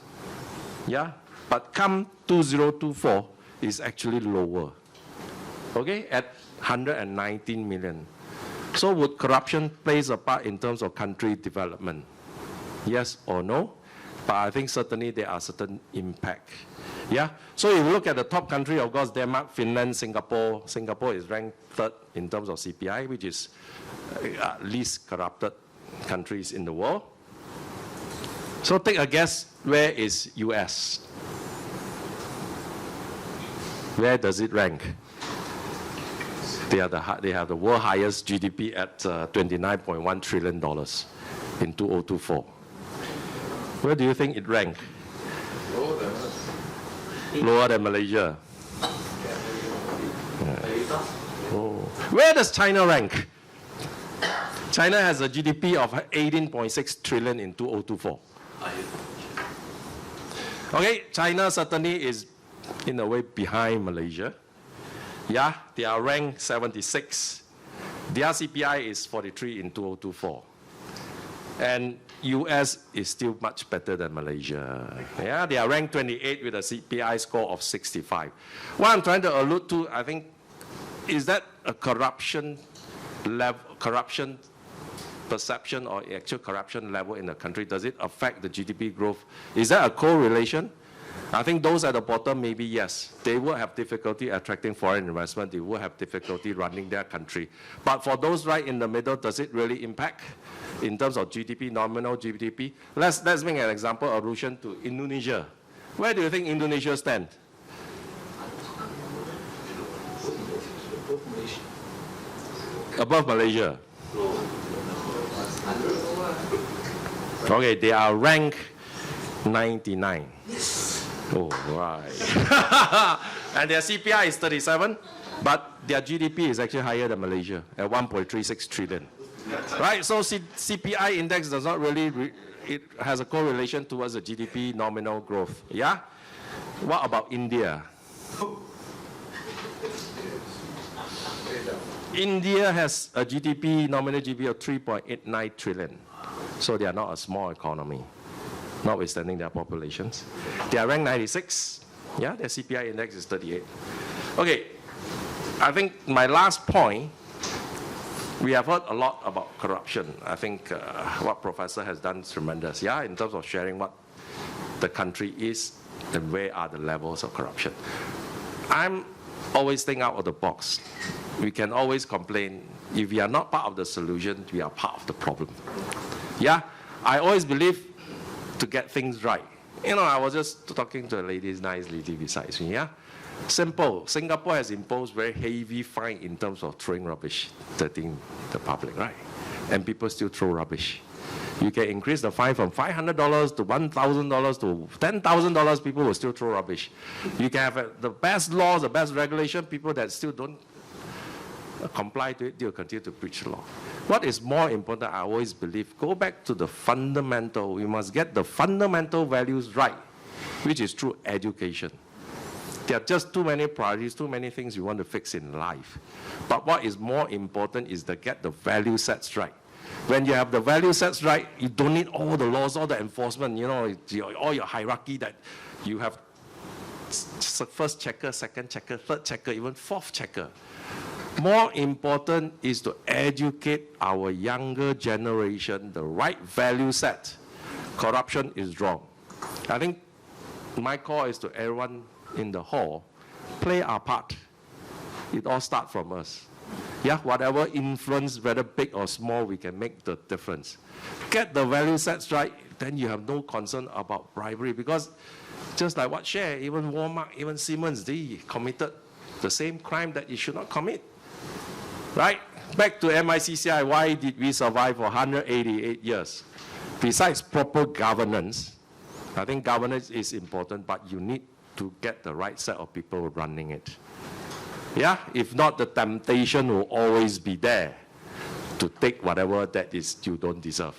Yeah, but come 2024, it's actually lower. Okay, at 119 million. So would corruption plays a part in terms of country development? Yes or no? But I think certainly there are certain impact. Yeah, so if you look at the top country, of course, Denmark, Finland, Singapore. Singapore is ranked third in terms of CPI, which is least corrupted countries in the world. So take a guess, where is US? Where does it rank? They have the world highest GDP at $29.1 trillion in 2024. Where do you think it ranked? Lower than Malaysia. Oh. Where does China rank? China has a GDP of 18.6 trillion in 2024. Okay, China certainly is in a way behind Malaysia. Yeah, they are ranked 76. Their CPI is 43 in 2024. And US is still much better than Malaysia. Yeah, they are ranked 28 with a CPI score of 65. What I'm trying to allude to, I think, is that a corruption perception or actual corruption level in the country, does it affect the GDP growth? Is there a correlation? I think those at the bottom, maybe yes. They will have difficulty attracting foreign investment. They will have difficulty running their country. But for those right in the middle, does it really impact in terms of GDP, nominal GDP? Let's make an example allusion to Indonesia. Where do you think Indonesia stands? Above Malaysia. Okay, they are ranked 99. Oh, right. And their CPI is 37, but their GDP is actually higher than Malaysia at 1.36 trillion. Right, so CPI index does not really, it has a correlation towards the GDP nominal growth. Yeah? What about India? India has a GDP, nominal GDP of 3.89 trillion. So they are not a small economy, notwithstanding their populations. They are ranked 96. Yeah, their CPI index is 38. Okay, I think my last point, we have heard a lot about corruption. I think what Professor has done is tremendous, yeah, in terms of sharing what the country is and where are the levels of corruption. I'm always thinking out of the box. We can always complain. If we are not part of the solution, we are part of the problem. Yeah, I always believe to get things right. You know, I was just talking to a nice lady beside me, yeah? Simple. Singapore has imposed very heavy fine in terms of throwing rubbish, dirtying the public, right? And people still throw rubbish. You can increase the fine from $500 to $1,000 to $10,000, people will still throw rubbish. You can have the best laws, the best regulation, people that still don't comply to it, they will continue to preach the law. What is more important, I always believe, go back to the fundamental. We must get the fundamental values right, which is through education. There are just too many priorities, too many things you want to fix in life. But what is more important is to get the value sets right. When you have the value sets right, you don't need all the laws, all the enforcement, you know, all your hierarchy that you have first checker, second checker, third checker, even fourth checker. More important is to educate our younger generation the right value set. Corruption is wrong. I think my call is to everyone in the hall, play our part. It all starts from us. Yeah, whatever influence, whether big or small, we can make the difference. Get the value sets right, then you have no concern about bribery, because just like what Share, even Walmart, even Siemens, they committed the same crime that you should not commit. Right? Back to MICCI, why did we survive for 188 years? Besides proper governance, I think governance is important, but you need to get the right set of people running it. Yeah? If not, the temptation will always be there to take whatever that is you don't deserve.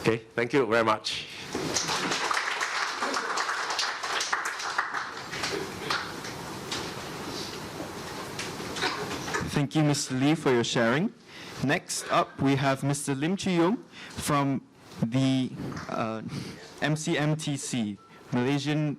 Okay? Thank you very much. Thank you, Mr. Lee, for your sharing. Next up, we have Mr. Lim Yoong from the MCMTC, Malaysian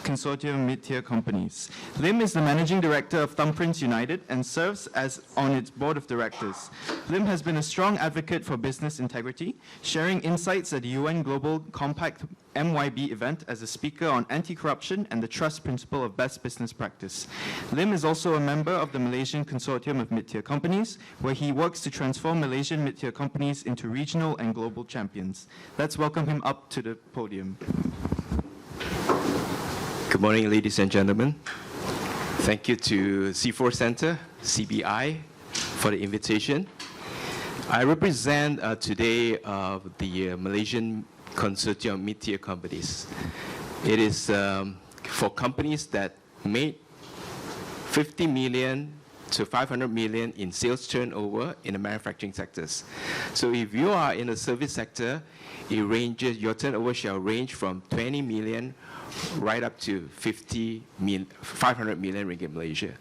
Consortium of Mid-Tier Companies. Lim is the Managing Director of Thumbprints United and serves as on its Board of Directors. Lim has been a strong advocate for business integrity, sharing insights at the UN Global Compact MYB event as a speaker on anti-corruption and the trust principle of best business practice. Lim is also a member of the Malaysian Consortium of Mid-Tier Companies, where he works to transform Malaysian mid-tier companies into regional and global champions. Let's welcome him up to the podium. Good morning, ladies and gentlemen. Thank you to C4 Center, CBI, for the invitation. I represent today the Malaysian Consortium of Mid-Tier Companies. It is for companies that made 50 million to 500 million in sales turnover in the manufacturing sectors. So if you are in the service sector, it ranges, your turnover shall range from 20 million right up to 500 million ringgit Malaysia.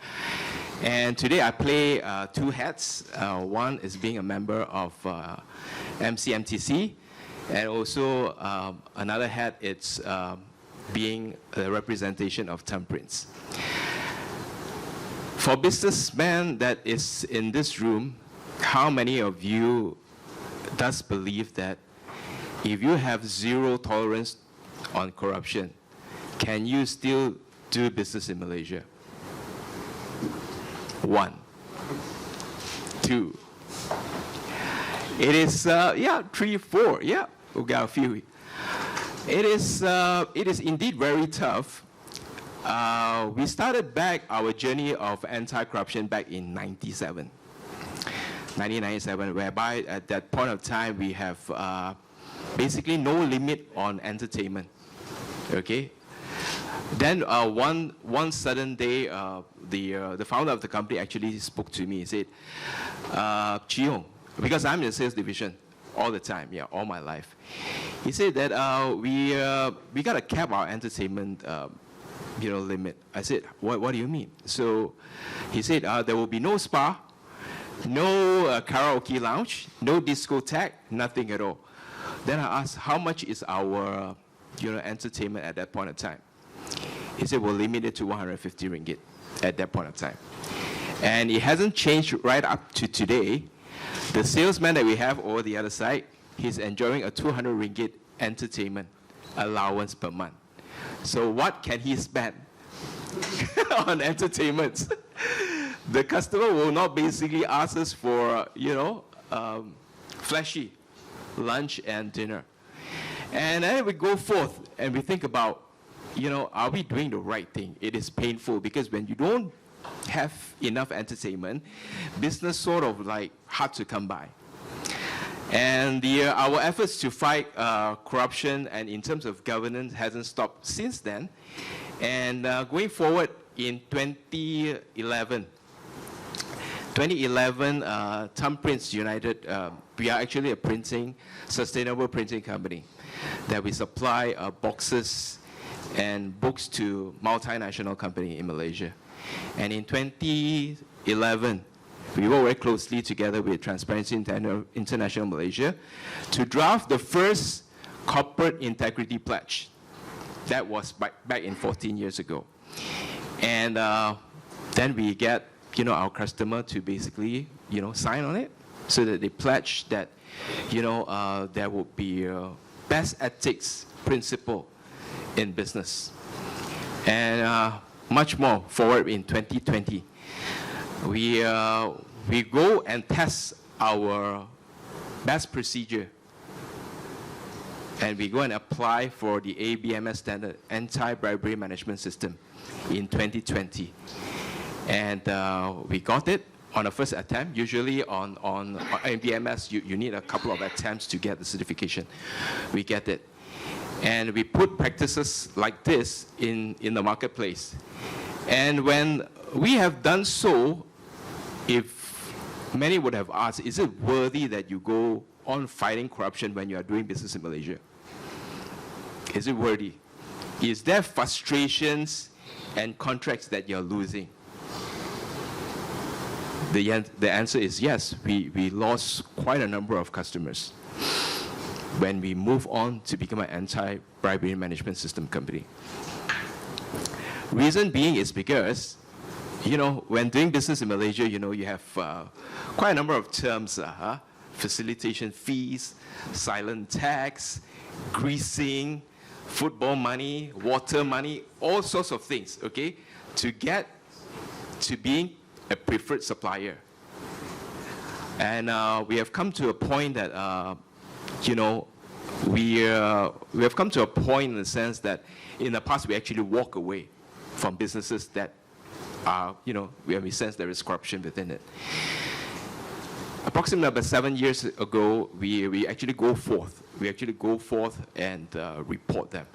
And today I play two hats. One is being a member of MCMTC, and also another hat is being a representation of Thumbprints. For businessmen that is in this room, how many of you does believe that if you have zero tolerance on corruption, can you still do business in Malaysia? 1. 2. It is, 3, 4, yeah, we got a few. It is indeed very tough. We started back our journey of anti-corruption back in 1997, whereby at that point of time we have basically no limit on entertainment, okay? Then one sudden day, the founder of the company actually spoke to me. He said, Yoong, because I'm in the sales division all the time, yeah, all my life. He said that we got to cap our entertainment limit. I said, what do you mean? So he said, there will be no spa, no karaoke lounge, no discotheque, nothing at all. Then I asked, how much is our entertainment at that point of time? He said, we'll limit it to 150 ringgit at that point of time. And it hasn't changed right up to today. The salesman that we have over the other side, he's enjoying a 200 ringgit entertainment allowance per month. So what can he spend on entertainment? The customer will not basically ask us for, flashy lunch and dinner. And then we go forth and we think about, are we doing the right thing? It is painful because when you don't have enough entertainment, business sort of like hard to come by. And our efforts to fight corruption and in terms of governance hasn't stopped since then. And going forward in 2011, Thumbprints United, we are actually a sustainable printing company that we supply boxes and books to multinational company in Malaysia. And in 2011, we worked very closely together with Transparency International Malaysia to draft the first corporate integrity pledge. That was back in 14 years ago. And then we get our customer to basically sign on it so that they pledge that there would be best ethics principle in business. And much more forward in 2020. We go and test our best procedure, and we go and apply for the ABMS standard, Anti-Bribery Management System, in 2020. And we got it on the first attempt. Usually on ABMS, you need a couple of attempts to get the certification. We get it. And we put practices like this in the marketplace. And when we have done so, if many would have asked, is it worthy that you go on fighting corruption when you are doing business in Malaysia? Is it worthy? Is there frustrations and contracts that you're losing? The answer is yes. We lost quite a number of customers when we move on to become an anti-bribery management system company. Reason being is because, when doing business in Malaysia, you have quite a number of terms, facilitation fees, silent tax, greasing, football money, water money, all sorts of things, okay, to get to being a preferred supplier. And we have come to a point that, we have come to a point in the sense that in the past we actually walk away from businesses that are, where we sense there is corruption within it. Approximately about 7 years ago, we actually go forth. We actually go forth and report them.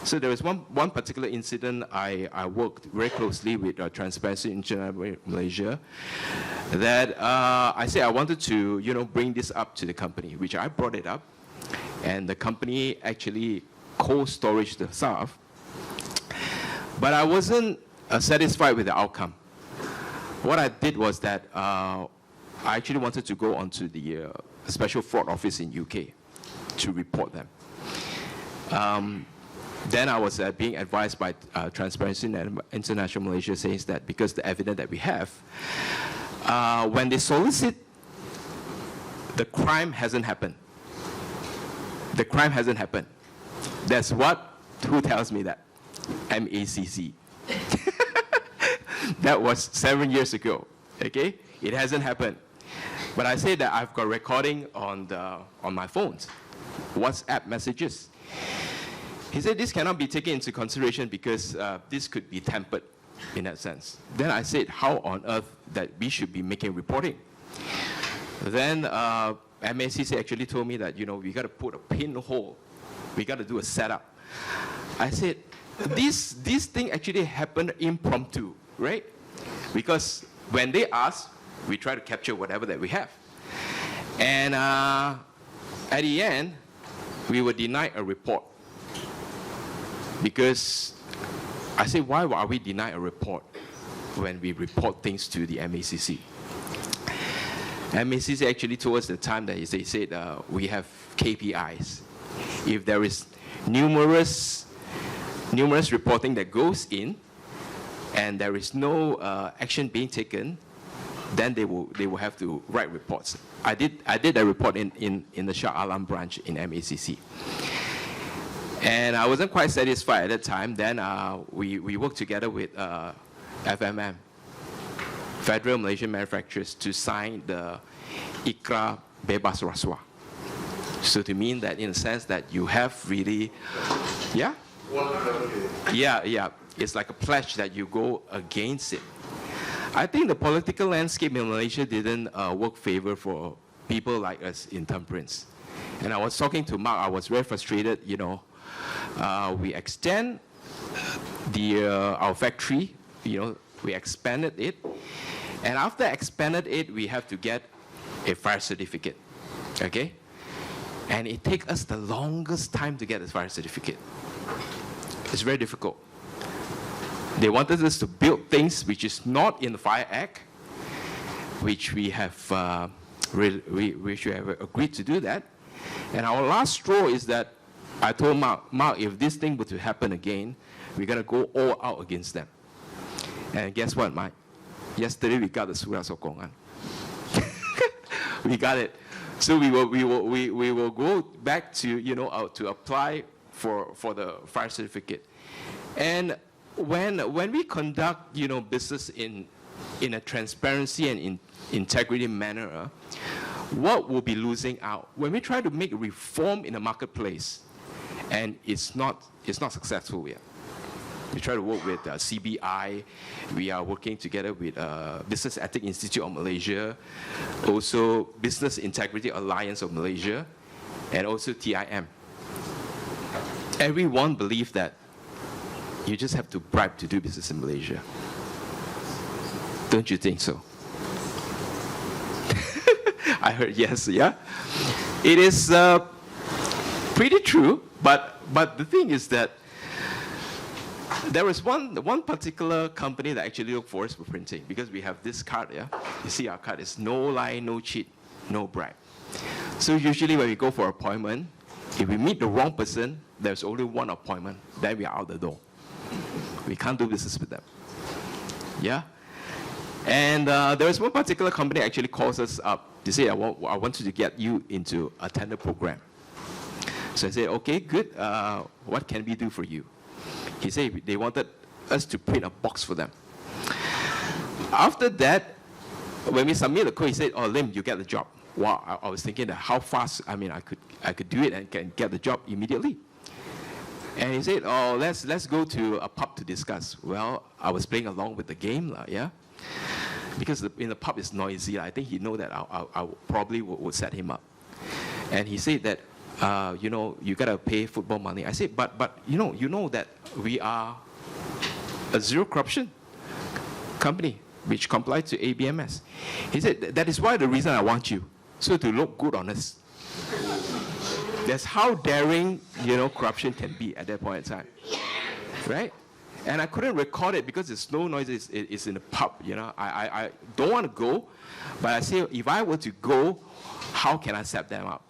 So there was one particular incident I worked very closely with Transparency International Malaysia that I said I wanted to bring this up to the company, which I brought it up, and the company actually co-storaged the stuff. But I wasn't satisfied with the outcome. What I did was that I actually wanted to go onto the Special Fraud Office in UK to report them. Then I was being advised by Transparency International Malaysia saying that because the evidence that we have, when they solicit the crime hasn't happened. The crime hasn't happened. That's what? Who tells me that? MACC. That was 7 years ago, okay? It hasn't happened. But I say that I've got recording on my phones, WhatsApp messages. He said this cannot be taken into consideration because this could be tampered in that sense. Then I said, how on earth that we should be making reporting? Then MACC actually told me that, we got to put a pinhole. We got to do a setup. I said, this thing actually happened impromptu, right? Because when they ask, we try to capture whatever that we have. And at the end, we were denied a report. Because I said, why are we denied a report when we report things to the MACC? MACC actually told us at the time that they said we have KPIs. If there is numerous reporting that goes in and there is no action being taken, then they will have to write reports. I did a report in the Shah Alam branch in MACC. And I wasn't quite satisfied at that time. Then we worked together with FMM, Federal Malaysian Manufacturers, to sign the Ikrar Bebas Rasuah. So to mean that in a sense that you have really, yeah? Yeah, it's like a pledge that you go against it. I think the political landscape in Malaysia didn't work favor for people like us in temperance. And I was talking to Mark, I was very frustrated, we extend our factory, we expanded it. And after expanded it, we have to get a fire certificate, okay? And it takes us the longest time to get a fire certificate. It's very difficult. They wanted us to build things which is not in the Fire Act, which we have agreed to do that. And our last straw is that I told Mark, if this thing were to happen again, we're going to go all out against them. And guess what, Mike? Yesterday we got the Surah Sokongan. We got it. So we will go back to to apply for the fire certificate. And when we conduct business in a transparency and in integrity manner, what will be losing out when we try to make reform in the marketplace, and it's not successful yet. We try to work with CBI. We are working together with Business Ethics Institute of Malaysia, also Business Integrity Alliance of Malaysia, and also TIM. Everyone believes that you just have to bribe to do business in Malaysia. Don't you think so? I heard yes, yeah? It is pretty true, but the thing is that there was one particular company that actually looked for us for printing, because we have this card, yeah? You see our card is no lie, no cheat, no bribe. So usually when we go for appointment, if we meet the wrong person, there's only one appointment, then we are out the door. We can't do business with them. Yeah? And there was one particular company actually calls us up to say, I want to get you into a tender program. So I said, okay, good. What can we do for you? He said they wanted us to print a box for them. After that, when we submit the code, he said, oh, Lim, you get the job. Wow, I was thinking that how fast, I could do it and can get the job immediately. And he said, oh, let's go to a pub to discuss. Well, I was playing along with the game, yeah? Because in the pub it's noisy. I think he know that I probably would set him up. And he said that, you gotta pay football money. I said, but you know that we are a zero corruption company which complies to ABMS. He said, that is why the reason I want you, so to look good on us. That's how daring, corruption can be at that point in time, right? And I couldn't record it because there's no noise. It's in the pub, I don't want to go, but I say, if I were to go, how can I set them up?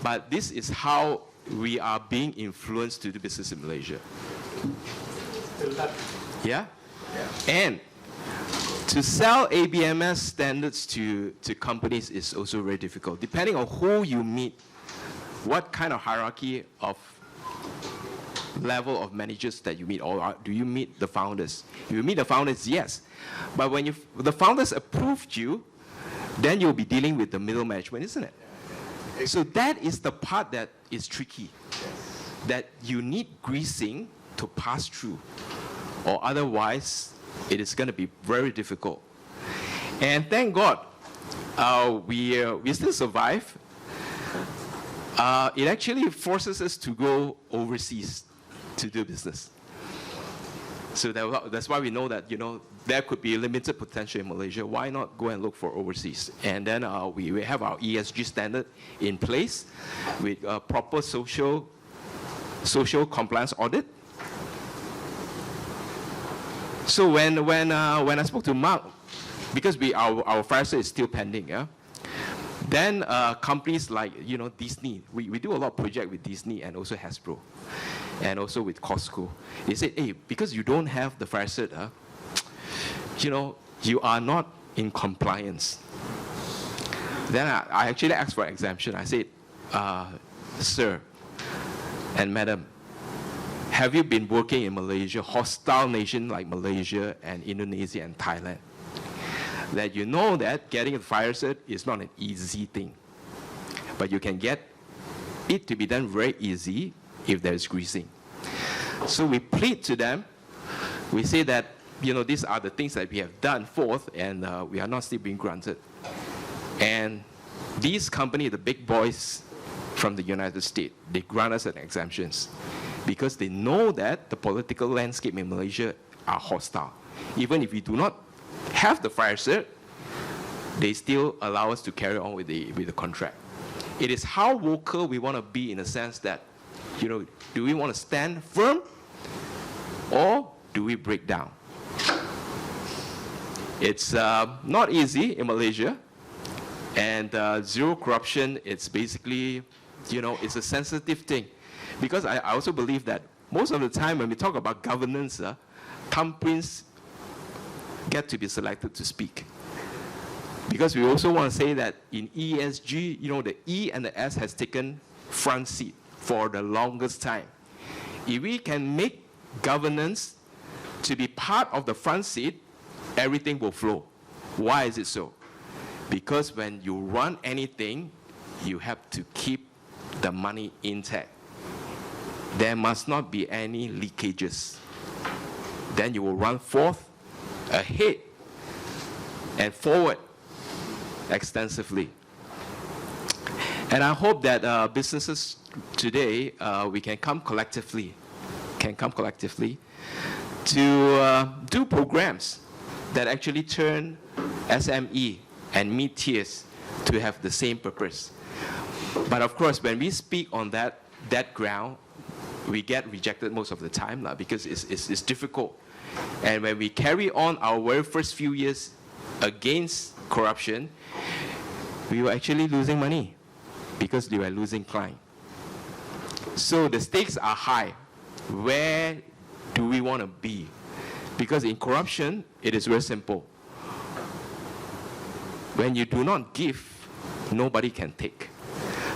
But this is how we are being influenced to do business in Malaysia. Yeah? And To sell ABMS standards to companies is also very difficult. Depending on who you meet, what kind of hierarchy of level of managers that you meet, or do you meet the founders? If you meet the founders, yes. But when the founders approved you, then you'll be dealing with the middle management, isn't it? So that is the part that is tricky. That you need greasing to pass through, or otherwise it is going to be very difficult. And thank God, we still survive. It actually forces us to go overseas to do business. So that's why we know that, you know, there could be limited potential in Malaysia. Why not go and look for overseas? And then we have our ESG standard in place with a proper social compliance audit. So when I spoke to Mark, because our fire sale is still pending, yeah. Then companies like, you know, Disney, we do a lot of project with Disney and also Hasbro, and also with Costco. They said, hey, because you don't have the fire cert, you know, you are not in compliance. Then I actually asked for exemption. I said, sir and madam, have you been working in Malaysia, hostile nation like Malaysia and Indonesia and Thailand? That you know that getting a fire cert is not an easy thing. But you can get it to be done very easy if there is greasing. So we plead to them. We say that, you know, these are the things that we have done forth, and we are not still being granted. And these companies, the big boys from the United States, they grant us an exemptions because they know that the political landscape in Malaysia are hostile. Even if we do not have the fire cert, they still allow us to carry on with the contract. It is how vocal we want to be, in a sense that, you know, do we want to stand firm or do we break down? It's not easy in Malaysia, and zero corruption, it's basically, you know, it's a sensitive thing. Because I also believe that most of the time when we talk about governance, thumbprints get to be selected to speak. Because we also want to say that in ESG, you know, the E and the S has taken front seat for the longest time. If we can make governance to be part of the front seat, everything will flow. Why is it so? Because when you run anything, you have to keep the money intact. There must not be any leakages. Then you will run forth, ahead, and forward extensively. And I hope that businesses today, we can come collectively to do programs that actually turn SME and mid-tiers to have the same purpose. But of course, when we speak on that ground, we get rejected most of the time because it's difficult. And when we carry on our very first few years against corruption, we were actually losing money because we were losing clients. So the stakes are high. Where do we want to be? Because in corruption, it is very simple. When you do not give, nobody can take.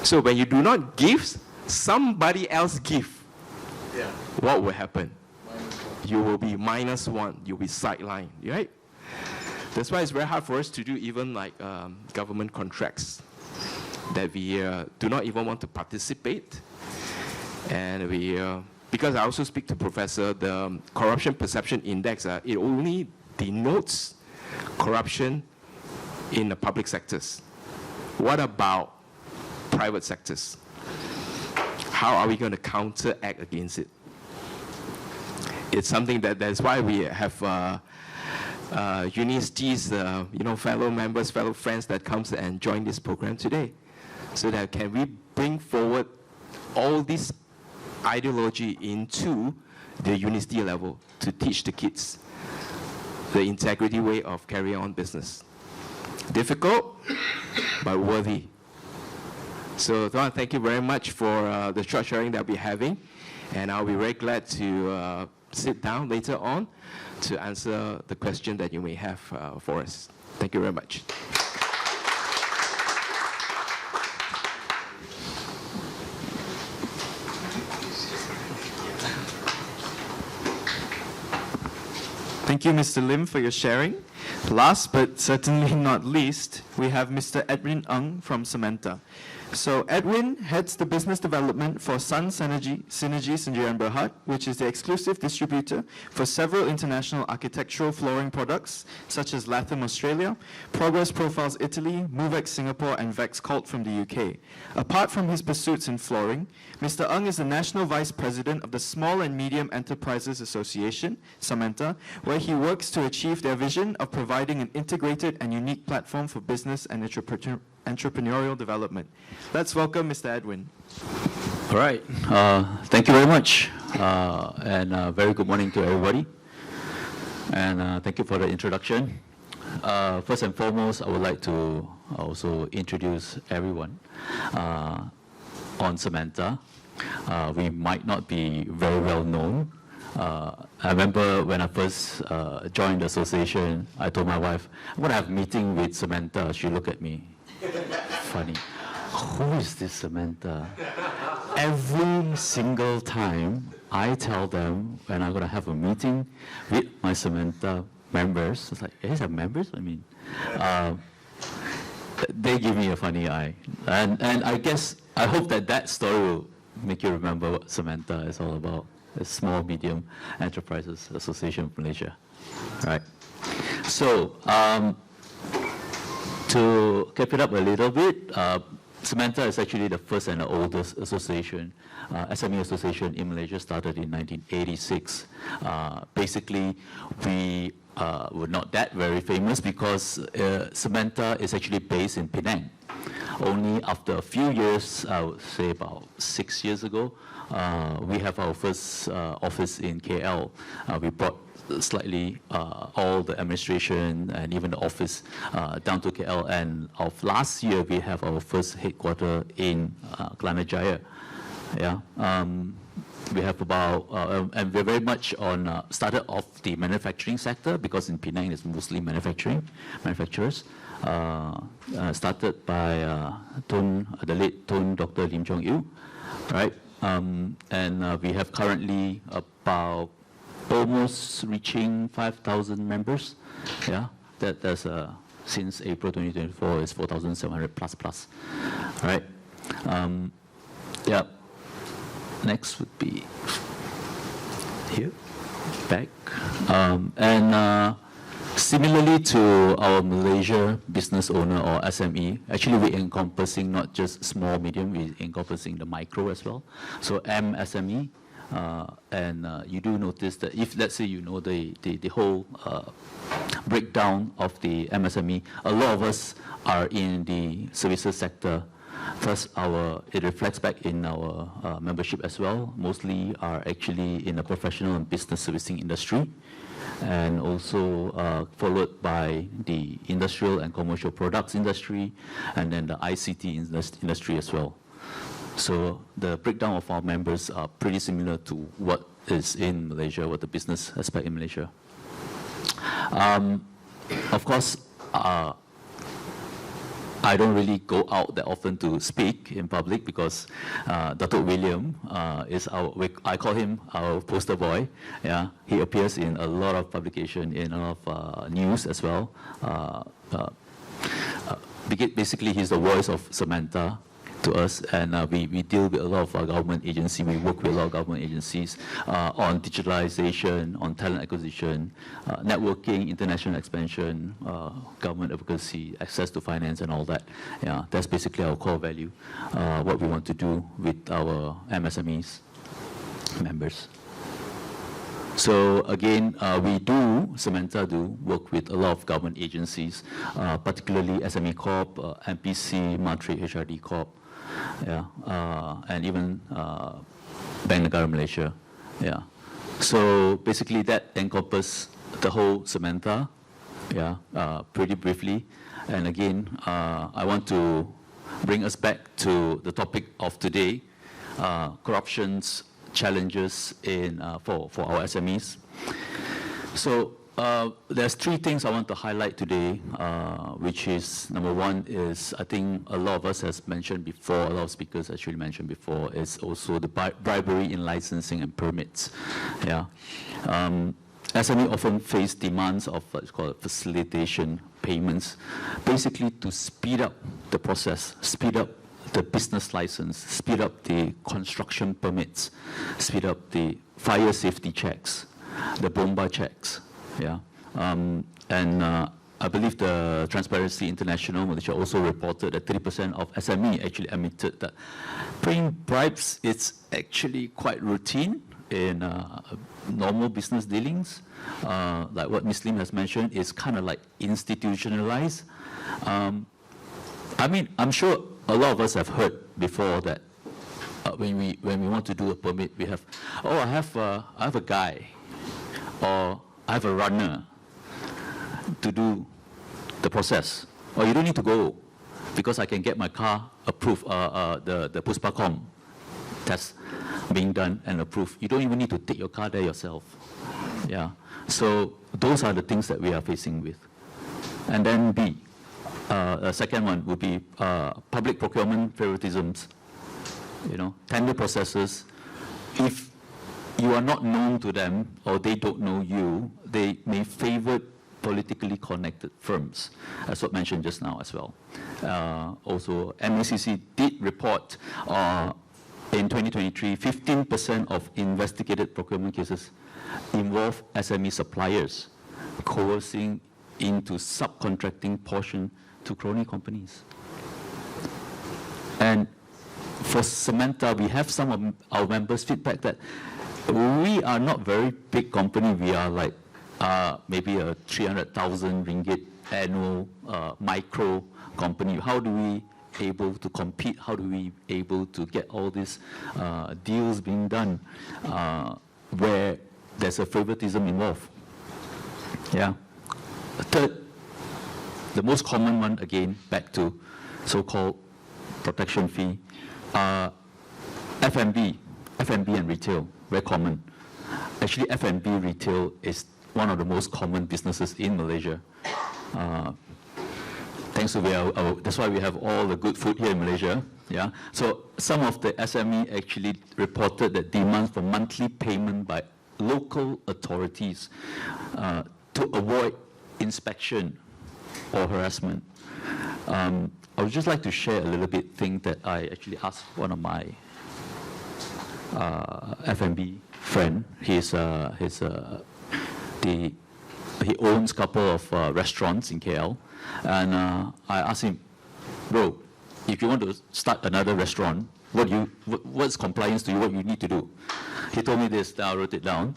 So when you do not give, somebody else give. Yeah. What will happen? You will be -1. You'll be sidelined, right? That's why it's very hard for us to do even like government contracts that we do not even want to participate. And we, because I also speak to Professor, the Corruption Perception Index, it only denotes corruption in the public sectors. What about private sectors? How are we going to counteract against it? It's something that's why we have universities, you know, fellow members, fellow friends that comes and join this program today, so that can we bring forward all this ideology into the university level to teach the kids the integrity way of carrying on business. Difficult, but worthy. So thank you very much for the short sharing that we're having, and I'll be very glad to sit down later on to answer the question that you may have for us. Thank you very much. Thank you, Mr. Lim, for your sharing. Last but certainly not least, we have Mr. Edwin Ng from SAMENTA. So Edwin heads the business development for Sun Synergy Sendirian Berhad, which is the exclusive distributor for several international architectural flooring products, such as Latham Australia, Progress Profiles Italy, Movex Singapore, and Vex Cult from the UK. Apart from his pursuits in flooring, Mr. Ng is the National Vice President of the Small and Medium Enterprises Association, SAMENTA, where he works to achieve their vision of providing an integrated and unique platform for business and entrepreneurial development. Let's welcome Mr. Edwin. All right. Thank you very much. And very good morning to everybody. And thank you for the introduction. First and foremost, I would like to also introduce everyone on SAMENTA. We might not be very well known. I remember when I first joined the association, I told my wife, I'm going to have a meeting with SAMENTA. She looked at me. Funny. Who is this SAMENTA? Every single time I tell them when I'm going to have a meeting with my SAMENTA members, it's like, is that members? I mean, they give me a funny eye. And I guess, I hope that story will make you remember what SAMENTA is all about. It's Small Medium Enterprises Association of Malaysia. Right. So, to cap it up a little bit, SAMENTA is actually the first and the oldest association, SME association in Malaysia, started in 1986. Basically, we were not that very famous because SAMENTA is actually based in Penang. Only after a few years, I would say about 6 years ago, we have our first office in KL. We brought slightly all the administration and even the office down to KL. And of last year, we have our first headquarters in Murugiah. Yeah. We have about, and we're very much on, started off the manufacturing sector because in Penang it's mostly manufacturers. Started by the late Dr. Lim Chong Yu, right? And we have currently about almost reaching 5,000 members. Yeah, that's since April 2024 is 4,700 plus. All right. Yeah. Next would be here, back, and similarly to our Malaysia business owner or SME, actually we're encompassing not just small, medium, we're encompassing the micro as well. So MSME, and you do notice that if, let's say, you know the whole breakdown of the MSME, a lot of us are in the services sector. First, it reflects back in our membership as well. Mostly are actually in the professional and business servicing industry, and also followed by the industrial and commercial products industry, and then the ICT industry as well. So the breakdown of our members are pretty similar to what is in Malaysia, what the business aspect in Malaysia. Of course, I don't really go out that often to speak in public because Dr. William is I call him our poster boy. Yeah, he appears in a lot of publication, in a lot of news as well. Basically, he's the voice of SAMENTA to us, and we deal with a lot of government agencies. We work with a lot of government agencies on digitalization, on talent acquisition, networking, international expansion, government advocacy, access to finance, and all that. Yeah, that's basically our core value, what we want to do with our MSMEs members. So again, SAMENTA do work with a lot of government agencies, particularly SME Corp, MPC, Mantri HRD Corp, yeah, and even Bank Negara Malaysia, yeah. So basically that encompasses the whole SAMENTA, yeah, pretty briefly. And again, I want to bring us back to the topic of today, corruptions, challenges for our SMEs. So there's three things I want to highlight today, which is, number one is, I think a lot of us has mentioned before, a lot of speakers actually mentioned before, is also the bribery in licensing and permits. Yeah. SME often face demands of what's called facilitation payments, basically to speed up the process, speed up the business license, speed up the construction permits, speed up the fire safety checks, the bomba checks. Yeah. I believe the Transparency International Malaysia also reported that 30% of SME actually admitted that paying bribes is actually quite routine in normal business dealings. Like what Ms. Lim has mentioned, is kind of like institutionalized. I mean, I'm sure a lot of us have heard before that when we want to do a permit, we have, oh, I have a guy, or I have a runner to do the process. Or you don't need to go because I can get my car approved, the Pushpan test being done and approved. You don't even need to take your car there yourself. Yeah. So those are the things that we are facing with. And then B, the second one would be public procurement favoritisms. You know, tender processes. If you are not known to them or they don't know you, they may favor politically connected firms, as what mentioned just now as well. Also, MICCI did report in 2023, 15% of investigated procurement cases involve SME suppliers coercing into subcontracting portion to crony companies. And for SAMENTA, we have some of our members feedback that we are not very big company. We are like maybe a 300,000 ringgit annual micro company. How do we able to compete? How do we able to get all these deals being done where there's a favoritism involved? Yeah. Third, the most common one, again, back to so-called protection fee, F&B and retail, very common. Actually, F&B retail is one of the most common businesses in Malaysia. Thanks to that's why we have all the good food here in Malaysia. Yeah. So some of the SME actually reported that demands for monthly payment by local authorities to avoid inspection or harassment. I would just like to share a little bit thing that I actually asked one of my F&B friend. He owns a couple of restaurants in KL, and I asked him, bro, if you want to start another restaurant, what's compliance to you? What you need to do? He told me this. Then I wrote it down.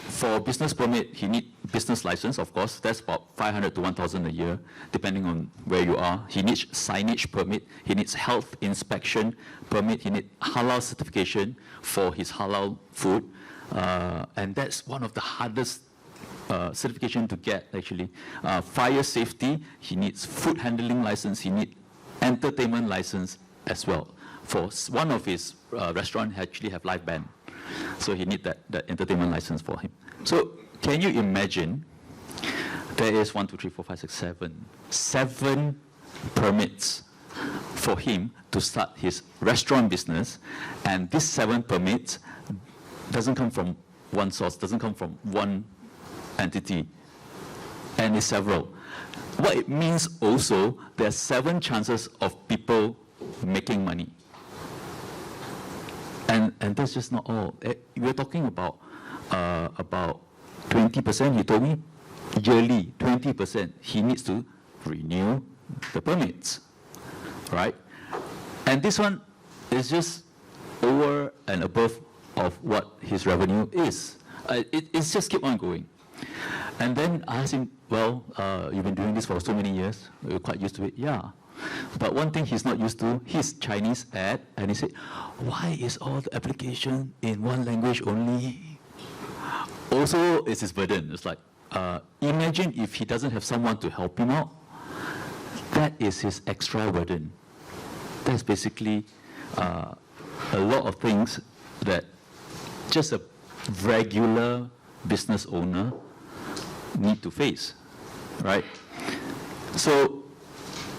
For business permit, he need business license, of course. That's about 500 to 1,000 a year, depending on where you are. He needs signage permit. He needs health inspection permit. He needs halal certification for his halal food. And that's one of the hardest certification to get, actually. Fire safety, he needs food handling license. He needs entertainment license as well. For one of his restaurants, actually have live band. So he needs that entertainment license for him. So can you imagine, there is 1, 2, 3, 4, 5, 6, 7 permits for him to start his restaurant business, and these 7 permits doesn't come from one source, doesn't come from one entity, and it's several. What it means also, there are 7 chances of people making money. And that's just not all. We're talking about 20%, he told me, yearly, 20%. He needs to renew the permits, right? And this one is just over and above of what his revenue is. It's just keep on going. And then I asked him, well, you've been doing this for so many years, you're quite used to it. Yeah. But one thing he's not used to, he's Chinese and he said, why is all the application in one language only? Also, it's his burden. It's like, imagine if he doesn't have someone to help him out. That is his extra burden. That's basically a lot of things that just a regular business owner need to face, right? So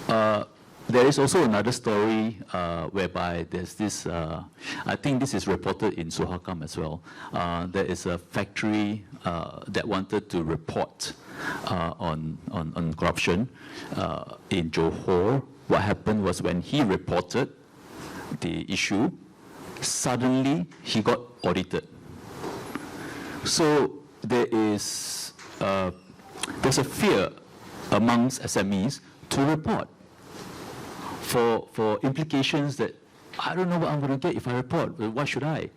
there is also another story whereby there's this, I think this is reported in Suhakam as well. There is a factory that wanted to report on corruption in Johor. What happened was when he reported the issue, suddenly he got audited. So there's a fear amongst SMEs to report for implications that I don't know what I'm going to get if I report. Why should I?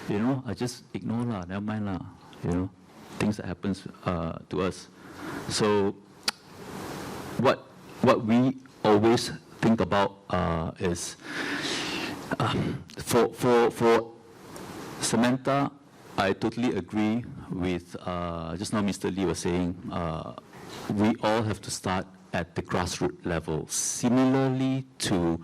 You know, I just ignore lah, never mind lah. You know, things that happens to us. So what we always think about is for SAMENTA, I totally agree with just now Mr. Lee was saying, we all have to start at the grassroots level. Similarly to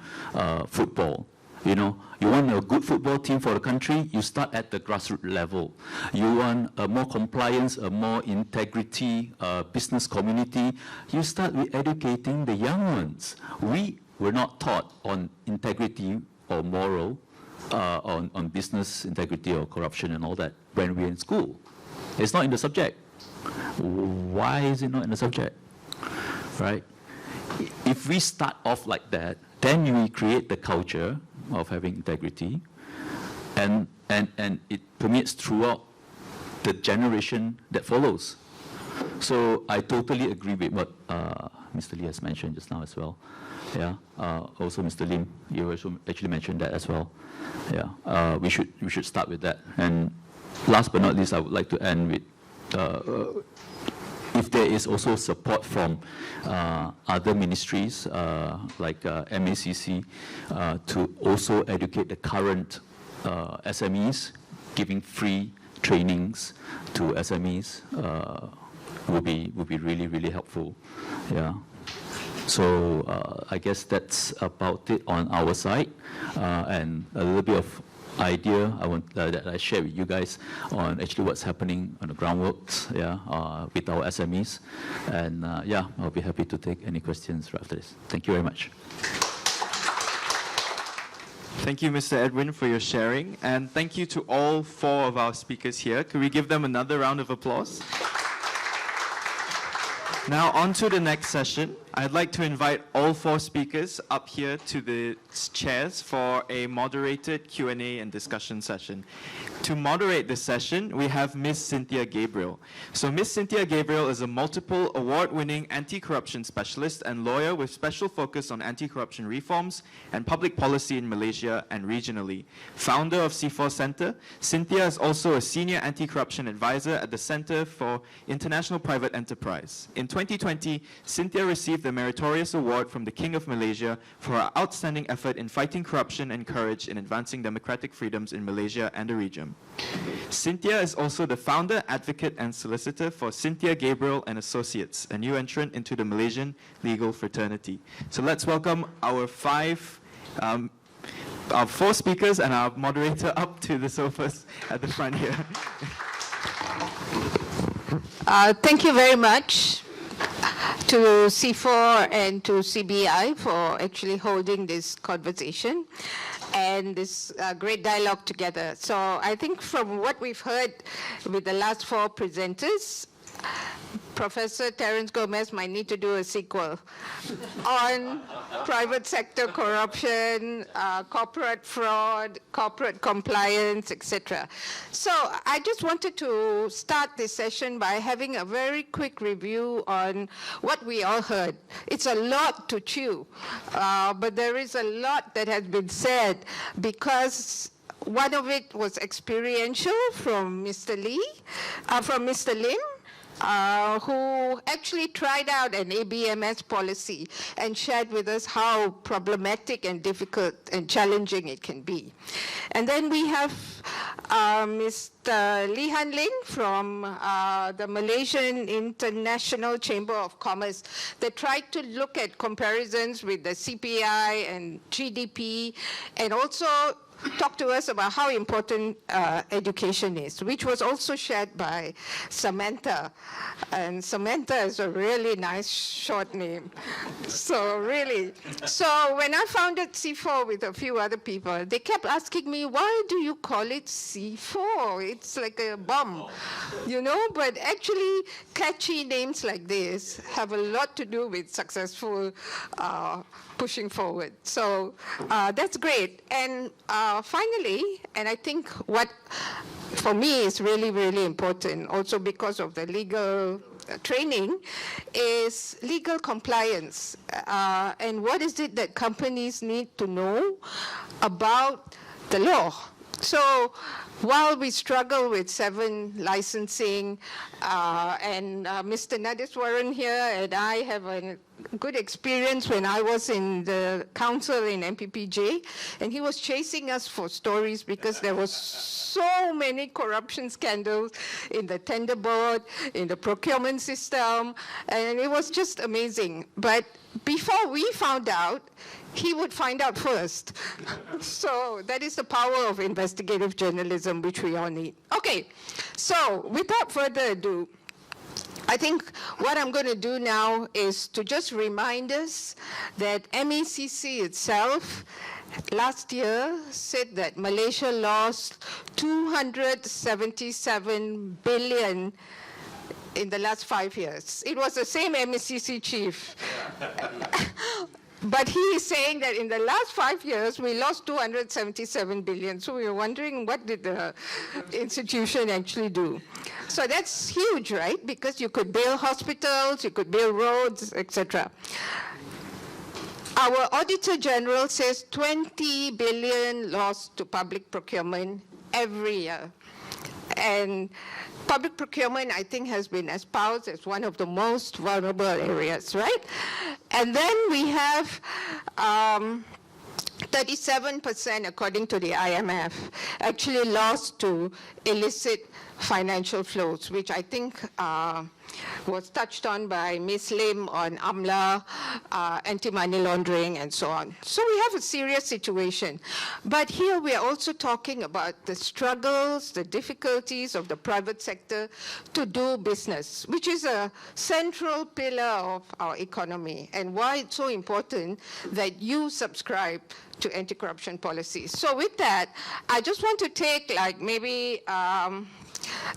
football, you know, you want a good football team for the country, you start at the grassroots level. You want a more compliance, a more integrity business community, you start with educating the young ones. We were not taught on integrity or moral, on business integrity or corruption and all that when we're in school. It's not in the subject. Why is it not in the subject? Right? If we start off like that, then we create the culture of having integrity, and it permeates throughout the generation that follows. So I totally agree with what Mr. Lee has mentioned just now as well. Yeah. Also, Mr. Lim, you also actually mentioned that as well. Yeah. We should start with that. And last but not least, I would like to end with if there is also support from other ministries like MICCI to also educate the current SMEs, giving free trainings to SMEs would be really, really helpful. Yeah. So I guess that's about it on our side, and a little bit of idea that I share with you guys on actually what's happening on the groundworks, with our SMEs, and I'll be happy to take any questions right after this. Thank you very much. Thank you, Mr. Edwin, for your sharing, and thank you to all 4 of our speakers here. Could we give them another round of applause? Now, on to the next session. I'd like to invite all 4 speakers up here to the chairs for a moderated Q&A and discussion session. To moderate this session, we have Ms. Cynthia Gabriel. So Ms. Cynthia Gabriel is a multiple award-winning anti-corruption specialist and lawyer with special focus on anti-corruption reforms and public policy in Malaysia and regionally. Founder of C4 Center, Cynthia is also a senior anti-corruption advisor at the Center for International Private Enterprise. In 2020, Cynthia received the Meritorious Award from the King of Malaysia for her outstanding effort in fighting corruption and courage in advancing democratic freedoms in Malaysia and the region. Cynthia is also the founder, advocate, and solicitor for Cynthia Gabriel and Associates, a new entrant into the Malaysian legal fraternity. So let's welcome our 4 speakers and our moderator up to the sofas at the front here. Thank you very much to C4 and to CBI for actually holding this conversation and this great dialogue together. So I think from what we've heard with the last 4 presenters, Professor Terence Gomez might need to do a sequel on private sector corruption, corporate fraud, corporate compliance, etc. So I just wanted to start this session by having a very quick review on what we all heard. It's a lot to chew, but there is a lot that has been said because one of it was experiential from Mr. Lim, who actually tried out an ABMS policy and shared with us how problematic and difficult and challenging it can be. And then we have Mr. Lee Han Ling from the Malaysian International Chamber of Commerce that tried to look at comparisons with the CPI and GDP and also talk to us about how important education is, which was also shared by SAMENTA. And SAMENTA is a really nice short name. So really, so when I founded C4 with a few other people, they kept asking me, why do you call it C4? It's like a bomb, you know? But actually, catchy names like this have a lot to do with successful pushing forward. So that's great. And finally, and I think what for me is really, really important, also because of the legal training, is legal compliance. And what is it that companies need to know about the law? So while we struggle with 7 licensing, and Mr. Nadiswaran here and I have a good experience when I was in the council in MPPJ, and he was chasing us for stories because there was so many corruption scandals in the tender board, in the procurement system, and it was just amazing. But before we found out, he would find out first. So that is the power of investigative journalism, which we all need. Okay, so without further ado, I think what I'm going to do now is to just remind us that MICCI itself last year said that Malaysia lost 277 billion in the last 5 years. It was the same MICCI chief. But he is saying that in the last 5 years, we lost 277 billion. So we were wondering, what did the institution actually do? So that's huge, right? Because you could build hospitals, you could build roads, etc. Our Auditor General says 20 billion lost to public procurement every year. And public procurement, I think, has been espoused as one of the most vulnerable areas, right? And then we have 37%, according to the IMF, actually lost to illicit financial flows, which I think was touched on by Ms. Lim on AMLA, anti-money laundering, and so on. So we have a serious situation. But here we are also talking about the struggles, the difficulties of the private sector to do business, which is a central pillar of our economy, and why it's so important that you subscribe to anti-corruption policies. So with that, I just want to take like maybe,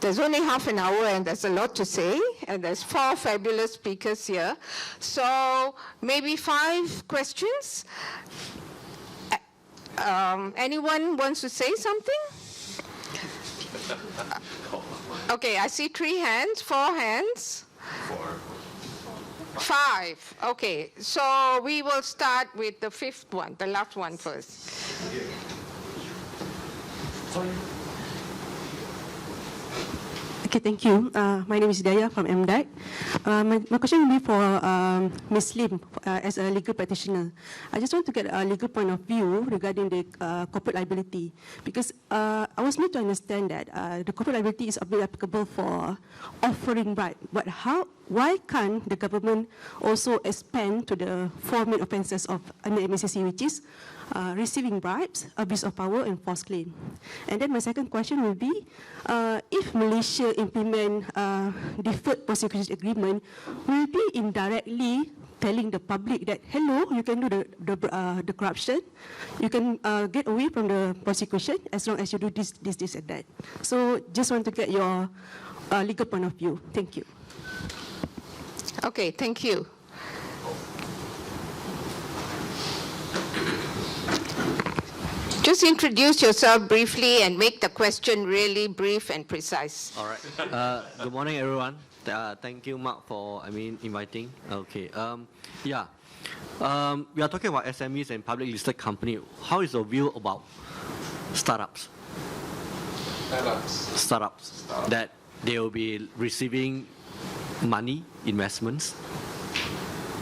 there's only half an hour and there's a lot to say, and there's 4 fabulous speakers here. So maybe 5 questions. Anyone wants to say something? Okay, I see 3 hands, 4 hands. 5, okay. So we will start with the 5th one, the last one first. Okay, thank you. My name is Daya from MDAC. My question will be for Ms. Lim as a legal practitioner. I just want to get a legal point of view regarding the corporate liability, because I was made to understand that the corporate liability is only applicable for offering bribe. But why can't the government also expand to the 4 main offences of under MICCI, which is receiving bribes, abuse of power, and false claim? And then my second question will be, if Malaysia implement deferred prosecution agreement, will be indirectly telling the public that, hello, you can do the corruption, you can get away from the prosecution as long as you do this, and that. So just want to get your legal point of view. Thank you. Okay, thank you. Just introduce yourself briefly and make the question really brief and precise. All right. Good morning, everyone. Thank you, Mark, for inviting. Okay. We are talking about SMEs and public listed company. How is your view about startups? Startups. That they will be receiving money, investments.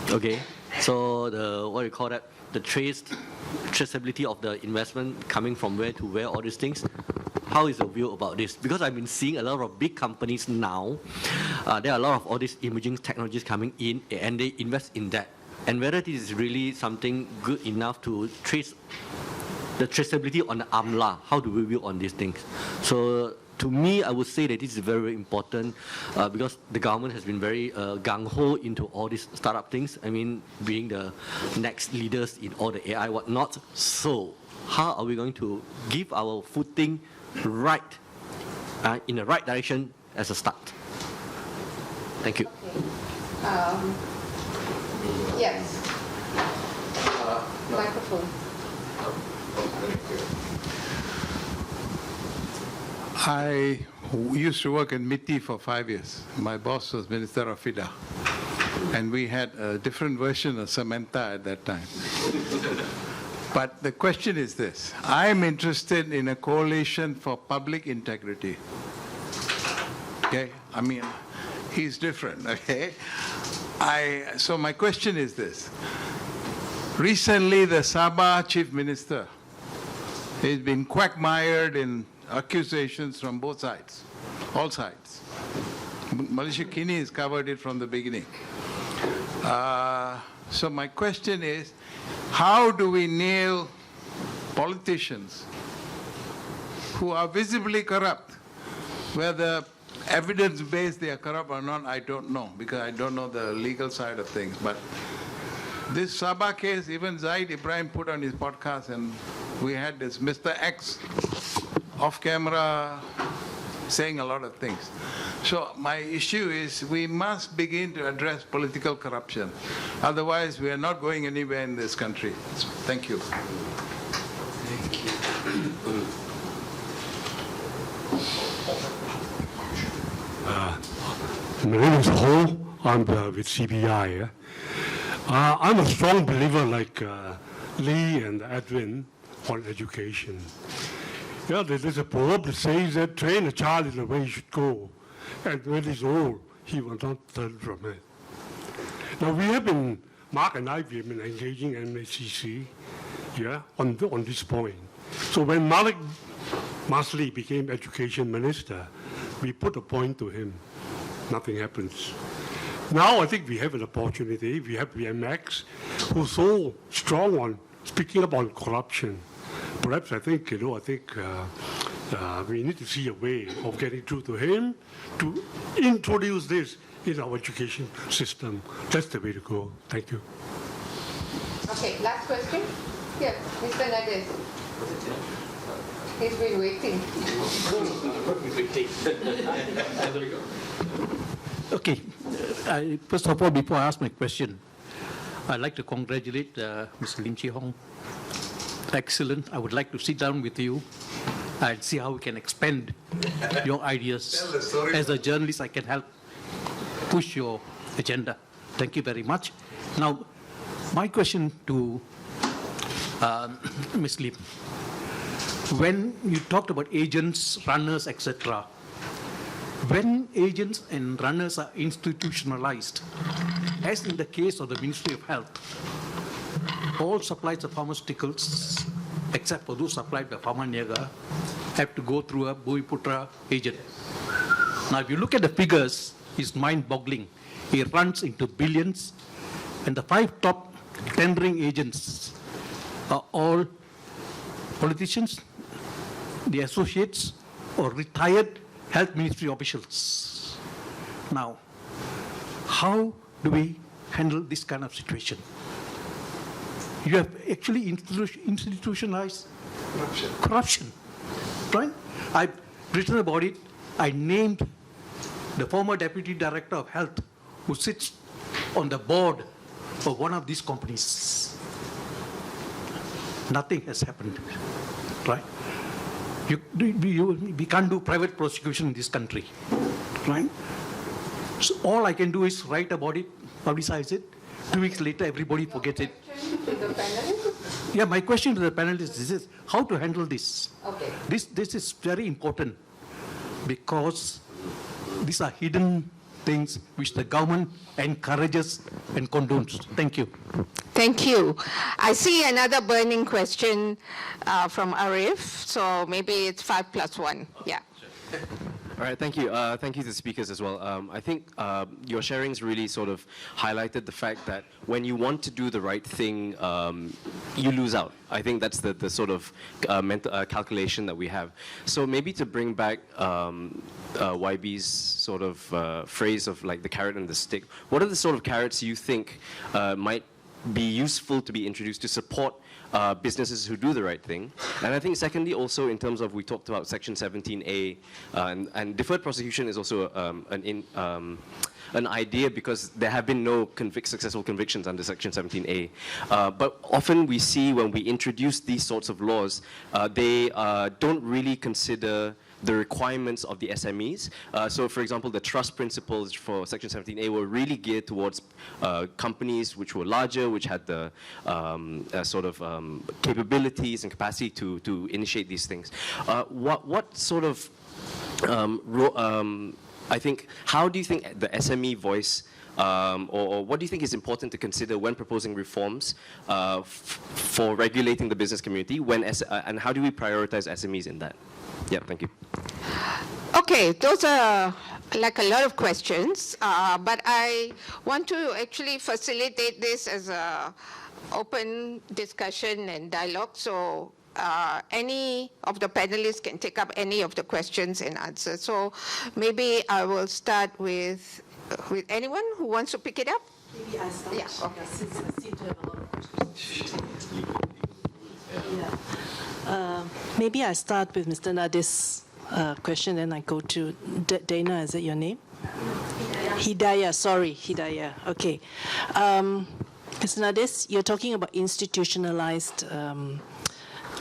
Okay. So what do you call that? The traceability of the investment coming from where to where, all these things. How is your view about this? Because I've been seeing a lot of big companies now. There are a lot of all these emerging technologies coming in, and they invest in that. And whether this is really something good enough to trace the traceability on the AMLA. How do we view on these things? So to me, I would say that this is very, very important because the government has been very gung-ho into all these startup things. I mean, being the next leaders in all the AI whatnot. So how are we going to give our footing right, in the right direction as a start? Thank you. Okay. Yes. Microphone. I used to work in MICCI for 5 years. My boss was Minister of FIDA. And we had a different version of SAMENTA at that time. But the question is this. I'm interested in a coalition for public integrity. Okay? I mean, he's different, okay? So my question is this. Recently, the Sabah Chief Minister has been quagmired in accusations from both sides, all sides. Malaysia Kini has covered it from the beginning. So my question is, how do we nail politicians who are visibly corrupt? Whether evidence-based they are corrupt or not, I don't know, because I don't know the legal side of things. But this Sabah case, even Zaid Ibrahim put on his podcast, and we had this Mr. X off camera saying a lot of things. So my issue is we must begin to address political corruption. Otherwise, we are not going anywhere in this country. Thank you. Thank you. My name is Ho. I'm with CBI. I'm a strong believer like Lee and Edwin on education. Yeah, there's a proverb that says that train a child in the way he should go, and when he's old, he will not turn from it. Now Mark and I, we have been engaging MICCI, on this point. So when Malik Masli became Education Minister, we put a point to him. Nothing happens. Now I think we have an opportunity. We have BMX, who's so strong on speaking about corruption. Perhaps I think we need to see a way of getting through to him to introduce this in our education system. That's the way to go. Thank you. Okay, last question. Here, Mr. Nades. He's been waiting. Okay. First of all, before I ask my question, I'd like to congratulate Mr. Lim Chee Hong. Excellent. I would like to sit down with you and see how we can expand your ideas. As a journalist, I can help push your agenda. Thank you very much. Now, my question to Ms. Lim. When you talked about agents, runners, etc., when agents and runners are institutionalized, as in the case of the Ministry of Health, all supplies of pharmaceuticals, except for those supplied by Pharma Niaga, have to go through a Buiputra agent. Now, if you look at the figures, it's mind-boggling. It runs into billions, and the 5 top tendering agents are all politicians, the associates, or retired health ministry officials. Now, how do we handle this kind of situation? You have actually institutionalized corruption, right? I've written about it. I named the former deputy director of health who sits on the board of one of these companies. Nothing has happened, right? We can't do private prosecution in this country, right? So all I can do is write about it, publicize it. 2 weeks later, everybody forgets it. To the panelists? Yeah, my question to the panelists is how to handle this. Okay. This is very important because these are hidden things which the government encourages and condones. Thank you. Thank you. I see another burning question from Arif, so maybe it's 5+1. Yeah. All right, thank you. Thank you to the speakers as well. I think your sharings really sort of highlighted the fact that when you want to do the right thing, you lose out. I think that's the sort of mental calculation that we have. So maybe to bring back YB's sort of phrase of like the carrot and the stick, what are the sort of carrots you think might be useful to be introduced to support businesses who do the right thing? And I think secondly also in terms of, we talked about Section 17A, and deferred prosecution is also an idea because there have been no successful convictions under Section 17A. But often we see when we introduce these sorts of laws, they don't really consider the requirements of the SMEs. So for example, the trust principles for Section 17A were really geared towards companies which were larger, which had the sort of capabilities and capacity to initiate these things. What sort of, I think, how do you think the SME voice or what do you think is important to consider when proposing reforms for regulating the business community, and how do we prioritize SMEs in that? Yeah, thank you. Okay, those are like a lot of questions, but I want to actually facilitate this as a open discussion and dialogue, so any of the panelists can take up any of the questions and answer. So maybe I will start with anyone who wants to pick it up. Maybe I start. Yeah, okay. Since I seem to have a lot of questions. Maybe I start with Mr. Nadi's question, and I go to Dana. Is that your name? Hidayah. Sorry, Hidayah. Okay. Mr. Nadis, you're talking about institutionalized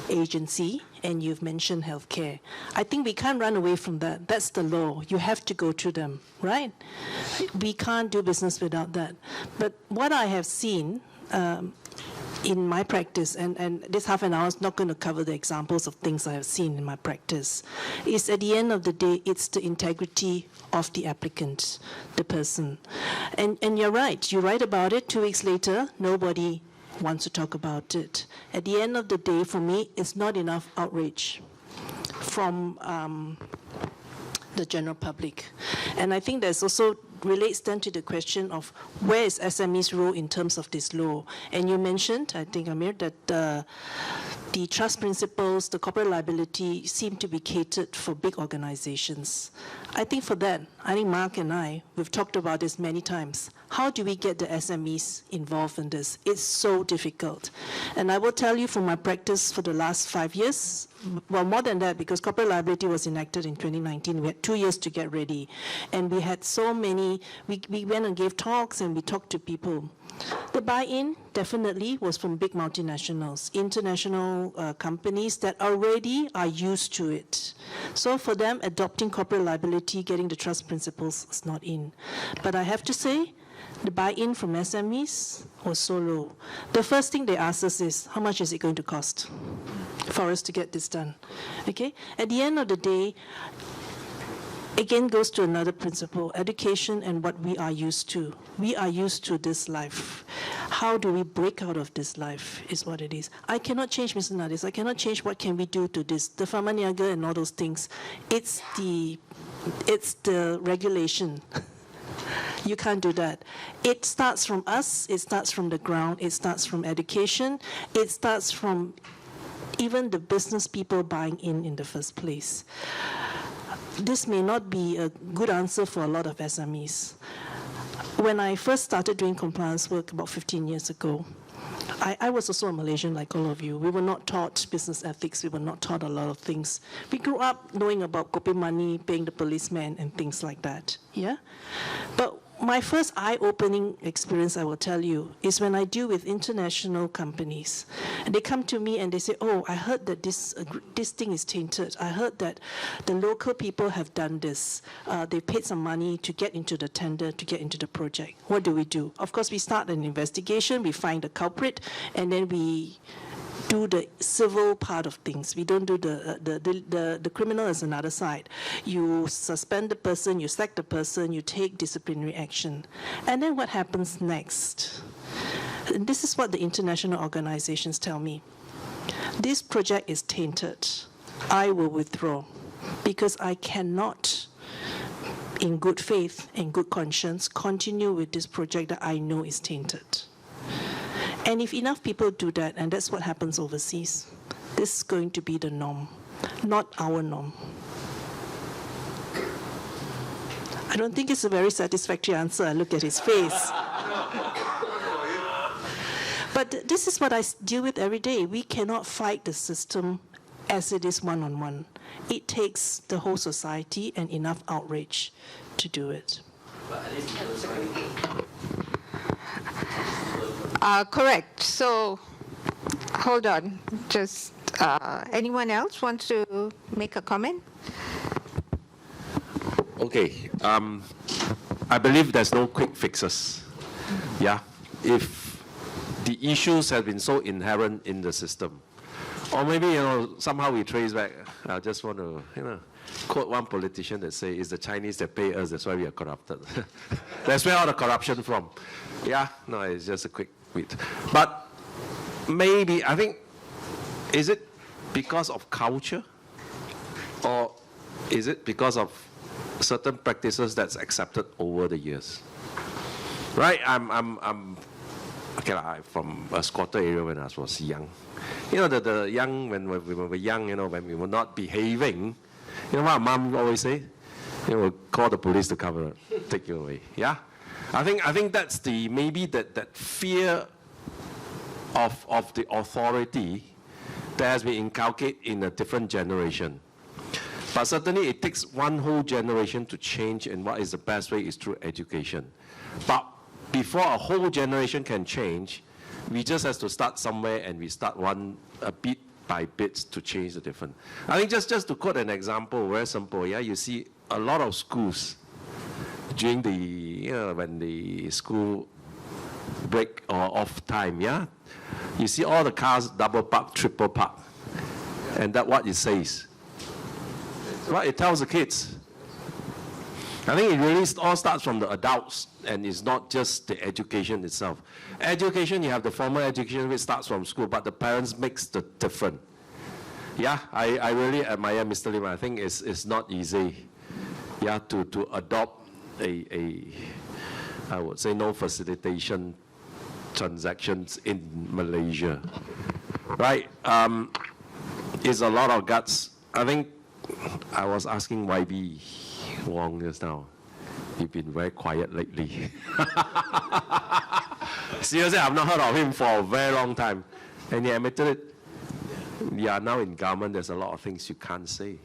agency, and you've mentioned healthcare. I think we can't run away from that. That's the law. You have to go through them, right? We can't do business without that. But what I have seen in my practice, and this half an hour is not going to cover the examples of things I have seen in my practice, is at the end of the day, it's the integrity of the applicant, the person. And you're right. You write about it, 2 weeks later, nobody wants to talk about it. At the end of the day, for me, it's not enough outrage from the general public. And I think there's also relates then to the question of where is SME's role in terms of this law. And you mentioned, I think, Amir, that the trust principles, the corporate liability seem to be catered for big organizations. I think for that, I think Mark and I, we've talked about this many times. How do we get the SMEs involved in this? It's so difficult. And I will tell you from my practice for the last 5 years, well, more than that, because corporate liability was enacted in 2019. We had 2 years to get ready. And we had so many, we went and gave talks and we talked to people. The buy-in definitely was from big multinationals, international companies that already are used to it. So for them, adopting corporate liability, getting the trust principles is not in. But I have to say, the buy-in from SMEs was so low. The first thing they asked us is, how much is it going to cost for us to get this done? Okay? At the end of the day, again goes to another principle, education and what we are used to. We are used to this life. How do we break out of this life is what it is. I cannot change, Mr. Nadis. I cannot change what can we do to this. The Famaniaga and all those things. It's the regulation. You can't do that. It starts from us. It starts from the ground. It starts from education. It starts from even the business people buying in the first place. This may not be a good answer for a lot of SMEs. When I first started doing compliance work about 15 years ago, I was also a Malaysian like all of you. We were not taught business ethics. We were not taught a lot of things. We grew up knowing about kopi money, paying the policeman, and things like that. Yeah? But my first eye-opening experience, I will tell you, is when I deal with international companies. And they come to me and they say, oh, I heard that this thing is tainted. I heard that the local people have done this. They paid some money to get into the tender, to get into the project. What do? Of course, we start an investigation, we find the culprit, and then we do the civil part of things. We don't do the criminal as another side. You suspend the person, you sack the person, you take disciplinary action. And then what happens next? And this is what the international organizations tell me. This project is tainted. I will withdraw. because I cannot, in good faith and good conscience, continue with this project that I know is tainted. And if enough people do that, and that's what happens overseas, this is going to be the norm, not our norm. I don't think it's a very satisfactory answer. I look at his face. But this is what I deal with every day. We cannot fight the system as it is one-on-one. It takes the whole society and enough outrage to do it. Correct. So, hold on. Just anyone else wants to make a comment? Okay. I believe there's no quick fixes. Yeah. If the issues have been so inherent in the system, or maybe, somehow we trace back. I just want to, quote one politician that say, it's the Chinese that pay us, that's why we are corrupted. That's where all the corruption from. Yeah, no, it's just a quick bit. But maybe, I think, is it because of culture? Or is it because of certain practices that's accepted over the years? Right, I'm from a squatter area when I was young. The young, when we were young, when we were not behaving, you know what mom always say? We'll call the police to come take you away. Yeah? I think that's maybe that fear of the authority that has been inculcated in a different generation. But certainly it takes one whole generation to change, and what is the best way is through education. But before a whole generation can change, we just have to start somewhere, and we start a bit by bit to change the different. I think just to quote an example, very simple, yeah, you see a lot of schools during when the school break or off time, yeah, you see all the cars double park, triple park, and that's what it says. What it tells the kids. I think it really all starts from the adults, and it's not just the education itself. Education, you have the formal education which starts from school, but the parents makes the difference. Yeah, I really admire Mr. Lim. I think it's not easy, yeah, to adopt I would say, no facilitation transactions in Malaysia. Right? It's a lot of guts. I think I was asking YB Wong just now. You've been very quiet lately. Seriously, I've not heard of him for a very long time. And he admitted it. We are now in government, there's a lot of things you can't say.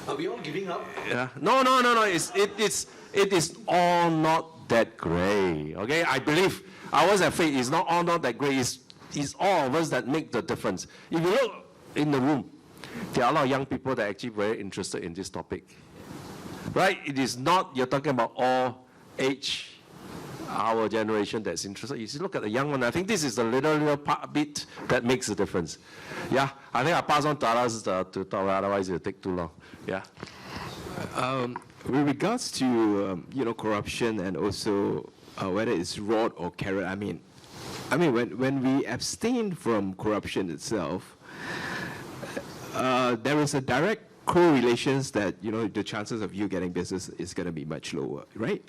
Are we all giving up? Yeah. No. It is all not that great. Okay? I believe, I was afraid it's not all not that great. It's all of us that make the difference. If you look in the room, there are a lot of young people that are actually very interested in this topic. Right? It is not, you're talking about all age, our generation that's interested. You see, look at the young one. I think this is the little bit that makes the difference. Yeah, I think I pass on to others to talk, otherwise it'll take too long. Yeah. With regards to corruption and also whether it's rod or carrot, I mean when we abstain from corruption itself, there is a direct correlations that the chances of you getting business is going to be much lower, right?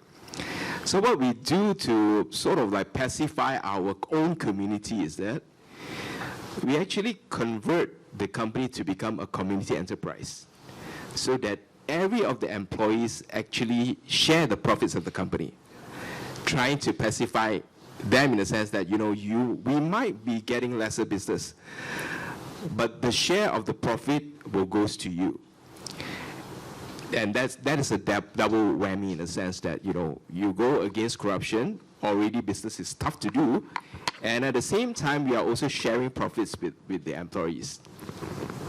So what we do to sort of like pacify our own community is that we actually convert the company to become a community enterprise, so that every of the employees actually share the profits of the company, trying to pacify them in the sense that we might be getting lesser business, but the share of the profit will goes to you. And that is a double whammy in the sense that you go against corruption. Already business is tough to do, and at the same time we are also sharing profits with the employees.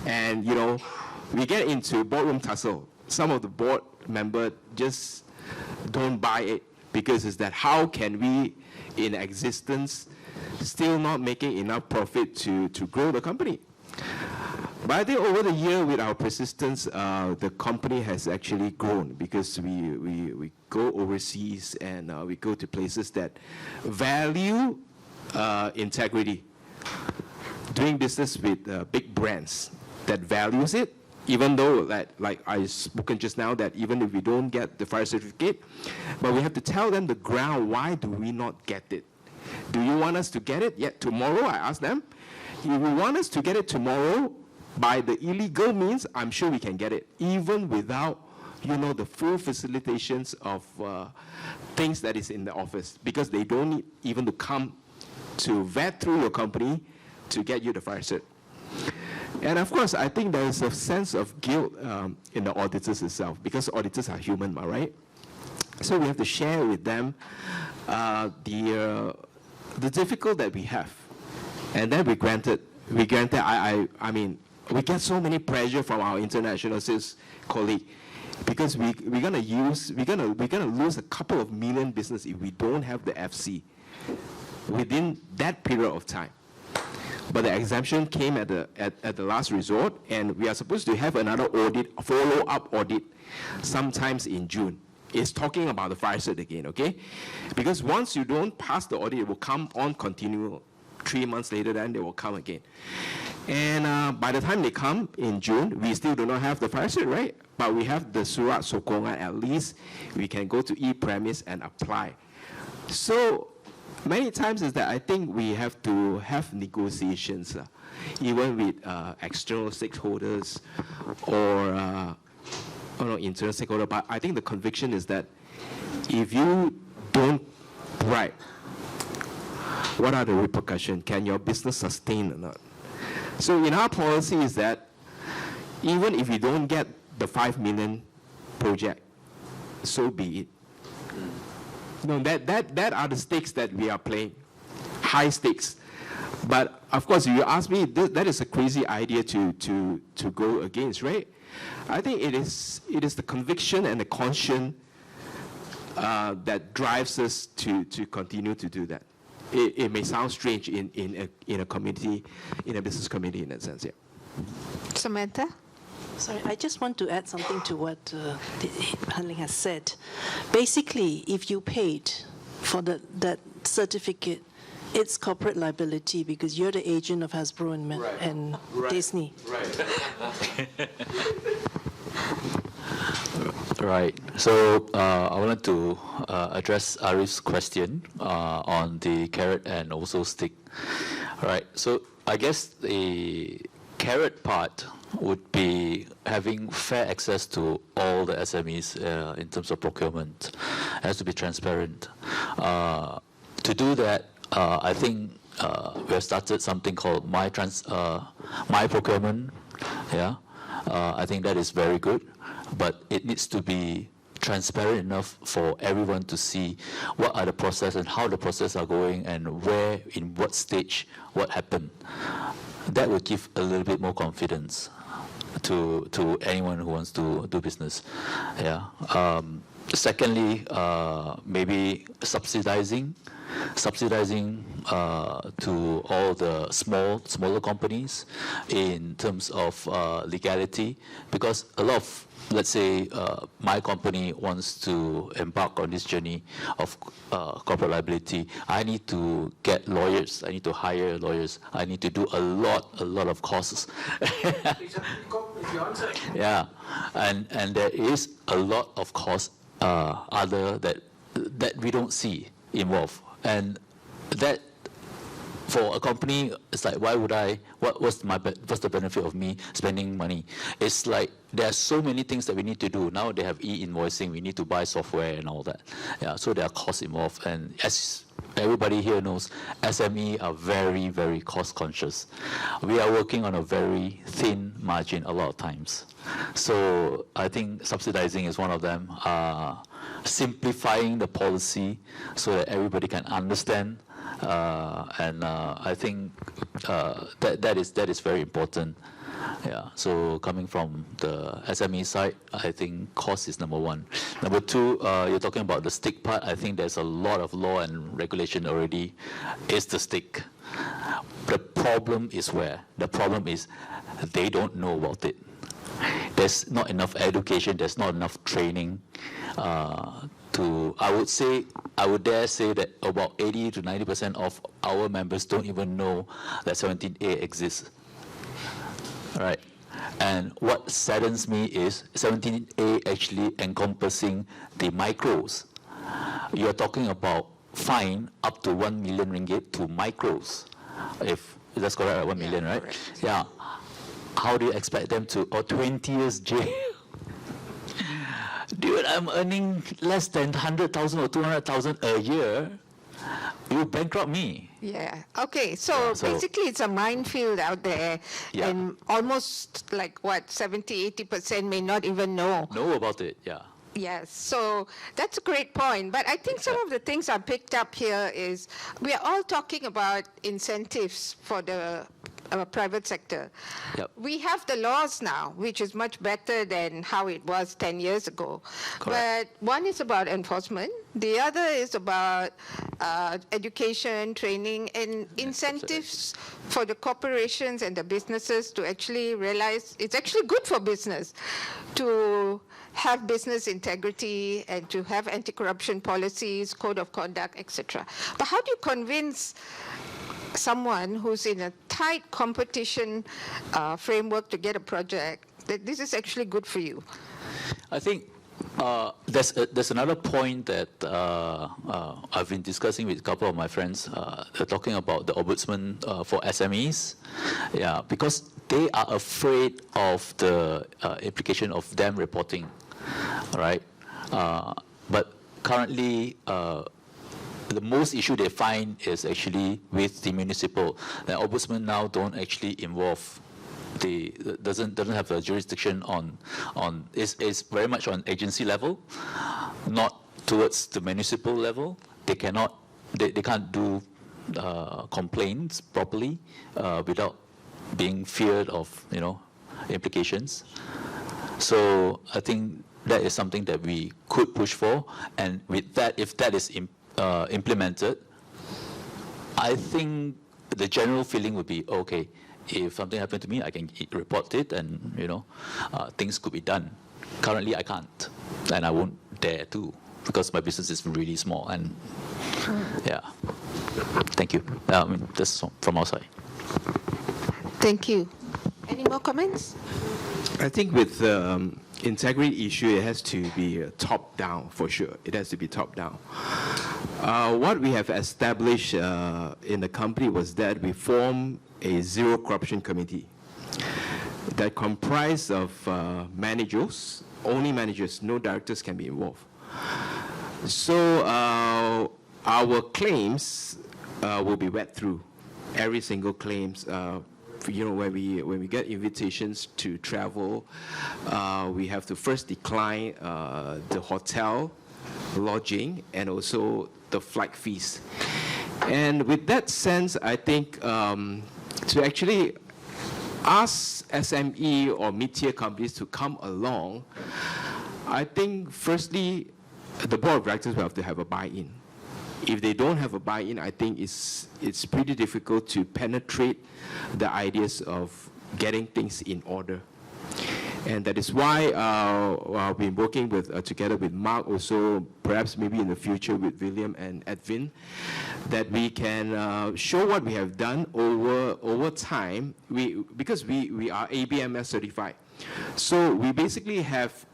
And we get into boardroom tussle. Some of the board members just don't buy it because it's that how can we in existence still not making enough profit to grow the company. But I think over the year, with our persistence, the company has actually grown because we go overseas and we go to places that value integrity. Doing business with big brands that values it, even though that, like I spoken just now, that even if we don't get the fire certificate, but we have to tell them the ground, why do we not get it? Do you want us to get it yet tomorrow? I asked them. If you want us to get it tomorrow, by the illegal means, I'm sure we can get it, even without, you know, the full facilitations of things that is in the office, because they don't need even to come to vet through your company to get you the fire cert. And of course, I think there is a sense of guilt in the auditors itself, because auditors are human, right? So we have to share with them the difficult that we have. And then we granted, I mean, we get so many pressure from our international sales colleague, because we're gonna lose a couple of million business if we don't have the FC within that period of time. But the exemption came at the last resort, and we are supposed to have another audit, follow-up audit, sometimes in June. It's talking about the fire cert again, okay? Because once you don't pass the audit, it will come on continual. 3 months later, then they will come again. And by the time they come in June, we still do not have the fire cert, right? But we have the surat sokongan. At least we can go to e-premise and apply. So many times is that I think we have to have negotiations, even with external stakeholders or internal stakeholders. But I think the conviction is that if you don't write, what are the repercussions? Can your business sustain or not? So in our policy is that even if we don't get the 5 million project, so be it. No, that are the stakes that we are playing, high stakes. But of course, if you ask me, that is a crazy idea to go against, right? I think it is the conviction and the conscience that drives us to continue to do that. It may sound strange in a community, in a business community in that sense, yeah. Samantha? Sorry, I just want to add something to what Han Ling has said. Basically, if you paid for that certificate, it's corporate liability because you're the agent of Hasbro and Disney. Right. Right. So I wanted to address Arif's question on the carrot and also stick. Right. So I guess the carrot part would be having fair access to all the SMEs in terms of procurement. It has to be transparent. To do that, I think we have started something called My Procurement. Yeah. I think that is very good. But it needs to be transparent enough for everyone to see what are the process and how the process are going and where, in what stage, what happened. That will give a little bit more confidence to anyone who wants to do business. Yeah. Secondly, maybe subsidizing to all the smaller companies in terms of legality, because a lot of, let's say, my company wants to embark on this journey of corporate liability. I need to get lawyers. I need to hire lawyers. I need to do a lot of costs. Yeah, and there is a lot of costs other that we don't see involved, and that for a company, it's like, why would I? What's the benefit of me spending money? It's like there are so many things that we need to do. Now they have e-invoicing. We need to buy software and all that. Yeah, so there are costs involved. And as everybody here knows, SME are very, very cost conscious. We are working on a very thin margin a lot of times. So I think subsidizing is one of them. Simplifying the policy so that everybody can understand. And I think that is very important. Yeah. So coming from the SME side, I think cost is number one. Number two, you're talking about the stick part. I think there's a lot of law and regulation already. Is the stick. The problem is where? The problem is they don't know about it. There's not enough education. There's not enough training. I would dare say that about 80 to 90% of our members don't even know that 17A exists. Right. And what saddens me is 17A actually encompassing the micros. You're talking about fine up to 1 million ringgit to micros. If that's correct, right? 1 million, right? Correct. Yeah. How do you expect them to, or 20 years jail? Dude, I'm earning less than 100,000 or 200,000 a year. You bankrupt me. Yeah. Okay. So basically, it's a minefield out there, and almost like what 70-80% may not even know about it. Yeah. Yes, so that's a great point. But I think some of the things I picked up here is we are all talking about incentives for the private sector. Yep. We have the laws now, which is much better than how it was 10 years ago. Correct. But one is about enforcement. The other is about education, training, and incentives for the corporations and the businesses to actually realize it's actually good for business to have business integrity and to have anti-corruption policies, code of conduct, etc. But how do you convince someone who's in a tight competition framework to get a project that this is actually good for you? I think there's another point that I've been discussing with a couple of my friends. They're talking about the ombudsman for SMEs. Yeah, because they are afraid of the implication of them reporting, right? But currently, the most issue they find is actually with the municipal. The ombudsman now don't actually involve. Doesn't have a jurisdiction on is very much on agency level, not towards the municipal level. They can't do complaints properly without being feared of implications. So I think that is something that we could push for, and with that, if that is implemented, I think the general feeling would be okay. If something happened to me, I can report it, and things could be done. Currently, I can't, and I won't dare to, because my business is really small. And yeah, thank you. That's from our side. Thank you. Any more comments? I think with integrity issue, it has to be top down for sure. It has to be top down. What we have established in the company was that we formed a zero corruption committee that comprised of managers, only managers, no directors can be involved. So our claims will be read through, every single claims. When we get invitations to travel, we have to first decline the hotel, lodging, and also the flight fees. And with that sense, I think to actually ask SME or mid-tier companies to come along, I think firstly, the board of directors will have to have a buy-in. If they don't have a buy-in, I think it's pretty difficult to penetrate the ideas of getting things in order. And that is why I've been working together with Mark, also perhaps maybe in the future with William and Edwin, that we can show what we have done over time. Because we are ABMS certified, so we basically have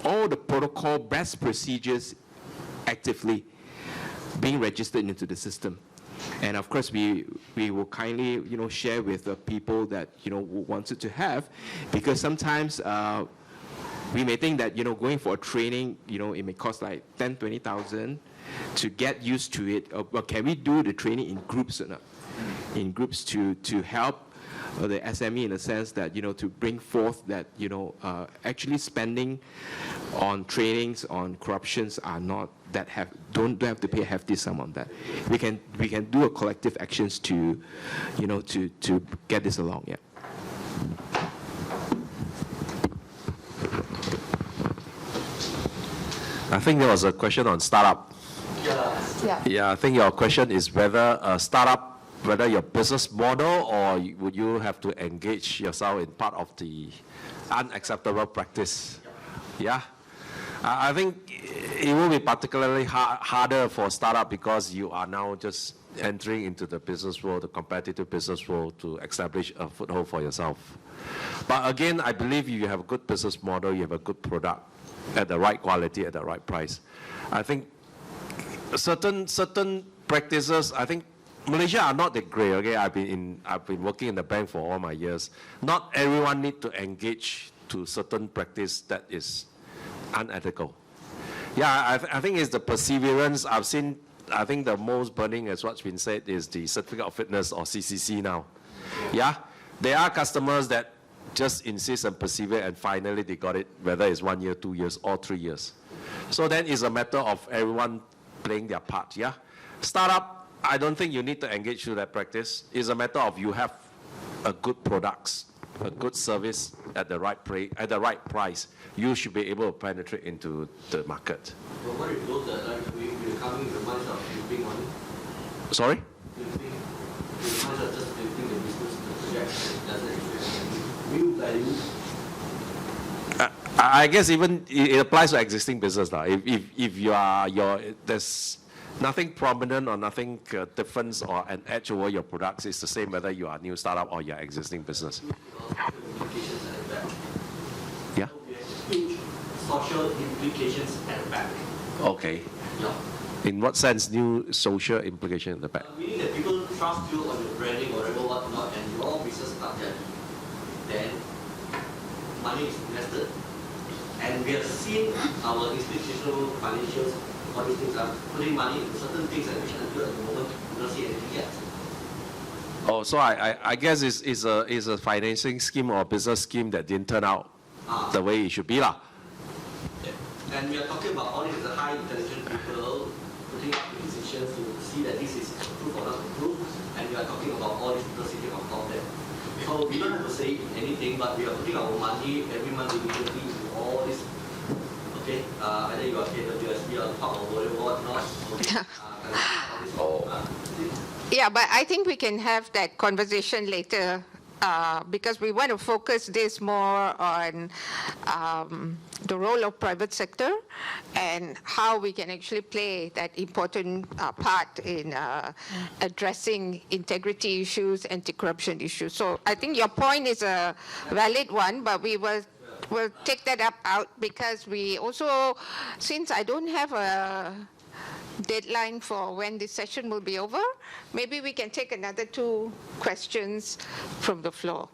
all the protocol best procedures actively being registered into the system. And of course, we will kindly, share with the people that, who wanted to have, because sometimes we may think that, going for a training, it may cost like 10, 20,000 to get used to it. But can we do the training in groups or not? In groups to help the SME in the sense that, to bring forth that, actually spending on trainings on corruptions are not that don't have to pay a hefty sum on that. We can do a collective actions to, to get this along. Yeah. I think there was a question on startup. Yeah, I think your question is whether a startup, whether your business model, or would you have to engage yourself in part of the unacceptable practice? Yeah. I think it will be particularly harder for startup because you are now just entering into the business world, the competitive business world, to establish a foothold for yourself. But again, I believe if you have a good business model, you have a good product at the right quality, at the right price. I think certain practices, I think Malaysia are not that great, okay? I've been working in the bank for all my years. Not everyone need to engage to certain practice that is unethical. Yeah, I think it's the perseverance. I've seen, I think the most burning, as what's been said, is the certificate of fitness or CCC now. Yeah, there are customers that just insist and persevere, and finally they got it, whether it's 1 year, 2 years, or 3 years. So then it's a matter of everyone playing their part, yeah? Startup, I don't think you need to engage to that practice. It's a matter of you have a good products, a good service at the right price. You should be able to penetrate into the market. But what if those that like we're coming with the mindset of flipping money? Sorry? Flipping. The mindset of just flipping the business, the project doesn't exist. Real value. I guess even it applies to existing business now. If you are there's nothing prominent or nothing different or an edge over your products. It's the same whether you are a new startup or your existing business. Yeah. Huge social implications at the back. Okay. Yeah. In what sense, new social implication at the back? Meaning that people trust you on your branding or whatever, whatnot, and your business start there. Then money is invested. And we have seen our institutional financials, all these things are putting money into certain things which until at the moment we don't see anything yet. Oh, so I guess it's a financing scheme or a business scheme that didn't turn out the way it should be lah. Yeah. And we are talking about all these high intelligent people putting up decisions to see that this is approved or not approved, and we are talking about all these people sitting on top there. So we don't have to say anything, but we are putting our money every month immediately into all this. Okay, whether you are KWSB or top or whatever, not. Okay. Yeah, but I think we can have that conversation later because we want to focus this more on the role of private sector and how we can actually play that important part in addressing integrity issues, anti-corruption issues. So I think your point is a valid one, but we'll take that out because we also, since I don't have a deadline for when this session will be over, maybe we can take another 2 questions from the floor.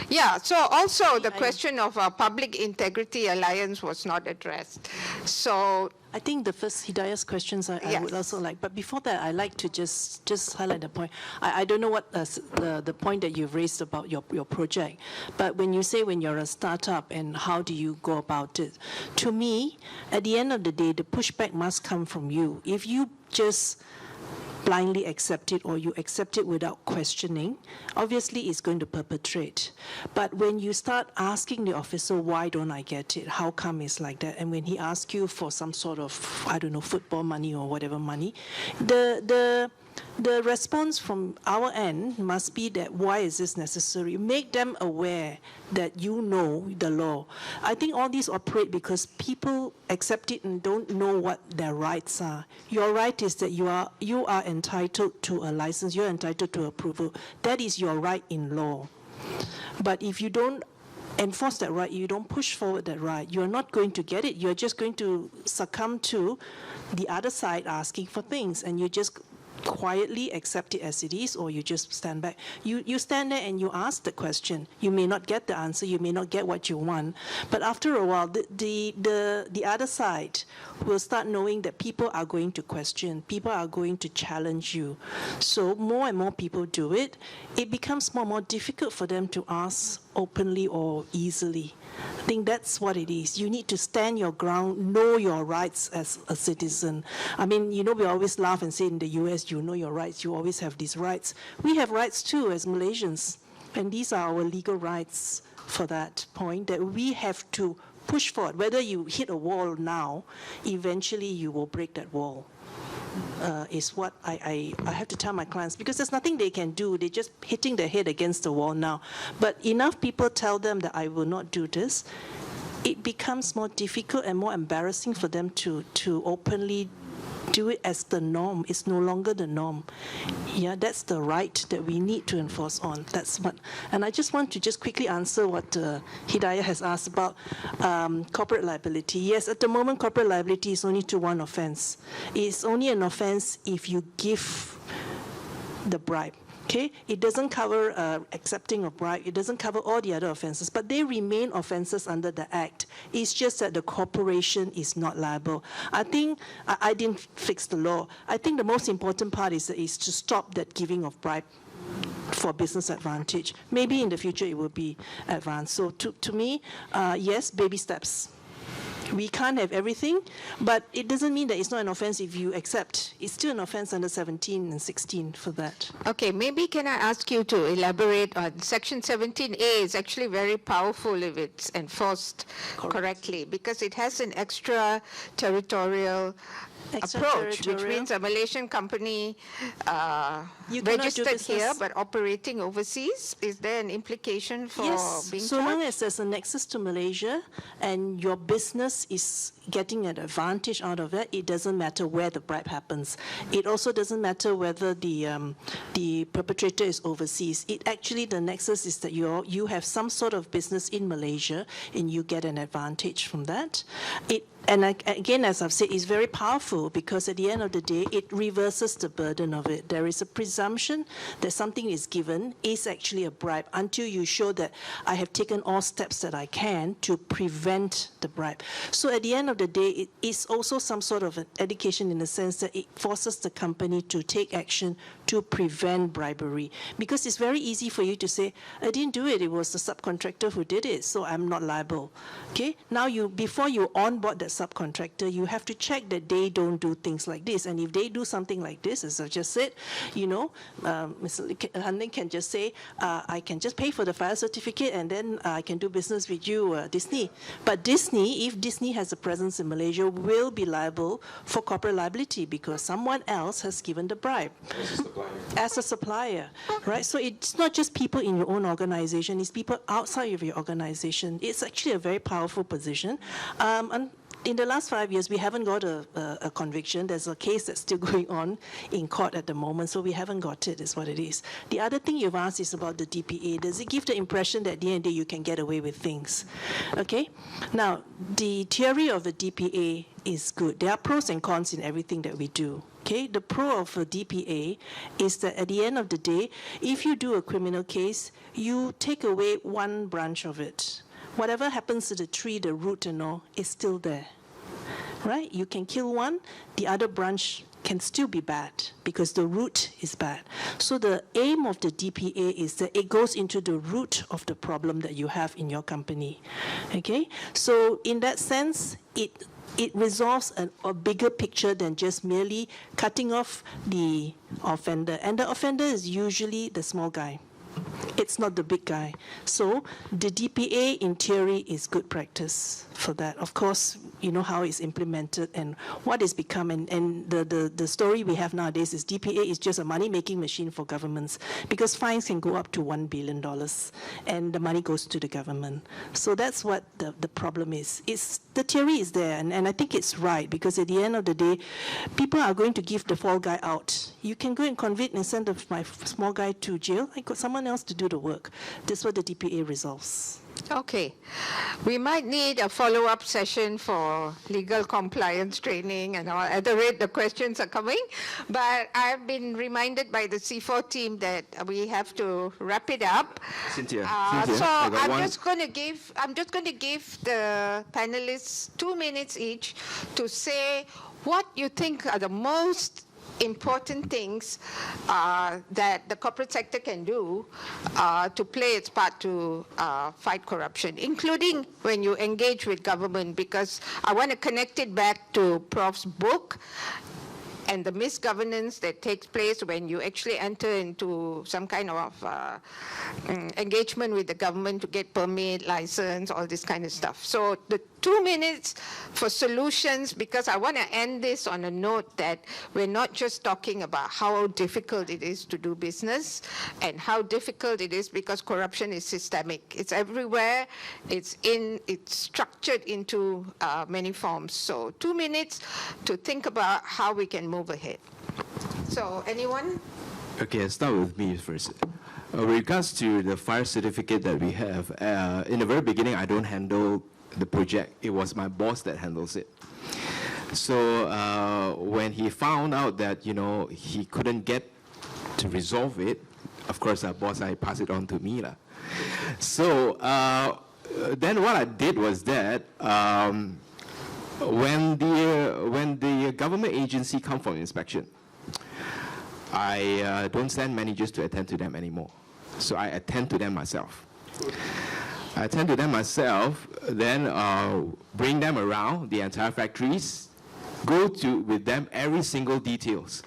Yeah, so also the question of Public Integrity Alliance was not addressed. So I think the first Hidayah's questions I would also like, but before that, I'd like to just highlight the point. I don't know what the point that you've raised about your project, but when you say when you're a startup and how do you go about it, to me, at the end of the day, the pushback must come from you. If you just blindly accept it or you accept it without questioning, obviously it's going to perpetrate. But when you start asking the officer, why don't I get it? How come it's like that? And when he asks you for some sort of, I don't know, football money or whatever money, the response from our end must be that why is this necessary? Make them aware that you know the law. I think all these operate because people accept it and don't know what their rights are. Your right is that you are entitled to a license, you're entitled to approval. That is your right in law. But if you don't enforce that right, you don't push forward that right, you're not going to get it. You're just going to succumb to the other side asking for things, and you just quietly accept it as it is, or you just stand back. You stand there and you ask the question. You may not get the answer, you may not get what you want, but after a while, the other side will start knowing that people are going to question, people are going to challenge you. So more and more people do it. It becomes more and more difficult for them to ask openly or easily. I think that's what it is. You need to stand your ground, know your rights as a citizen. I mean, you know, we always laugh and say in the US, you know your rights, you always have these rights. We have rights too as Malaysians, and these are our legal rights for that point that we have to push forward. Whether you hit a wall now, eventually you will break that wall. Is what I have to tell my clients, because there's nothing they can do. They're just hitting their head against the wall now. But enough people tell them that I will not do this, it becomes more difficult and more embarrassing for them to openly do it as the norm. It's no longer the norm. Yeah, that's the right that we need to enforce on. That's what. And I just want to just quickly answer what Hidayah has asked about corporate liability. Yes, at the moment, corporate liability is only to one offence. It's only an offence if you give the bribe. Okay, it doesn't cover accepting of bribe. It doesn't cover all the other offences, but they remain offences under the Act. It's just that the corporation is not liable. I think I didn't fix the law. I think the most important part is to stop that giving of bribe for business advantage. Maybe in the future it will be advanced. So to me, yes, baby steps. We can't have everything, but it doesn't mean that it's not an offence if you accept. It's still an offence under 17 and 16 for that. Okay, maybe can I ask you to elaborate on Section 17A is actually very powerful if it's enforced correctly, because it has an extra-territorial approach, which means a Malaysian company registered here but operating overseas. Is there an implication for being so charged? long as there's a nexus to Malaysia and your business is getting an advantage out of it, it doesn't matter where the bribe happens. It also doesn't matter whether the perpetrator is overseas. It actually, the nexus is that you have some sort of business in Malaysia and you get an advantage from that. And again, as I've said, it's very powerful because at the end of the day, it reverses the burden of it. There is a presumption that something is given is actually a bribe until you show that I have taken all steps that I can to prevent the bribe. So at the end of the day, it is also some sort of an education in the sense that it forces the company to take action to prevent bribery. Because it's very easy for you to say, I didn't do it, it was the subcontractor who did it, so I'm not liable. Okay? Now, before you onboard that subcontractor, you have to check that they don't do things like this. And if they do something like this, as I just said, Mr. Lee Han Ling can just say, I can just pay for the fire certificate and then I can do business with you, Disney. But Disney, if Disney has a presence in Malaysia, will be liable for corporate liability because someone else has given the bribe. As a supplier, right? So it's not just people in your own organization, it's people outside of your organization. It's actually a very powerful position. And in the last 5 years, we haven't got a conviction. There's a case that's still going on in court at the moment, so we haven't got it, is what it is. The other thing you've asked is about the DPA. Does it give the impression that at the end of the day you can get away with things? Okay? Now, the theory of the DPA is good. There are pros and cons in everything that we do. Okay, the pro of a DPA is that at the end of the day, if you do a criminal case, you take away one branch of it. Whatever happens to the tree, the root and all, is still there, right? You can kill one, the other branch can still be bad because the root is bad. So the aim of the DPA is that it goes into the root of the problem that you have in your company, okay? So in that sense, it resolves a bigger picture than just merely cutting off the offender. And the offender is usually the small guy. It's not the big guy. So the DPA, in theory, is good practice for that. Of course, you know how it's implemented and what it's become. And the story we have nowadays is DPA is just a money-making machine for governments because fines can go up to $1 billion and the money goes to the government. So that's what the problem is. The theory is there, and I think it's right because at the end of the day, people are going to give the fall guy out. You can go and convict and send my small guy to jail. I got someone else to do the work. That's what the DPA resolves. Okay. We might need a follow-up session for legal compliance training and all. At the rate the questions are coming. But I've been reminded by the C4 team that we have to wrap it up. Cynthia, so I'm just going to give the panelists 2 minutes each to say what you think are the most important things that the corporate sector can do to play its part to fight corruption, including when you engage with government, because I want to connect it back to Prof's book and the misgovernance that takes place when you actually enter into some kind of engagement with the government to get permit, license, all this kind of stuff. So the 2 minutes for solutions, because I want to end this on a note that we're not just talking about how difficult it is to do business and how difficult it is because corruption is systemic. It's everywhere. It's structured into many forms. So 2 minutes to think about how we can move ahead. So anyone? Okay, I'll start with me first. With regards to the fire certificate that we have, in the very beginning, I don't handle the project. It was my boss that handles it. So when he found out that, you know, he couldn't get to resolve it, of course, our boss, I passed it on to me. So then what I did was that when the government agency come for inspection, I don't send managers to attend to them anymore. So I attend to them myself. I attend to them myself, then bring them around the entire factories, go with them every single details.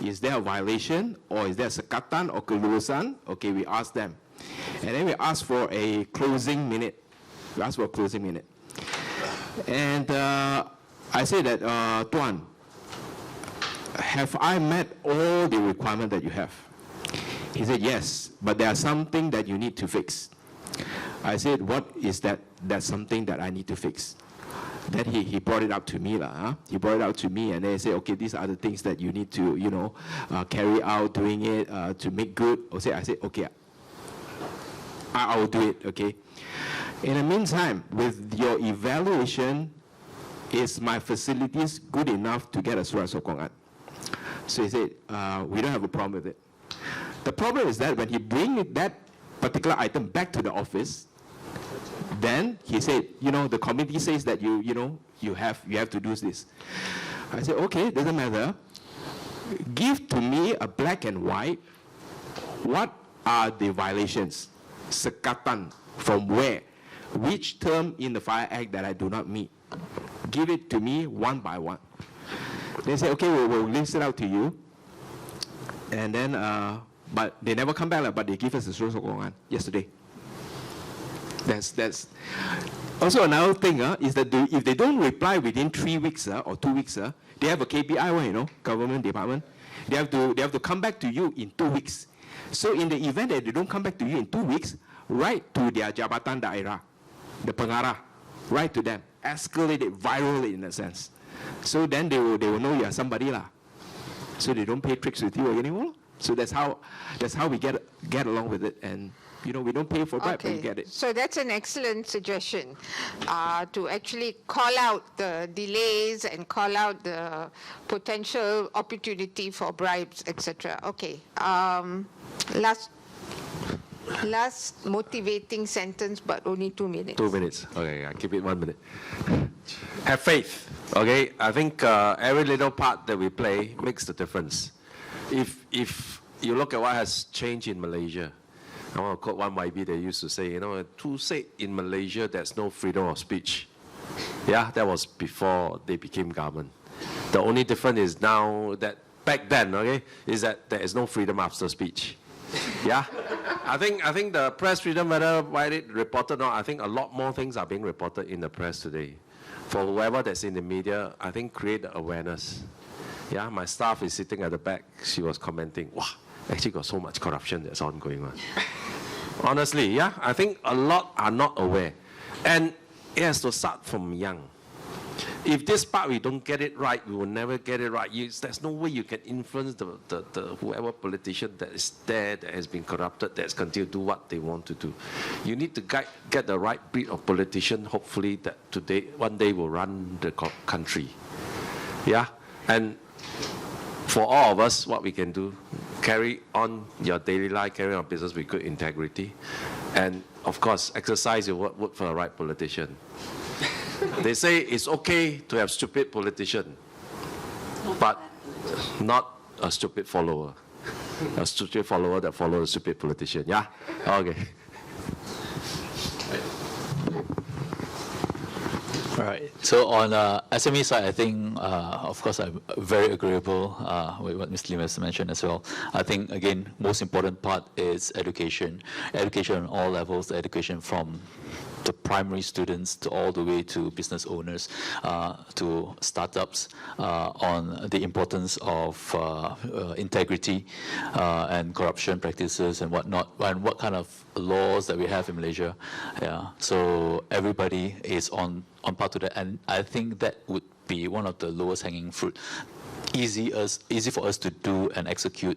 Is there a violation, or is there a sekatan or kelulusan? Okay, we ask them. And then we ask for a closing minute. We ask for a closing minute. And I say that, Tuan, have I met all the requirements that you have? He said, yes, but there are something that you need to fix. I said, what is that? That's something that I need to fix. Then he brought it up to me. He brought it out to me, and then he said, okay, these are the things that you need to, you know, carry out, doing it to make good. I said, okay, I will do it, okay? In the meantime, with your evaluation, is my facilities good enough to get a surat sokongan? So he said, we don't have a problem with it. The problem is that when he brings that particular item back to the office, then he said, you know, the committee says that you have to do this. I said, okay, doesn't matter. Give to me a black and white. What are the violations? Sekatan, from where? Which term in the Fire Act that I do not meet? Give it to me one by one. They say, okay, we'll list it out to you. And then, but they never come back, but they give us a surat sokongan yesterday. That's also another thing is that if they don't reply within 3 weeks or 2 weeks, they have a KPI, you know, government department. They have to come back to you in 2 weeks. So in the event that they don't come back to you in 2 weeks, write to their jabatan daerah, the pengarah, write to them, escalate it, viral it in a sense. So then they will know you are somebody lah. So they don't play tricks with you anymore. So that's how we get along with it, and you know, we don't pay for bribe, but we get it. So that's an excellent suggestion, to actually call out the delays and call out the potential opportunity for bribes, etc. Okay. Last motivating sentence, but only 2 minutes. 2 minutes. Okay, I'll keep it 1 minute. Have faith. Okay, I think every little part that we play makes the difference. If you look at what has changed in Malaysia, I want to quote one YB, they used to say, you know, to say in Malaysia there's no freedom of speech. Yeah, that was before they became government. The only difference is now that back then, okay, is that there is no freedom after speech. Yeah, I think the press freedom, whether widely reported or not, I think a lot more things are being reported in the press today. For whoever that's in the media, I think create the awareness. Yeah, my staff is sitting at the back. She was commenting, wow, actually got so much corruption that's ongoing on. Honestly, yeah, I think a lot are not aware. And it has to start from young. If this part we don't get it right, we will never get it right. There's no way you can influence the whoever politician that is there, that has been corrupted, that's continue to do what they want to do. You need to get the right breed of politician, hopefully that one day will run the country. Yeah, and for all of us, what we can do, carry on your daily life, carry on business with good integrity, and of course, exercise your work for the right politician. They say it's okay to have stupid politician, but not a stupid follower. A stupid follower that follows a stupid politician. Yeah? Okay. All right. So on SME side, I think, of course, I'm very agreeable with what Ms. Lim has mentioned as well. I think, again, most important part is education. Education on all levels, education from the primary students to all the way to business owners, to startups, on the importance of integrity and corruption practices and whatnot, and what kind of laws that we have in Malaysia. Yeah, so everybody is on part of that, and I think that would be one of the lowest hanging fruit. Easy for us to do and execute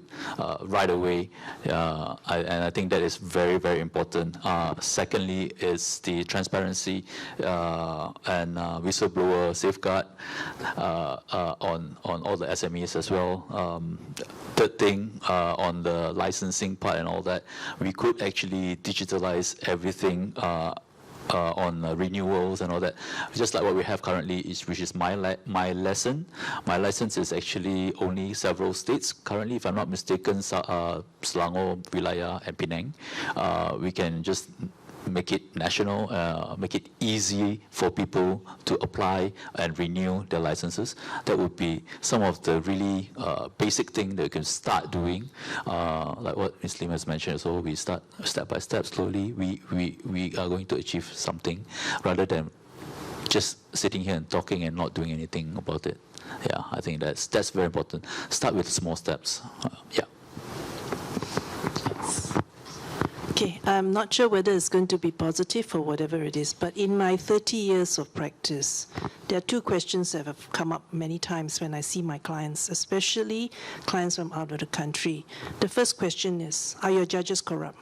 right away, and I think that is very, very important. Secondly is the transparency and whistleblower safeguard on all the SMEs as well. Third thing, on the licensing part and all that, we could actually digitalize everything on renewals and all that, just like what we have currently, which is my lesson. My license is actually only several states currently, if I'm not mistaken, Selangor, Wilayah, and Penang. We can just make it national, make it easy for people to apply and renew their licenses. That would be some of the really basic thing that you can start doing, like what Ms. Lim has mentioned. So we start step by step, slowly. We are going to achieve something, rather than just sitting here and talking and not doing anything about it. Yeah, I think that's very important. Start with small steps. Yeah. Okay, I'm not sure whether it's going to be positive or whatever it is, but in my 30 years of practice, there are two questions that have come up many times when I see my clients, especially clients from out of the country. The first question is, are your judges corrupt?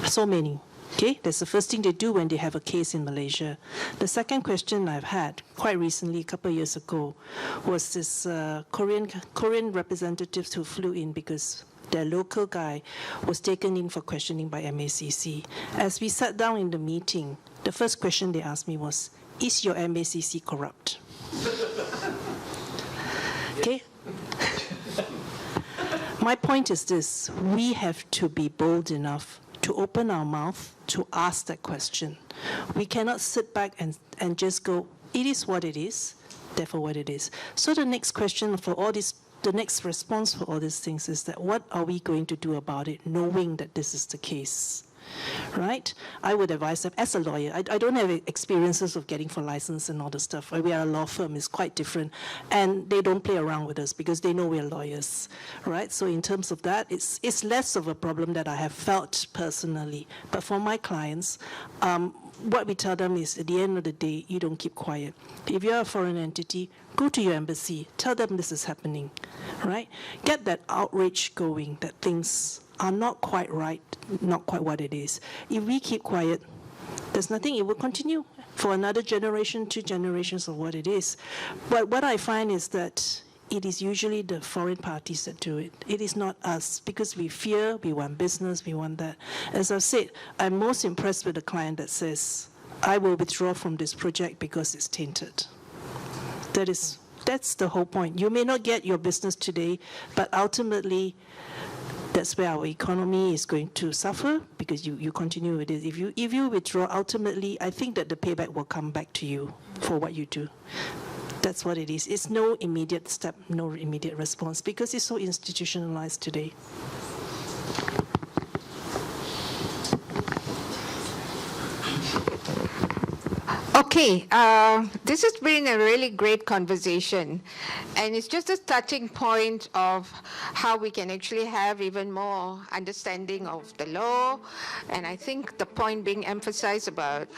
So many. Okay, that's the first thing they do when they have a case in Malaysia. The second question I've had quite recently, a couple of years ago, was this Korean representatives who flew in because their local guy was taken in for questioning by MACC. As we sat down in the meeting, the first question they asked me was, is your MACC corrupt? Okay? My point is this, we have to be bold enough to open our mouth to ask that question. We cannot sit back and just go, it is what it is, therefore what it is. So the next question for all this, the next response for all these things is that what are we going to do about it, knowing that this is the case? Right? I would advise them, as a lawyer, I don't have experiences of getting for license and all the stuff. We are a law firm, it's quite different. And they don't play around with us because they know we're lawyers. Right? So in terms of that, it's less of a problem that I have felt personally. But for my clients, what we tell them is, at the end of the day, you don't keep quiet. If you're a foreign entity, go to your embassy, tell them this is happening, right? Get that outrage going, that things are not quite right, not quite what it is. If we keep quiet, there's nothing, it will continue for another generation, 2 generations of what it is. But what I find is that it is usually the foreign parties that do it. It is not us, because we fear, we want business, we want that. As I've said, I'm most impressed with the client that says, I will withdraw from this project because it's tainted. That's the whole point. You may not get your business today, but ultimately, that's where our economy is going to suffer, because you continue with it. If you withdraw, ultimately, I think that the payback will come back to you for what you do. That's what it is. It's no immediate step, no immediate response, because it's so institutionalized today. Okay, this has been a really great conversation, and it's just a starting point of how we can actually have even more understanding of the law. And I think the point being emphasized about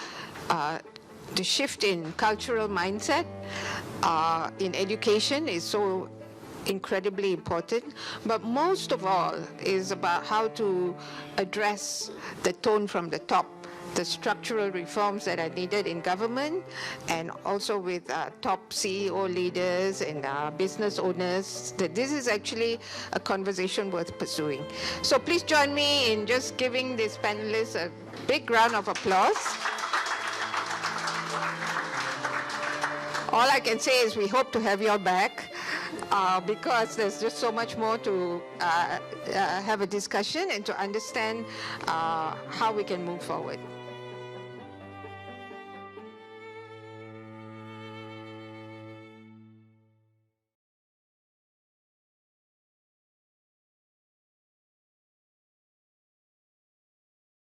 the shift in cultural mindset in education is so incredibly important, but most of all is about how to address the tone from the top, the structural reforms that are needed in government, and also with top CEO leaders and business owners, that this is actually a conversation worth pursuing. So please join me in just giving these panelists a big round of applause. All I can say is we hope to have you all back, because there's just so much more to have a discussion and to understand how we can move forward.